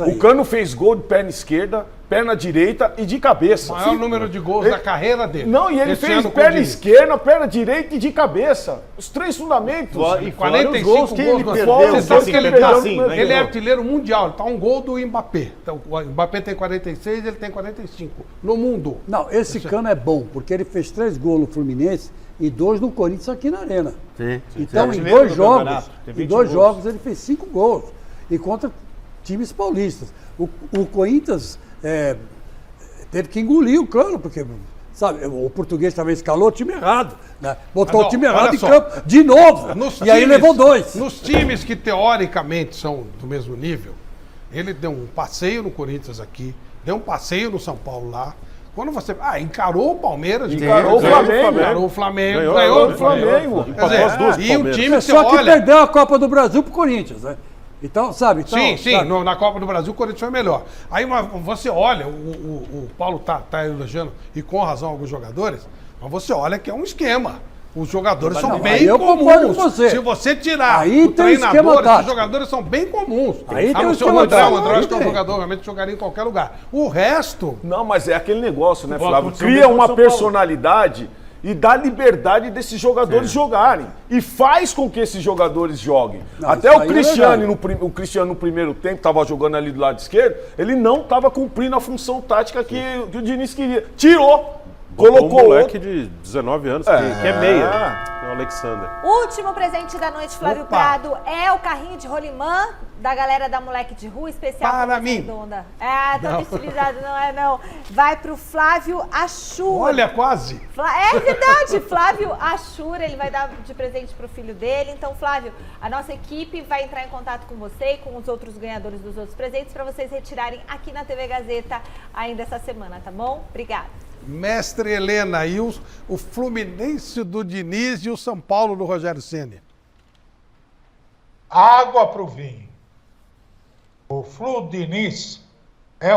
[SPEAKER 15] O Cano fez gol de perna esquerda, perna direita e de cabeça.
[SPEAKER 1] O maior número de gols da carreira dele.
[SPEAKER 15] Não, e ele
[SPEAKER 1] Esse
[SPEAKER 15] fez
[SPEAKER 1] ano com
[SPEAKER 15] perna
[SPEAKER 1] o
[SPEAKER 15] esquerda, perna direita e de cabeça. Os 3 fundamentos.
[SPEAKER 1] E 45 gols
[SPEAKER 15] que ele perdeu.
[SPEAKER 1] Você sabe que ele,
[SPEAKER 15] Assim,
[SPEAKER 1] ele é artilheiro mundial. Ele tá um gol do Mbappé. Então, o Mbappé tem 46, ele tem 45 no mundo.
[SPEAKER 13] Não, esse Cano é bom, porque ele fez 3 gols no Fluminense e 2 no Corinthians aqui na Arena.
[SPEAKER 16] Sim.
[SPEAKER 13] Então, em 2 jogos, ele fez 5 gols. E contra times paulistas. O Corinthians teve que engolir o Cano, porque, sabe, o português também escalou o time errado. Né? Botou o time errado em campo de novo. Aí levou 2.
[SPEAKER 1] Nos times que teoricamente são do mesmo nível, ele deu um passeio no Corinthians aqui, deu um passeio no São Paulo lá. Quando você. Encarou o Palmeiras, encarou o Flamengo, ganhou o Flamengo. E o time
[SPEAKER 13] só que perdeu a Copa do Brasil pro Corinthians, né? Então, sabe? Então,
[SPEAKER 1] sim, na Copa do Brasil o Corinthians foi melhor. Aí você olha, o Paulo tá elogiando, e com razão, alguns jogadores, mas você olha que é um esquema. Os jogadores são bem comuns. Se você tirar o treinador, esses jogadores são bem comuns.
[SPEAKER 15] Aí
[SPEAKER 1] tem o André, acho que é um jogador realmente jogaria em qualquer lugar. O resto...
[SPEAKER 15] Não, mas é aquele negócio, né, Flávio? Cria uma personalidade e dá liberdade desses jogadores jogarem. E faz com que esses jogadores joguem.
[SPEAKER 13] Não,
[SPEAKER 15] até o Cristiano, o Cristiano no primeiro tempo, estava jogando ali do lado esquerdo, ele não estava cumprindo a função tática que o Diniz queria. Tirou. Colocou
[SPEAKER 11] um moleque de 19 anos, que é meia, o Alexander.
[SPEAKER 5] Último presente da noite, Flávio Prado, é o carrinho de rolimã da galera da Moleque de Rua, especial
[SPEAKER 1] para mim.
[SPEAKER 5] Redonda. Tá estilizado, não é não. Vai pro Flávio Achur.
[SPEAKER 1] Olha, quase.
[SPEAKER 5] É verdade, Flávio Achur, ele vai dar de presente pro filho dele. Então, Flávio, a nossa equipe vai entrar em contato com você e com os outros ganhadores dos outros presentes para vocês retirarem aqui na TV Gazeta ainda essa semana, tá bom? Obrigada.
[SPEAKER 1] Mestre Helena, e o Fluminense do Diniz e o São Paulo do Rogério Ceni.
[SPEAKER 12] Água para o vinho. O Flu Diniz é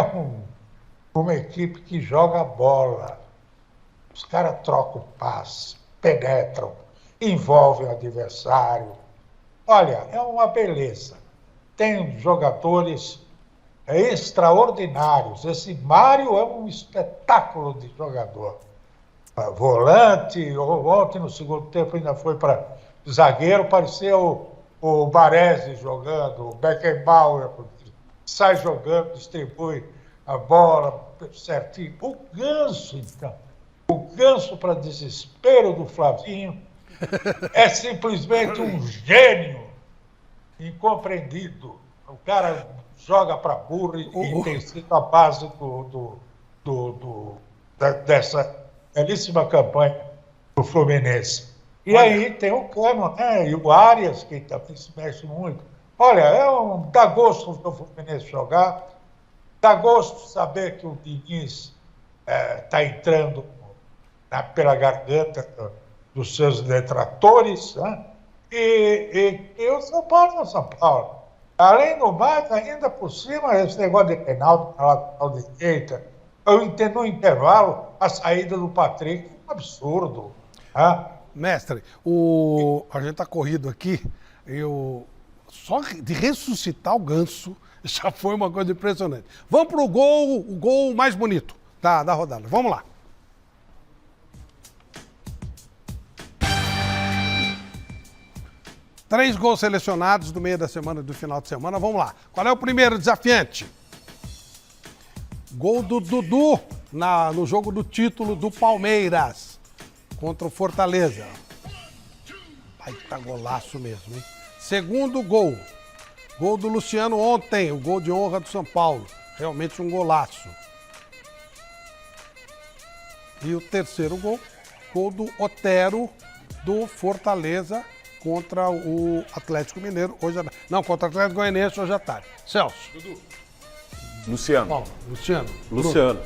[SPEAKER 12] uma equipe que joga bola. Os caras trocam passe, penetram, envolvem o adversário. Olha, é uma beleza. Tem jogadores extraordinários. Esse Mário é um espetáculo de jogador. Volante, ontem no segundo tempo ainda foi para zagueiro, parecia o Baresi jogando, o Beckenbauer sai jogando, distribui a bola certinho. O Ganso, então, para desespero do Flavinho, é simplesmente um gênio incompreendido. O cara joga para burro e tem sido a base dessa belíssima campanha do Fluminense. E aí tem o Cano, né? E o Arias, que também se mexe muito. Olha, dá gosto do Fluminense jogar, dá gosto saber que o Diniz está entrando pela garganta dos seus detratores, né? E o São Paulo é o São Paulo. Além do mais, ainda por cima, esse negócio de penalti na lateral direita, eu entendo no intervalo a saída do Patrick, um absurdo. Né?
[SPEAKER 1] Mestre, a gente está corrido aqui, só de ressuscitar o Ganso já foi uma coisa impressionante. Vamos para o gol mais bonito da rodada. Vamos lá. Três gols selecionados do meio da semana, do final de semana. Vamos lá. Qual é o primeiro desafiante? Gol do Dudu no jogo do título do Palmeiras contra o Fortaleza. Baita golaço mesmo, hein? Segundo gol. Gol do Luciano ontem, o gol de honra do São Paulo. Realmente um golaço. E o terceiro gol, gol do Otero, do Fortaleza, contra o Atlético Mineiro, hoje à... Não, contra o Atlético Goianiense hoje à tarde. Celso.
[SPEAKER 15] Luciano.
[SPEAKER 1] Paulo. Luciano.
[SPEAKER 15] Luciano.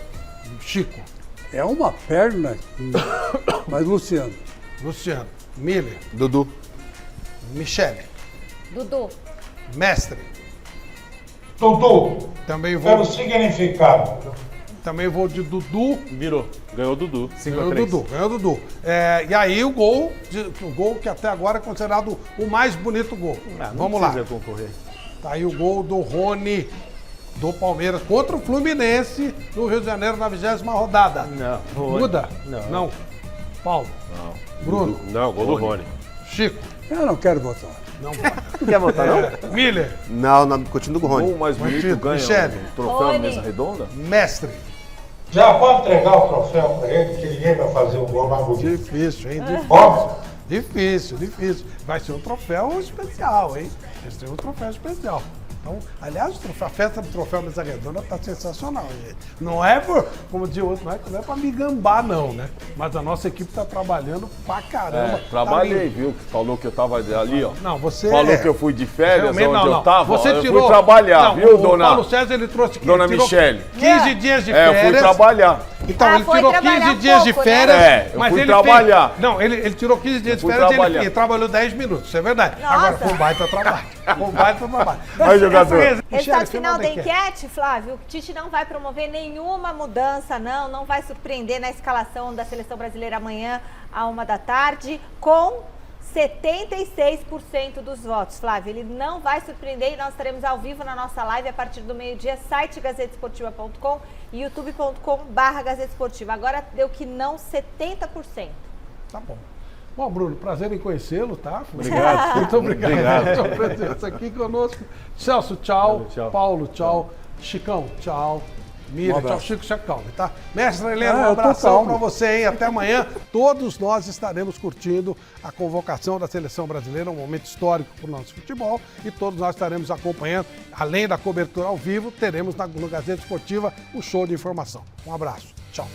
[SPEAKER 1] Bruno. Chico.
[SPEAKER 13] É uma perna, mas Luciano.
[SPEAKER 1] Luciano. Miller.
[SPEAKER 3] Dudu.
[SPEAKER 1] Michele.
[SPEAKER 5] Dudu.
[SPEAKER 1] Mestre.
[SPEAKER 12] Dudu.
[SPEAKER 1] Também vou.
[SPEAKER 12] Pelo significado.
[SPEAKER 1] Também vou de Dudu.
[SPEAKER 11] Virou. Ganhou o Dudu.
[SPEAKER 1] Ganhou o Dudu. E aí o gol que até agora é considerado o mais bonito gol. Vamos lá.
[SPEAKER 4] Concorrer.
[SPEAKER 1] Tá aí o gol do Rony do Palmeiras contra o Fluminense no Rio de Janeiro na 20ª rodada.
[SPEAKER 4] Não.
[SPEAKER 1] Muda?
[SPEAKER 4] Não.
[SPEAKER 1] Paulo.
[SPEAKER 11] Não.
[SPEAKER 1] Bruno.
[SPEAKER 11] Não, gol do Rony.
[SPEAKER 1] Chico.
[SPEAKER 13] Eu não quero votar.
[SPEAKER 1] Não
[SPEAKER 3] quer votar, não?
[SPEAKER 1] Miller.
[SPEAKER 16] Não, continua com o Rony.
[SPEAKER 15] O mais bonito ganha
[SPEAKER 1] Michele.
[SPEAKER 15] o troféu na mesa redonda?
[SPEAKER 1] Mestre.
[SPEAKER 12] Já pode entregar o troféu para ele, que ninguém vai fazer o gol na bonito.
[SPEAKER 1] Difícil, hein?
[SPEAKER 12] Óbvio.
[SPEAKER 1] Difícil. Vai ser um troféu especial, hein? Vai ser um troféu especial. Então, aliás, a festa do troféu Mesa Redonda tá sensacional, gente. Não é como dizia o outro, não é pra me gambar, não, né? Mas a nossa equipe tá trabalhando pra caramba.
[SPEAKER 15] Trabalhei, viu? Falou que eu tava ali, ó.
[SPEAKER 1] Não, você...
[SPEAKER 15] Falou que eu fui de férias, onde eu tava.
[SPEAKER 1] Você
[SPEAKER 15] eu
[SPEAKER 1] tirou...
[SPEAKER 15] fui trabalhar, viu,
[SPEAKER 1] o
[SPEAKER 15] dona...
[SPEAKER 1] Paulo César, ele trouxe...
[SPEAKER 15] Dona Michele.
[SPEAKER 1] 15 dias de férias.
[SPEAKER 15] Eu fui trabalhar.
[SPEAKER 1] Então, ele tirou 15 dias de férias,
[SPEAKER 15] eu
[SPEAKER 1] mas
[SPEAKER 15] fui
[SPEAKER 1] ele
[SPEAKER 15] trabalhar.
[SPEAKER 1] fez... Não, ele tirou 15 dias de férias e ele trabalhou 10 minutos, isso é verdade.
[SPEAKER 5] Nossa.
[SPEAKER 1] Agora, foi um baita trabalho.
[SPEAKER 15] Vai, jogador.
[SPEAKER 5] Resultado final da enquete, Flávio, o Tite não vai promover nenhuma mudança, não vai surpreender na escalação da Seleção Brasileira amanhã, à 13h, com 76% dos votos. Flávio, ele não vai surpreender e nós estaremos ao vivo na nossa live a partir do meio-dia, site gazetesportiva.com e youtube.com/Gazeta Esportiva. Agora deu que não 70%.
[SPEAKER 1] Tá bom. Bom, Bruno, prazer em conhecê-lo, tá?
[SPEAKER 11] Obrigado.
[SPEAKER 1] Muito obrigado
[SPEAKER 11] Obrigado.
[SPEAKER 1] pela sua presença aqui conosco. Celso, tchau.
[SPEAKER 11] Valeu, tchau.
[SPEAKER 1] Paulo, tchau. Chicão, tchau. Miriam, tchau. Chico, se acalme, tá? Mestre Helena, um
[SPEAKER 13] eu tô
[SPEAKER 1] abração
[SPEAKER 13] calmo.
[SPEAKER 1] pra você, hein? Até amanhã. Todos nós estaremos curtindo a convocação da Seleção Brasileira, um momento histórico para o nosso futebol, e todos nós estaremos acompanhando, além da cobertura ao vivo, teremos no Gazeta Esportiva o show de informação. Um abraço. Tchau.